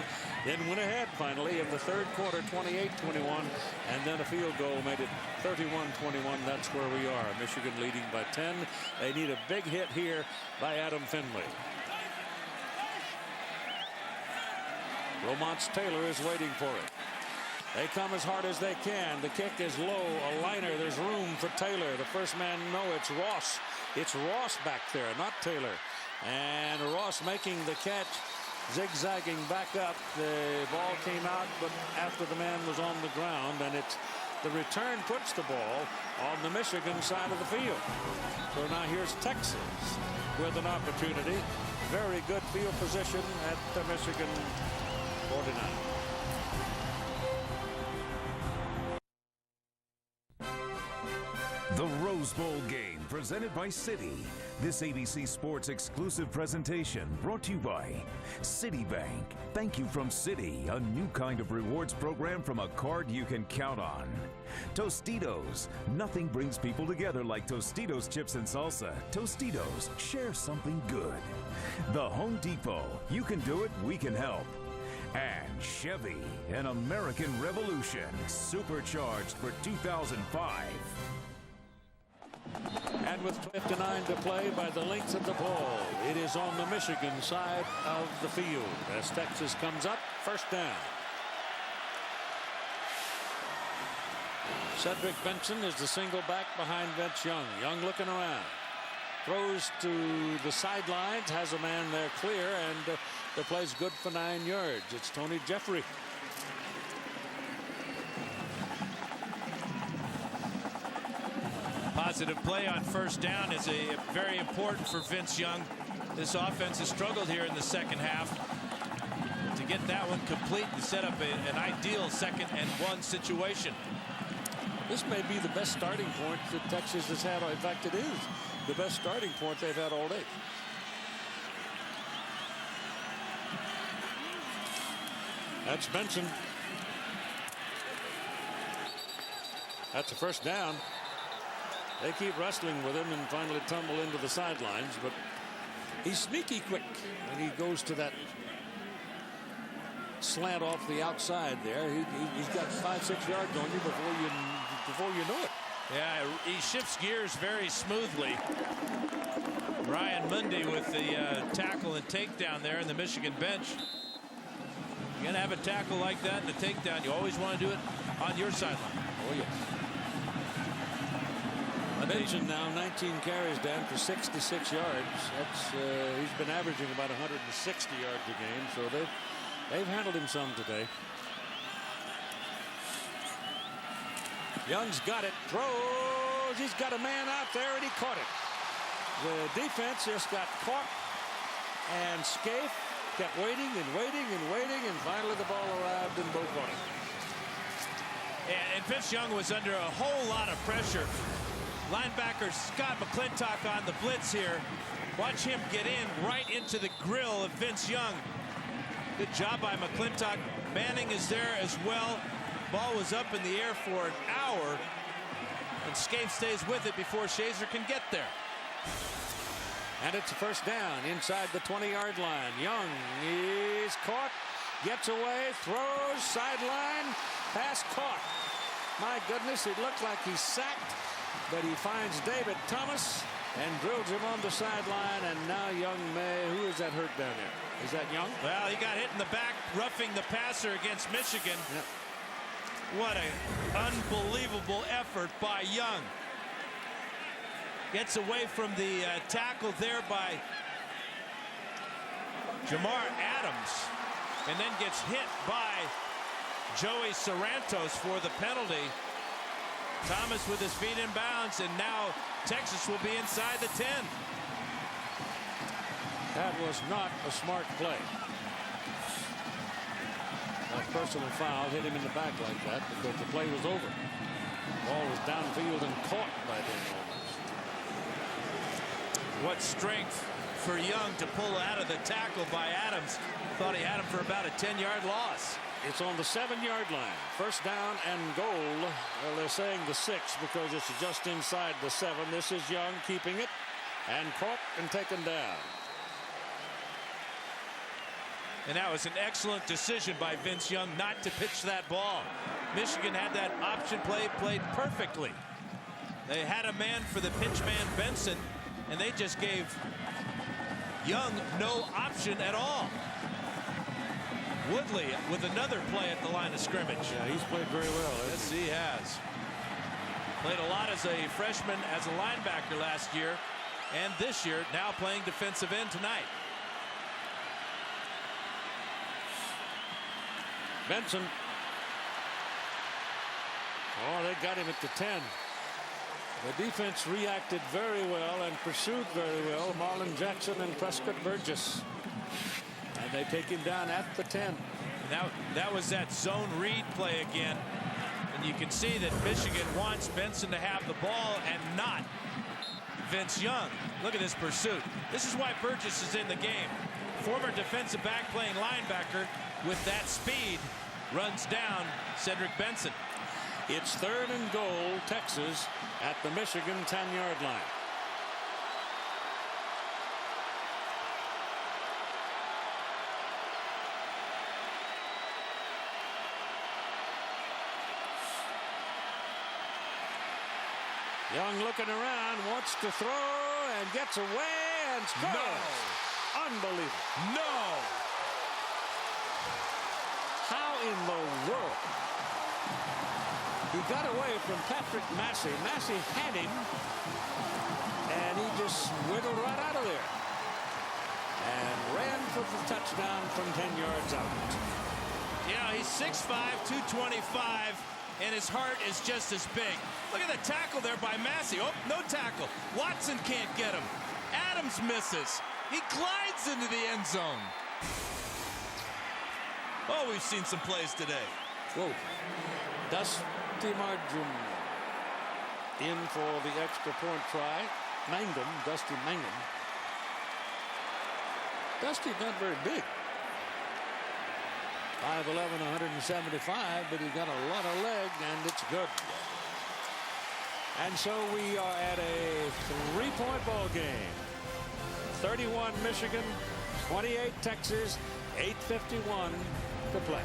Then went ahead finally in the 3rd quarter, 28-21. And then a field goal made it 31-21. That's where we are. Michigan leading by 10. They need a big hit here by Adam Finley. Romonts Taylor is waiting for it. They come as hard as they can. The kick is low, a liner. There's room for Taylor. The first man, no, it's Ross. It's Ross back there, not Taylor. And Ross making the catch, zigzagging back up. The ball came out, but after the man was on the ground, and it's the return puts the ball on the Michigan side of the field. So now here's Texas with an opportunity. Very good field position at the Michigan 49. The Rose Bowl game presented by Citi. This ABC Sports exclusive presentation brought to you by Citibank. Thank you from Citi, a new kind of rewards program from a card you can count on. Tostitos. Nothing brings people together like Tostitos chips and salsa. Tostitos. Share something good. The Home Depot. You can do it, we can help. And Chevy, an American revolution, supercharged for 2005. And with 59 to play by the length of the ball, it is on the Michigan side of the field as Texas comes up, 1st down. Cedric Benson is the single back behind Vince Young. Young looking around. Throws to the sidelines, has a man there clear, and the play's good for 9 yards. It's Tony Jeffrey. Positive play on 1st down is very important for Vince Young. This offense has struggled here in the 2nd half. To get that one complete and set up an ideal 2nd and 1 situation. This may be the best starting point that Texas has had. In fact, it is the best starting point they've had all day. That's Benson. That's a 1st down. They keep wrestling with him and finally tumble into the sidelines, but he's sneaky quick when he goes to that slant off the outside there. He's got 5-6 yards on you before you know it. Yeah, he shifts gears very smoothly. Ryan Mundy with the tackle and takedown there in the Michigan bench. You're going to have a tackle like that and a takedown. You always want to do it on your sideline. Oh, yes. Benson now 19 carries down for 66 yards. That's he's been averaging about 160 yards a game, so they've handled him some today. Young's got it, throws, he's got a man out there and he caught it. The defense just got caught, and Scaife kept waiting and waiting and waiting, and finally the ball arrived and Bo caught it. And Vince Young was under a whole lot of pressure. Linebacker Scott McClintock on the blitz here. Watch him get in right into the grill of Vince Young. Good job by McClintock. Manning is there as well. Ball was up in the air for an hour, and Scaife stays with it before Shazer can get there. And it's a first down inside the 20-yard line. Young is caught, gets away, throws, sideline, pass caught. My goodness, it looked like he's sacked, but he finds David Thomas and drills him on the sideline, and now Young who is that hurt down there? Is that Young? Well, he got hit in the back, roughing the passer against Michigan. Yep. What an unbelievable effort by Young. Gets away from the tackle there by Jamar Adams, and then gets hit by Joey Sarantos for the penalty. Thomas with his feet in bounds, and now Texas will be inside the 10. That was not a smart play. A personal foul hit him in the back like that because the play was over. Ball was downfield and caught by Dan Holmes. What strength for Young to pull out of the tackle by Adams. Thought he had him for about a 10-yard loss. It's on the 7-yard line. First down and goal. Well, they're saying the 6 because it's just inside the 7. This is Young keeping it and caught and taken down. And that was an excellent decision by Vince Young not to pitch that ball. Michigan had that option play played perfectly. They had a man for the pitch man Benson, and they just gave Young no option at all. Woodley with another play at the line of scrimmage. Yeah, he's played very well. Yes, he has. Played a lot as a freshman, as a linebacker last year, and this year now playing defensive end tonight. Benson. Oh, they got him at the 10. The defense reacted very well and pursued very well Marlon Jackson and Prescott Burgess. And they take him down at the 10. Now that was that zone read play again. And you can see that Michigan wants Benson to have the ball and not Vince Young. Look at this pursuit. This is why Burgess is in the game. Former defensive back playing linebacker with that speed runs down Cedric Benson. It's 3rd and goal, Texas at the Michigan 10-yard line. Young looking around, wants to throw and gets away and scores. No. Unbelievable. No. How in the world? He got away from Patrick Massey. Massey had him, and he just wiggled right out of there and ran for the touchdown from 10 yards out. Yeah, he's 6'5", 225, and his heart is just as big. Look at the tackle there by Massey. Oh, no tackle. Watson can't get him. Adams misses. He glides into the end zone. Oh, we've seen some plays today. Whoa. Dusty Margin in for the extra point try. Mangum, Dusty Mangum. Dusty's not very big. 5'11", 175, but he's got a lot of leg, and it's good. And so we are at a 3-point ball game. 31 Michigan, 28 Texas, 8:51 to play.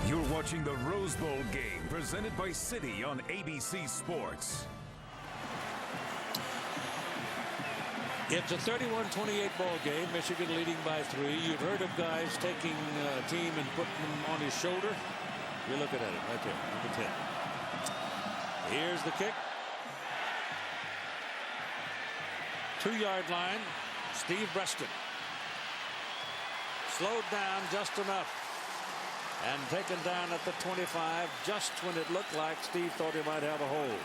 You're watching the Rose Bowl game presented by City on ABC Sports. It's a 31-28 ball game. Michigan leading by 3. You've heard of guys taking a team and putting them on his shoulder. You're looking at it right there, number 10. Here's the kick. 2-yard line. Steve Breaston. Slowed down just enough. And taken down at the 25 just when it looked like Steve thought he might have a hold.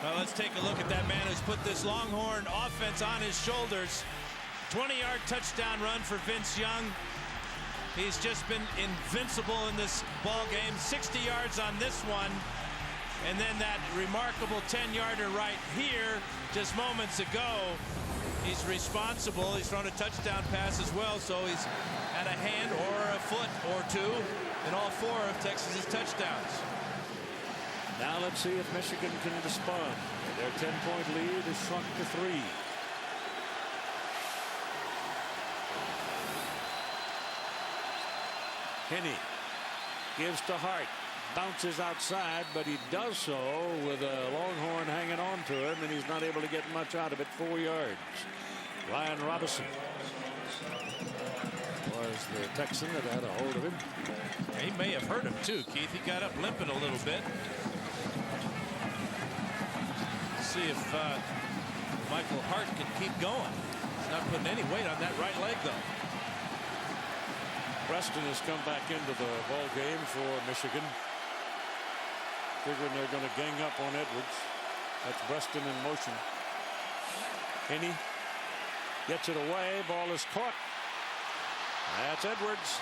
Well, let's take a look at that man who's put this Longhorn offense on his shoulders. 20-yard touchdown run for Vince Young. He's just been invincible in this ball game. 60 yards on this one. And then that remarkable 10-yarder right here just moments ago. He's responsible. He's thrown a touchdown pass as well, so he's had a hand or a foot or two in all 4 of Texas's touchdowns. Now let's see if Michigan can respond. Their 10-point lead is shrunk to 3. Henne gives to Hart. Bounces outside, but he does so with a Longhorn hanging on to him, and he's not able to get much out of it. 4 yards. Ryan Robinson was the Texan that had a hold of him. He may have hurt him too, Keith. He got up limping a little bit. See if Michael Hart can keep going. He's not putting any weight on that right leg, though. Preston has come back into the ball game for Michigan. Figuring they're going to gang up on Edwards. That's Preston in motion. Henne gets it away. Ball is caught. That's Edwards.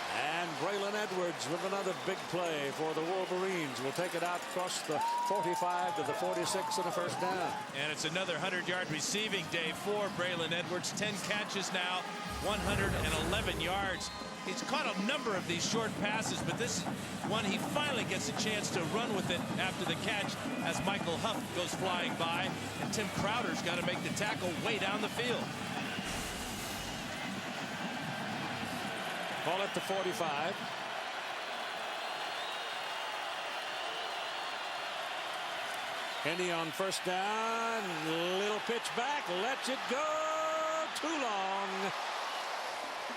And Braylon Edwards with another big play for the Wolverines. Will take it out across the 45 to the 46 and a first down. And it's another 100-yard receiving day for Braylon Edwards. 10 catches now, 111 yards. He's caught a number of these short passes, but this one he finally gets a chance to run with it after the catch as Michael Huff goes flying by, and Tim Crowder's got to make the tackle way down the field. Ball at the 45. Henne on first down. Little pitch back. Lets it go. Too long.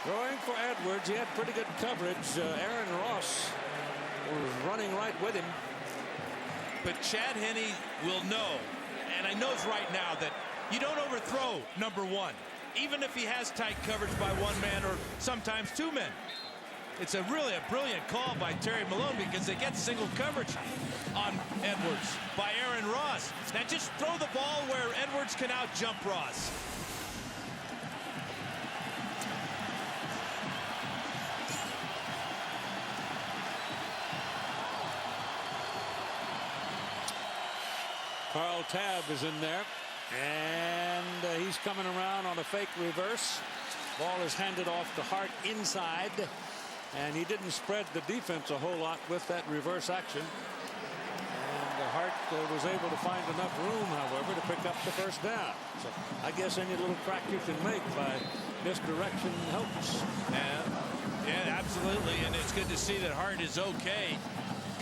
Going for Edwards. He had pretty good coverage. Aaron Ross was running right with him. But Chad Henne will know, and I knows right now, that you don't overthrow number 1. Even if he has tight coverage by 1 man or sometimes 2 men. It's really a brilliant call by Terry Malone because they get single coverage on Edwards by Aaron Ross. Now just throw the ball where Edwards can out-jump Ross. Carl Tabb is in there. And he's coming around on a fake reverse. Ball is handed off to Hart inside. And he didn't spread the defense a whole lot with that reverse action. And Hart was able to find enough room, however, to pick up the first down. So I guess any little crack you can make by misdirection helps. Yeah, absolutely. And it's good to see that Hart is okay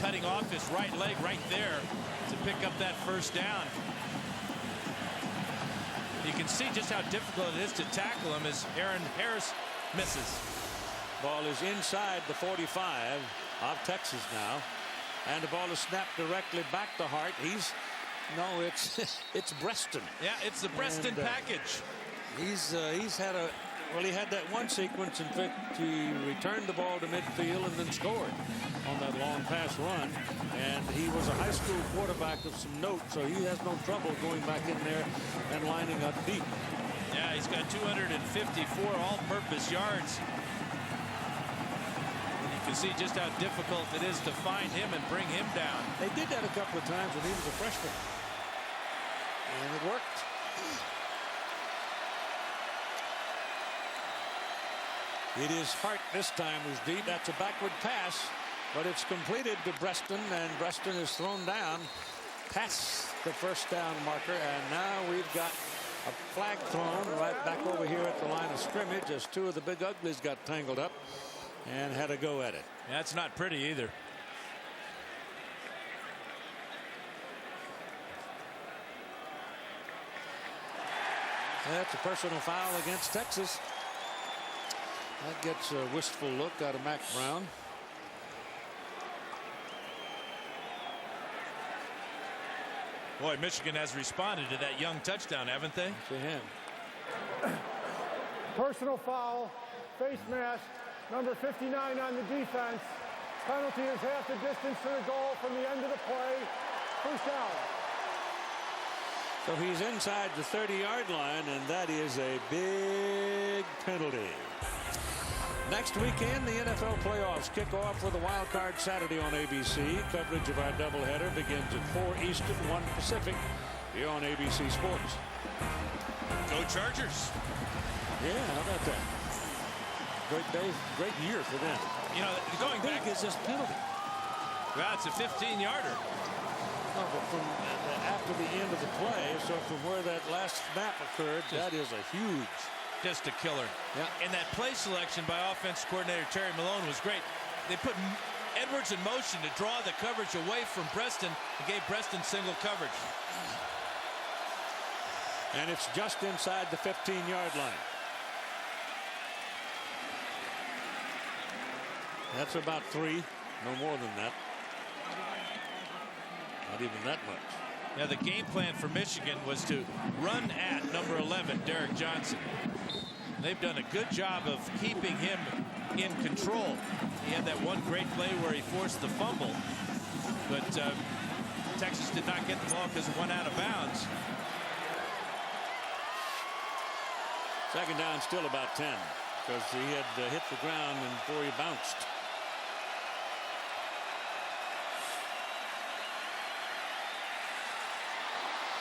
cutting off his right leg right there to pick up that first down. You can see just how difficult it is to tackle him as Aaron Harris misses. Ball is inside the 45 of Texas now. And the ball is snapped directly back to Hart. It's Breaston. Yeah, it's the Breaston package. He had that one sequence in which he returned the ball to midfield and then scored on that long pass run. And he was a high school quarterback of some note, so he has no trouble going back in there and lining up deep. Yeah, he's got 254 all-purpose yards. And you can see just how difficult it is to find him and bring him down. They did that a couple of times when he was a freshman. And it worked. It is Hart this time who's deep. That's a backward pass, but it's completed to Breston, and Breston is thrown down past the first down marker, and now we've got a flag thrown right back over here at the line of scrimmage as two of the big uglies got tangled up and had a go at it. That's not pretty either. That's a personal foul against Texas. That gets a wistful look out of Mac Brown. Boy, Michigan has responded to that young touchdown, haven't they? To him. Personal foul, face mask, number 59 on the defense. Penalty is half the distance to the goal from the end of the play. First down. So he's inside the 30-yard line, and that is a big penalty. Next weekend, the NFL playoffs kick off with a wild card Saturday on ABC. Coverage of our doubleheader begins at 4 Eastern, 1 Pacific, here on ABC Sports. Go Chargers. Yeah, how about that? Great day, great year for them. You know, going back is this penalty. Well, it's a 15-yarder. No, but from after the end of the play, so from where that last snap occurred, that is a huge. Just a killer. Yeah. And that play selection by offense coordinator Terry Malone was great. They put Edwards in motion to draw the coverage away from Preston and gave Preston single coverage. And it's just inside the 15-yard line. That's about 3, no more than that. Not even that much. Now the game plan for Michigan was to run at number 11, Derek Johnson. They've done a good job of keeping him in control. He had that one great play where he forced the fumble, but Texas did not get the ball because it went out of bounds. Second down, still about 10, because he had hit the ground and before he bounced.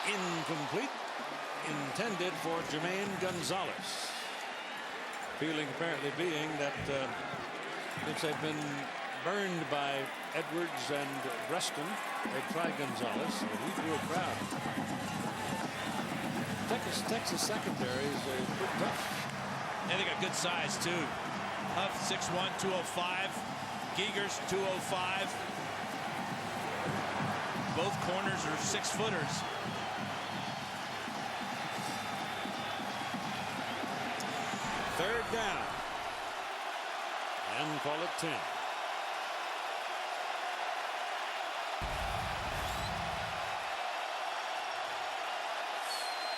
Incomplete, intended for Jermaine Gonzalez. Feeling apparently being that since they've been burned by Edwards and Breston, they tried Gonzalez, so he drew a crowd. Texas secondary is pretty tough. And they got good size too. Huff 6'1", 205. Giegers 205. Both corners are 6-footers. Third down. And call it 10.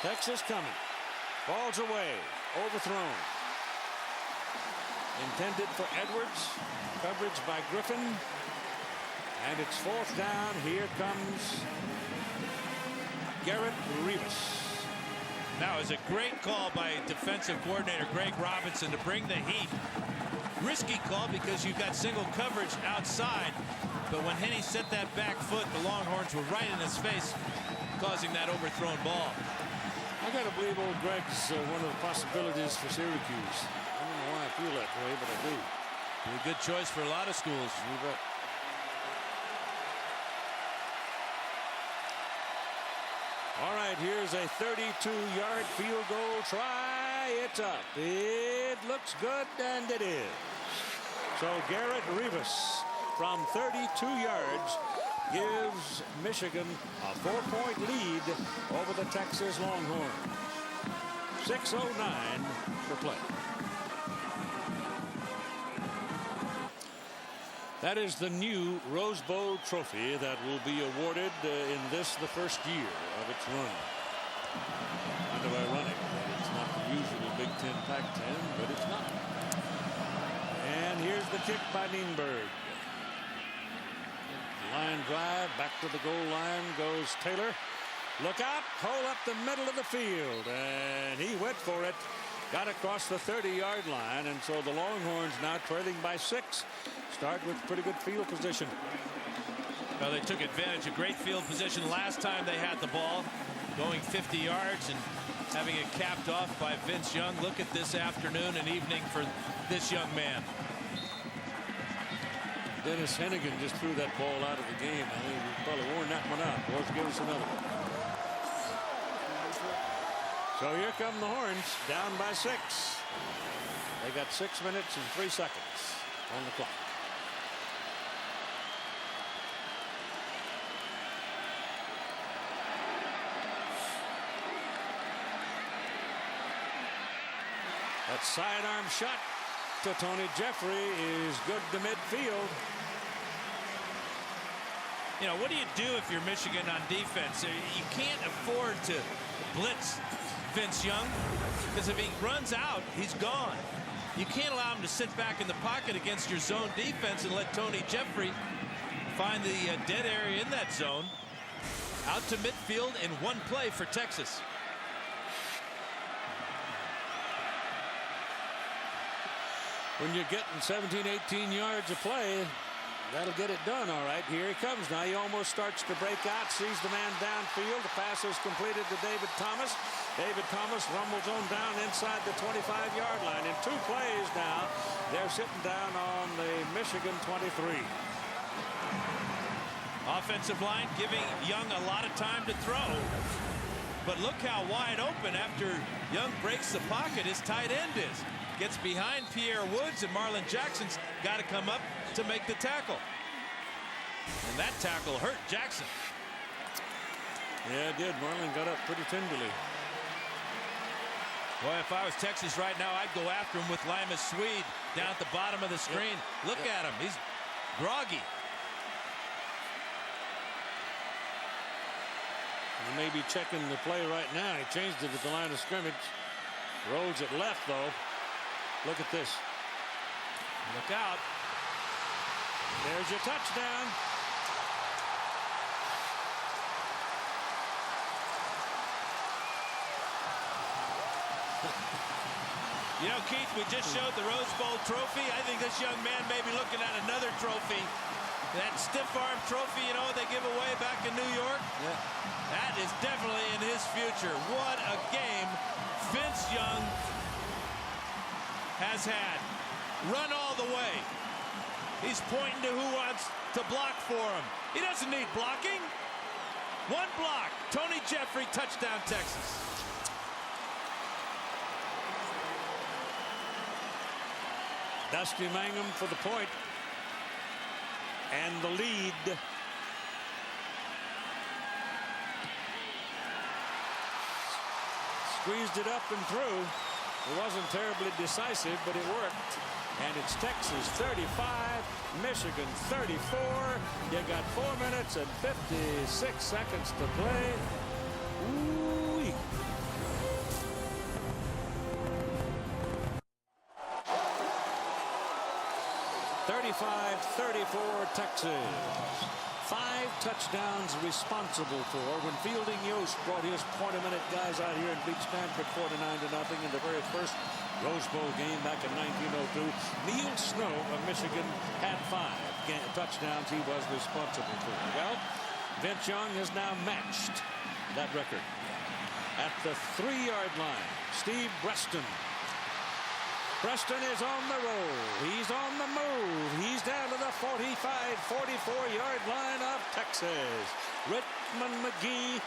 Texas coming. Ball's away. Overthrown. Intended for Edwards. Coverage by Griffin. And it's fourth down. Here comes Garrett Rivas. Now is a great call by defensive coordinator Greg Robinson to bring the heat. Risky call because you've got single coverage outside, but when Henne set that back foot, the Longhorns were right in his face, causing that overthrown ball. I gotta believe old Greg's one of the possibilities for Syracuse. I don't know why I feel that way, but I do. Be a good choice for a lot of schools. You bet. All right, here's a 32-yard field goal try. It's up. It looks good, and it is. So Garrett Rivas from 32 yards gives Michigan a 4-point lead over the Texas Longhorns. 6:09 for play. That is the new Rose Bowl trophy that will be awarded in this, the first year of its run. Kind of ironic that it's not the usual Big Ten, Pac-10, but it's not. And here's the kick by Nienberg. Line drive, back to the goal line goes Taylor. Look out, hole up the middle of the field, and he went for it. Got across the 30-yard line, and so the Longhorns now trailing by 6. Start with pretty good field position. Well, they took advantage of great field position last time they had the ball. going 50 yards and having it capped off by Vince Young. Look at this afternoon and evening for this young man. Dennis Hennigan just threw that ball out of the game. I think he's probably worn that one out. Let's give us another one. So here come the Horns, down by 6. They got 6 minutes and 3 seconds on the clock. That sidearm shot to Tony Jeffrey is good to midfield. You know, what do you do if you're Michigan on defense? You can't afford to blitz Vince Young, because if he runs out, he's gone. You can't allow him to sit back in the pocket against your zone defense and let Tony Jeffrey find the dead area in that zone. Out to midfield in one play for Texas. When you're getting 17, 18 yards of play, that'll get it done all right. Here he comes now. He almost starts to break out, sees the man downfield. The pass is completed to David Thomas. David Thomas rumbles on down inside the 25-yard line. In 2 plays now, they're sitting down on the Michigan 23. Offensive line giving Young a lot of time to throw. But look how wide open after Young breaks the pocket his tight end is. Gets behind Pierre Woods, and Marlon Jackson's got to come up to make the tackle. And that tackle hurt Jackson. Yeah, it did. Marlon got up pretty tenderly. Boy, if I was Texas right now, I'd go after him with Limas Swede down at the bottom of the screen. Look at him. He's groggy. He may be checking the play right now. He changed it at the line of scrimmage. Rolls it left, though. Look at this. Look out. There's your touchdown. You know, Keith, we just showed the Rose Bowl trophy. I think this young man may be looking at another trophy. That stiff arm trophy, you know, they give away back in New York. Yeah. That is definitely in his future. What a game Vince Young has had. Run all the way. He's pointing to who wants to block for him. He doesn't need blocking. One block. Tony Jeffrey, touchdown, Texas. Dusty Mangum for the point. And the lead. Squeezed it up and through. It wasn't terribly decisive, but it worked. And it's Texas 35, Michigan 34. You got 4 minutes and 56 seconds to play. Ooh-wee. (35-34) Texas. 5 touchdowns responsible for when Fielding Yost brought his point-a-minute guys out here and beat Stanford 49-0 in the very first Rose Bowl game back in 1902. Neil Snow of Michigan had 5 touchdowns he was responsible for. Well, Vince Young has now matched that record. At the 3-yard line, Steve Breaston. Preston is on the roll. He's on the move. He's down to the 45, 44-yard line of Texas. Richmond McGee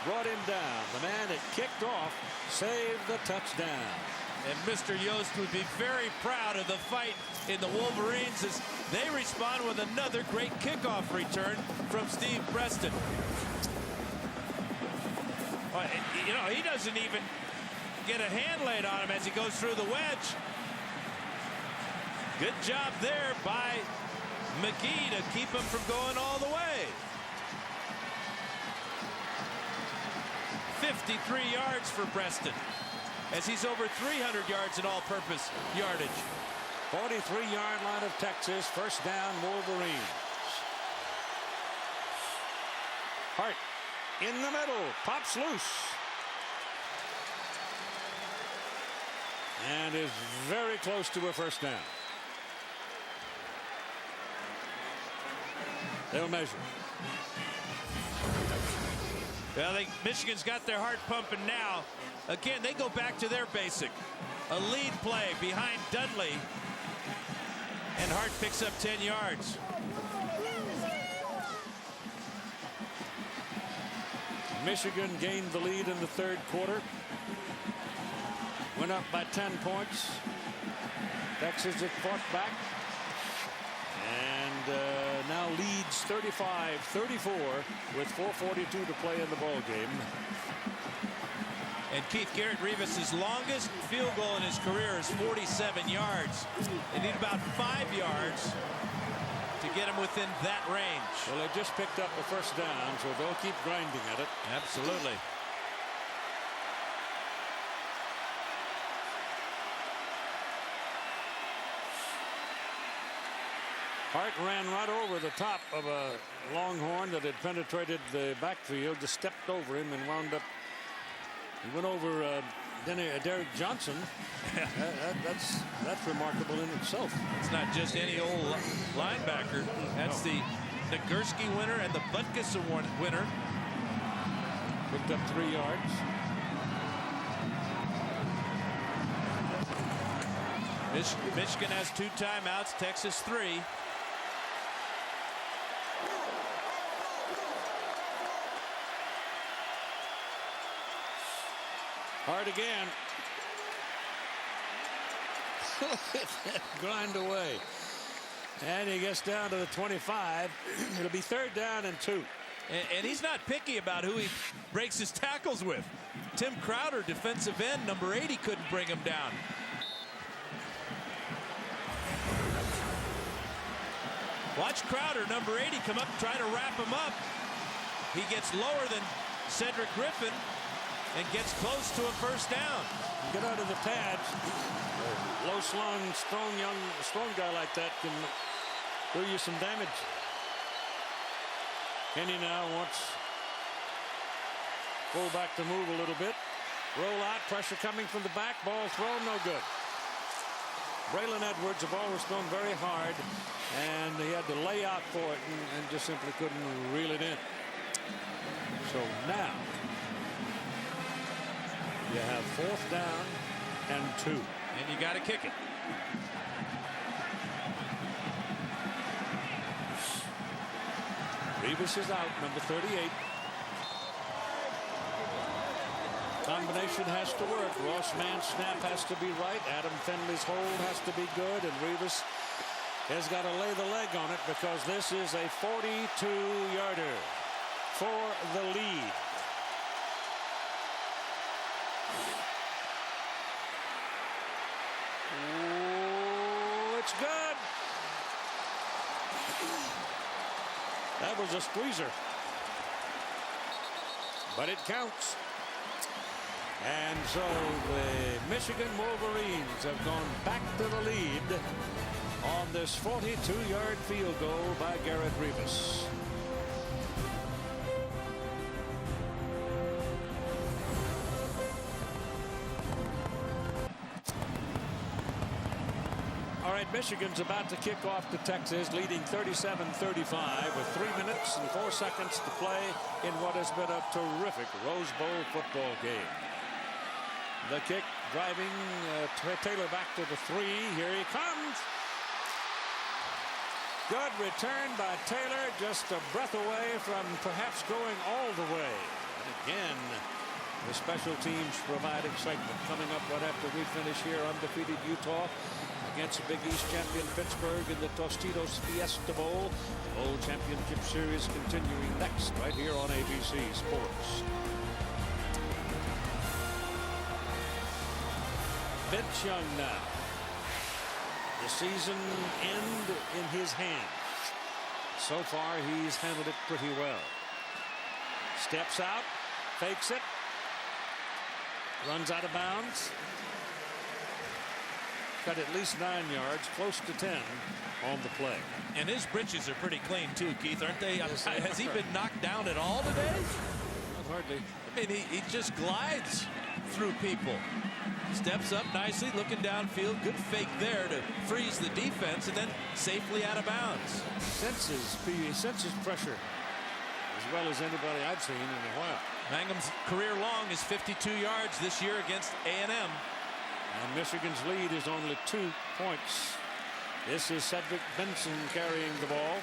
brought him down. The man that kicked off saved the touchdown. And Mr. Yost would be very proud of the fight in the Wolverines as they respond with another great kickoff return from Steve Preston. You know, he doesn't even get a hand laid on him as he goes through the wedge. Good job there by McGee to keep him from going all the way. 53 yards for Preston as he's over 300 yards in all-purpose yardage. 43-yard line of Texas. First down, Wolverines. Hart in the middle, pops loose. And is very close to a first down. They'll measure. Well, Michigan's got their heart pumping now. Again, they go back to their basic. A lead play behind Dudley. And Hart picks up 10 yards. Michigan gained the lead in the third quarter. Went up by 10 points. Texas had fought back. And now leads 35-34 with 4:42 to play in the ball game. And Keith Garrett-Rivas' longest field goal in his career is 47 yards. They need about 5 yards to get him within that range. Well, they just picked up a first down, so they'll keep grinding at it. Absolutely. Hart ran right over the top of a Longhorn that had penetrated the backfield, just stepped over him and wound up. He went over Derek Johnson. That's remarkable in itself. It's not just any old linebacker. That's the Nagurski winner and the Butkus Award winner. Picked up 3 yards. Michigan has 2 timeouts. Texas 3. Hard again. Grind away. And he gets down to the 25. It'll be 3rd down and 2. And he's not picky about who he breaks his tackles with. Tim Crowder, defensive end, number 80, couldn't bring him down. Watch Crowder, number 80, come up and try to wrap him up. He gets lower than Cedric Griffin and gets close to a first down. Get out of the pads. Low slung, strong guy like that can do you some damage. Kenny now wants fullback to move a little bit. Roll out, pressure coming from the back, ball thrown, no good. Braylon Edwards, the ball was thrown very hard, and he had to lay out for it and just simply couldn't reel it in. So now you have 4th down and 2. And you got to kick it. Rivas is out, number 38. Combination has to work. Ross Mann's snap has to be right. Adam Finley's hold has to be good. And Rivas has got to lay the leg on it because this is a 42-yarder for the lead. Oh, it's good. That was a squeezer. But it counts. And so the Michigan Wolverines have gone back to the lead on this 42-yard field goal by Garrett Rivas. All right, Michigan's about to kick off to Texas, leading 37-35 with 3 minutes and 4 seconds to play in what has been a terrific Rose Bowl football game. The kick driving Taylor back to the 3. Here he comes. Good return by Taylor, just a breath away from perhaps going all the way. And again, the special teams provide excitement. Coming up right after we finish here, undefeated Utah against Big East champion Pittsburgh in the Tostitos Fiesta Bowl. The Bowl Championship Series continuing next right here on ABC Sports. Vince Young now. The season end in his hands. So far, he's handled it pretty well. Steps out, fakes it, runs out of bounds. Got at least 9 yards, close to 10 on the play. And his britches are pretty clean too, Keith, aren't they? Has he been knocked down at all today? Not hardly. I mean, he just glides through people. Steps up nicely, looking downfield. Good fake there to freeze the defense, and then safely out of bounds. Senses pressure as well as anybody I've seen in a while. Mangum's career long is 52 yards this year against A&M. And Michigan's lead is only 2 points. This is Cedric Benson carrying the ball,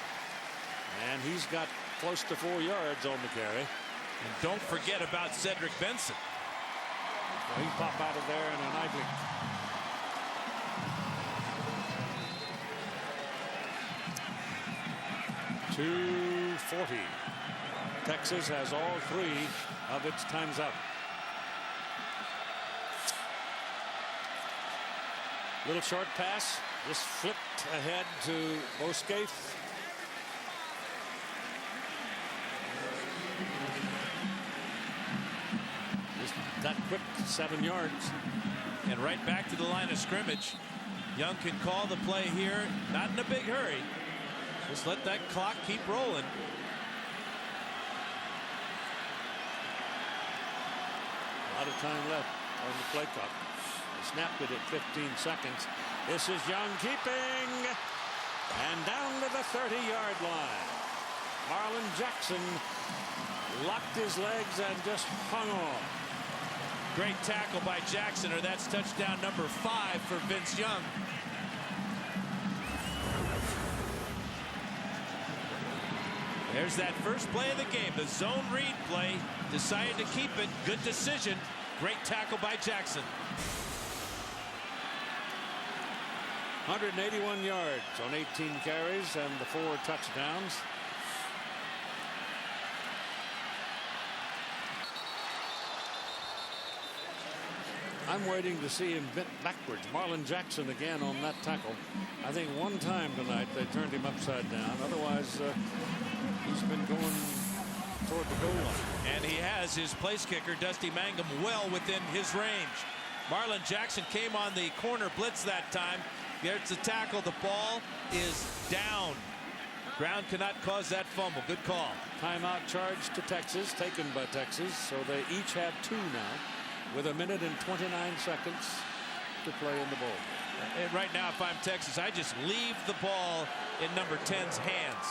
and he's got close to 4 yards on the carry. And don't forget about Cedric Benson. Well, he popped out of there in an idling. .240. Texas has all 3 of its times out. Little short pass, just flipped ahead to Bosketh. Just that quick, 7 yards. And right back to the line of scrimmage. Young can call the play here, not in a big hurry. Just let that clock keep rolling. A lot of time left on the play clock. They snapped it at 15 seconds. This is Young keeping. And down to the 30-yard line. Marlon Jackson locked his legs and just hung on. Great tackle by Jackson, or that's touchdown number 5 for Vince Young. There's that first play of the game, the zone read play. Decided to keep it. Good decision. Great tackle by Jackson. 181 yards on 18 carries and the 4 touchdowns. I'm waiting to see him bent backwards. Marlon Jackson again on that tackle. I think one time tonight they turned him upside down. Otherwise, he's been going toward the goal line. And he has his place kicker, Dusty Mangum, well within his range. Marlon Jackson came on the corner blitz that time. Gets the tackle. The ball is down. Ground cannot cause that fumble. Good call. Timeout charge to Texas, taken by Texas. So they each have 2 now, with 1 minute and 29 seconds to play in the bowl. And right now, if I'm Texas, I just leave the ball in number 10's hands.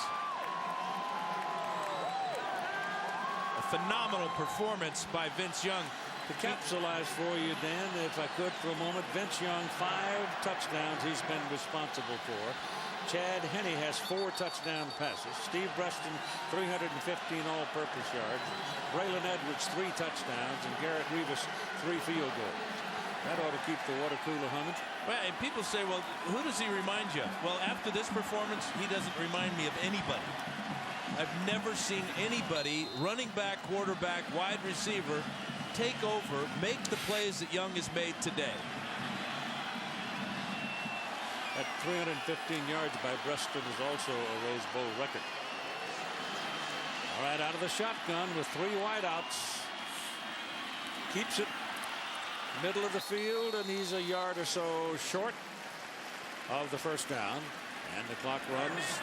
A phenomenal performance by Vince Young. To capsulize for you, Dan, if I could for a moment, Vince Young, 5 touchdowns he's been responsible for. Chad Henne has 4 touchdown passes. Steve Preston, 315 all-purpose yards. Braylon Edwards, 3 touchdowns. And Garrett Rivas, 3 field goals. That ought to keep the water cooler humming. Well, and people say, well, who does he remind you of? Well, after this performance, he doesn't remind me of anybody. I've never seen anybody, running back, quarterback, wide receiver, take over, make the plays that Young has made today. At 315 yards by Preston is also a Rose Bowl record. All right, out of the shotgun with 3 wideouts. Keeps it middle of the field, and he's a yard or so short of the first down. And the clock runs.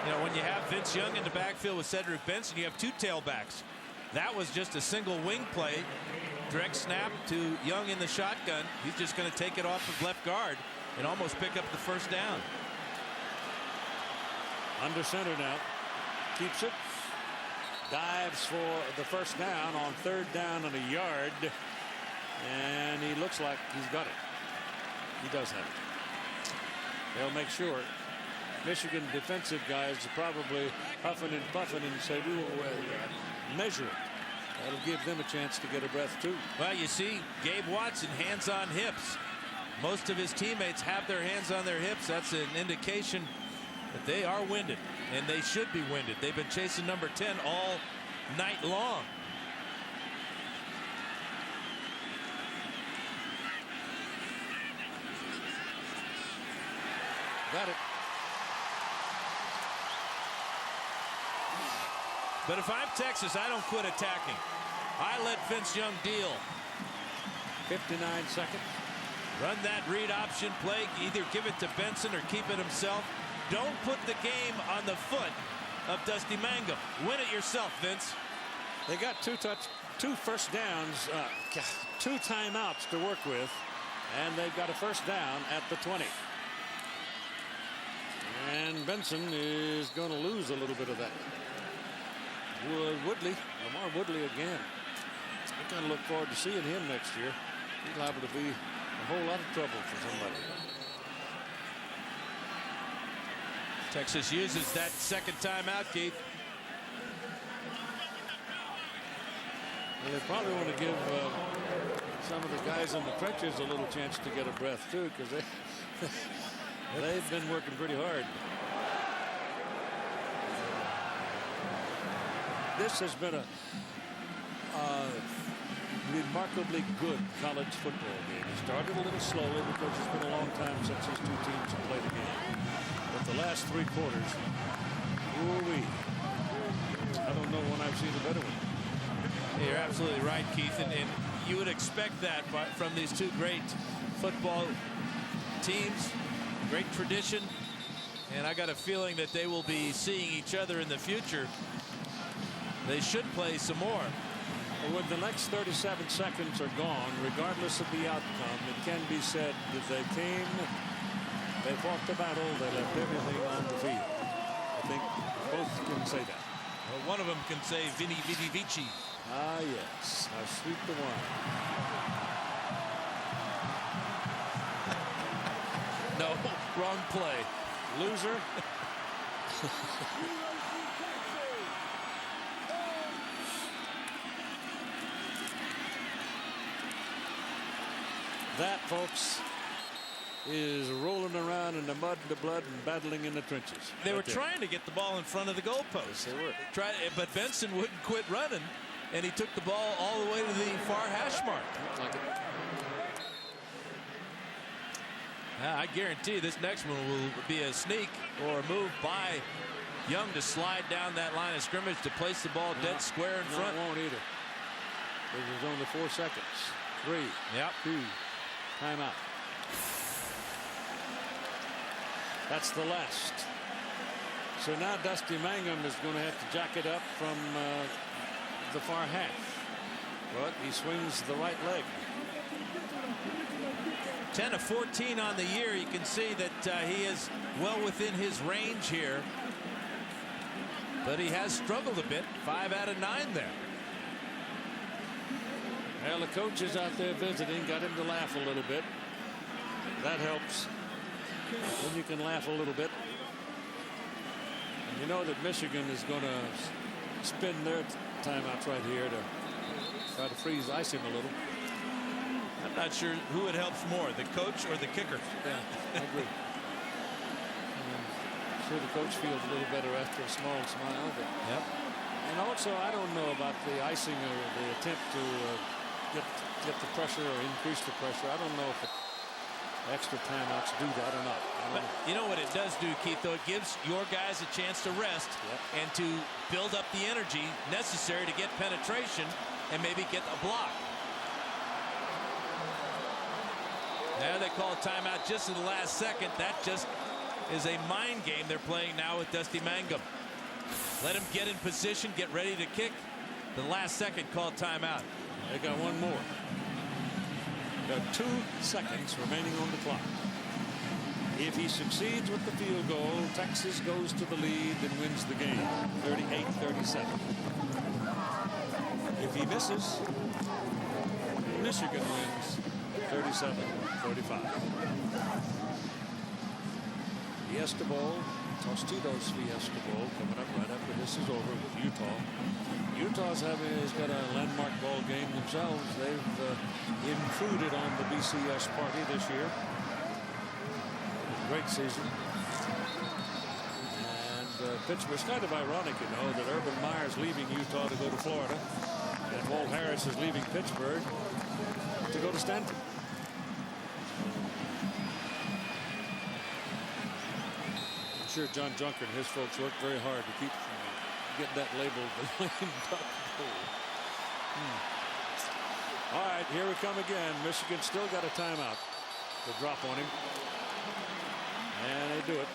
You know, when you have Vince Young in the backfield with Cedric Benson, you have 2 tailbacks. That was just a single wing play. Direct snap to Young in the shotgun. He's just going to take it off of left guard and almost pick up the first down. Under center now. Keeps it. Dives for the first down on 3rd down and a yard. And he looks like he's got it. He does have it. They'll make sure. Michigan defensive guys are probably huffing and puffing and say, measure it. That'll give them a chance to get a breath too. Well, you see, Gabe Watson, hands on hips. Most of his teammates have their hands on their hips. That's an indication that they are winded, and they should be winded. They've been chasing number 10 all night long. Got it. But if I'm Texas, I don't quit attacking. I let Vince Young deal. 59 seconds. Run that read option play. Either give it to Benson or keep it himself. Don't put the game on the foot of Dusty Mangum. Win it yourself, Vince. They got 2 first downs, 2 timeouts to work with, and they've got a first down at the 20. And Benson is going to lose a little bit of that. Woodley, Lamar Woodley again. We kind of look forward to seeing him next year. He's liable to be a whole lot of trouble for somebody. Texas uses that second timeout, Keith. Well, they probably want to give some of the guys in the trenches a little chance to get a breath too, because they've been working pretty hard. This has been a remarkably good college football game. It started a little slowly because it's been a long time since these two teams have played a game. But the last 3 quarters, ooh-wee. I don't know when I've seen a better one. You're absolutely right, Keith, and you would expect that from these two great football teams. Great tradition, and I got a feeling that they will be seeing each other in the future. They should play some more. When the next 37 seconds are gone, regardless of the outcome, it can be said that they fought the battle, they left everything on the field. I think both can say that. Well, one of them can say Vini Vidi Vici. Ah, yes. How sweet the wine. No, wrong play. Loser. That, folks, is rolling around in the mud and the blood and battling in the trenches. They were trying to get the ball in front of the goalpost. They were. But Benson wouldn't quit running, and he took the ball all the way to the far hash mark. Like it. I guarantee this next one will be a sneak or a move by Young to slide down that line of scrimmage to place the ball dead square in front. No, it won't either. There's only 4 seconds. 3. Yep. 2. Timeout. That's the last. So now Dusty Mangum is going to have to jack it up from the far half. But he swings the right leg. 10 of 14 on the year. You can see that he is well within his range here. But he has struggled a bit. 5 out of 9 there. Well, the coach is out there visiting, got him to laugh a little bit. That helps. Then you can laugh a little bit. And you know that Michigan is going to spin their timeouts right here to try to freeze ice him a little. I'm not sure who it helps more, the coach or the kicker. Yeah, I agree. I'm sure the coach feels a little better after a small smile. But yep. And also, I don't know about the icing or the attempt to get the pressure or increase the pressure. I don't know if extra timeouts do that or not. But you know what it does do, Keith, though? It gives your guys a chance to rest and to build up the energy necessary to get penetration and maybe get a block. Now they call a timeout just in the last second. That just is a mind game they're playing now with Dusty Mangum. Let him get in position, get ready to kick. The last second called timeout. They got one more. Got 2 seconds remaining on the clock. If he succeeds with the field goal, Texas goes to the lead and wins the game, 38-37. If he misses, Michigan wins 37-35. Fiesta Bowl, Tostitos Fiesta Bowl coming up right after this is over with Utah. Utah's got a landmark ball game themselves. They've intruded on the BCS party this year. Great season. And Pittsburgh, it's kind of ironic, you know, that Urban Meyer's leaving Utah to go to Florida, and Walt Harris is leaving Pittsburgh to go to Stanford. I'm sure John Junker and his folks worked very hard to keep get that labeled the lame duck bowl. All right, here we come again. Michigan still got a timeout to drop on him. And they do it.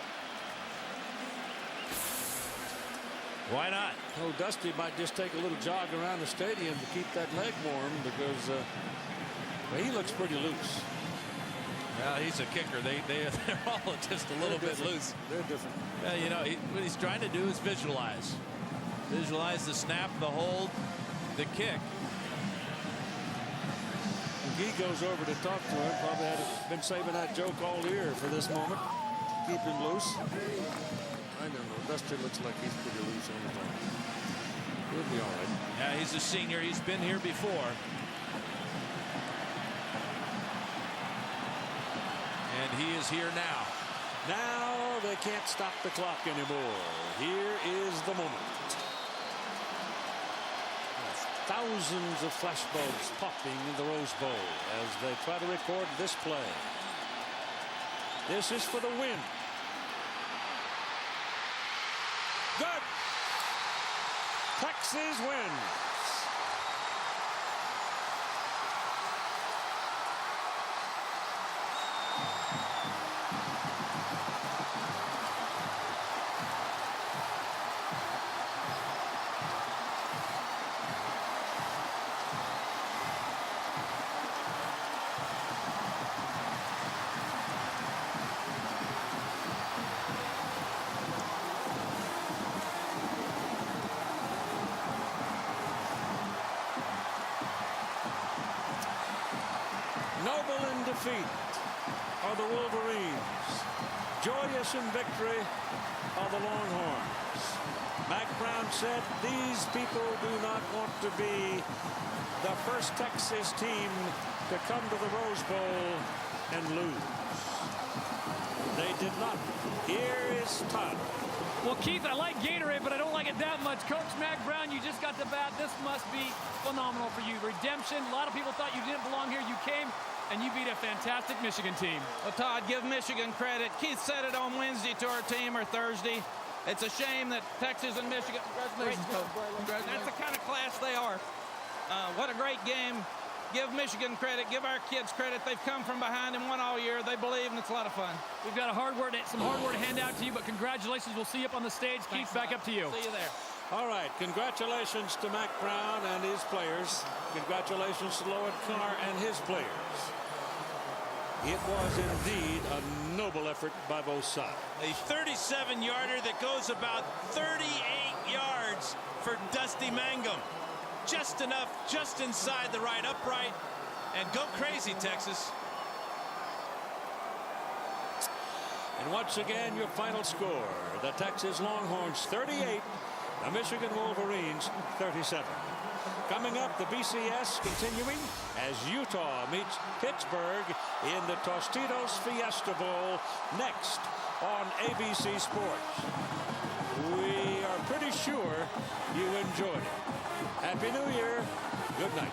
Why not? Oh, Dusty might just take a little jog around the stadium to keep that leg warm because he looks pretty loose. Well, he's a kicker. They're all just a little bit loose. They're different. You know, what he's trying to do is visualize. Visualize the snap, the hold, the kick. McGee goes over to talk to him. Probably had been saving that joke all year for this moment. Keep him loose. I don't know. Dusty looks like he's pretty loose on the ball. He'll be all right. Yeah, he's a senior. He's been here before. And he is here now. Now they can't stop the clock anymore. Here is the moment. Thousands of flashbulbs popping in the Rose Bowl as they try to record this play. This is for the win. Good. Texas wins. Noble in defeat are the Wolverines. Joyous in victory are the Longhorns. Mack Brown said these people do not want to be the first Texas team to come to the Rose Bowl and lose. They did not. Here is Todd. Well, Keith, I like Gatorade, but I don't like it that much. Coach Mack Brown, you just got the bat. This must be phenomenal for you. Redemption. A lot of people thought you didn't belong here. You came, and you beat a fantastic Michigan team. Well, Todd, give Michigan credit. Keith said it on Wednesday to our team or Thursday. It's a shame that Texas and Michigan. Congratulations, Coach. That's the kind of class they are. What a great game. Give Michigan credit. Give our kids credit. They've come from behind and won all year. They believe, and it's a lot of fun. We've got some hard word to hand out to you, but congratulations. We'll see you up on the stage. Keith, back up to you. See you there. All right, congratulations to Mack Brown and his players. Congratulations to Lloyd Carr and his players. It was indeed a noble effort by both sides. A 37-yarder that goes about 38 yards for Dusty Mangum. Just enough, just inside the right upright. And go crazy, Texas. And once again, your final score. The Texas Longhorns 38, the Michigan Wolverines 37. Coming up, the BCS continuing as Utah meets Pittsburgh in the Tostitos Fiesta Bowl next on ABC Sports. We are pretty sure you enjoyed it. Happy New Year. Good night.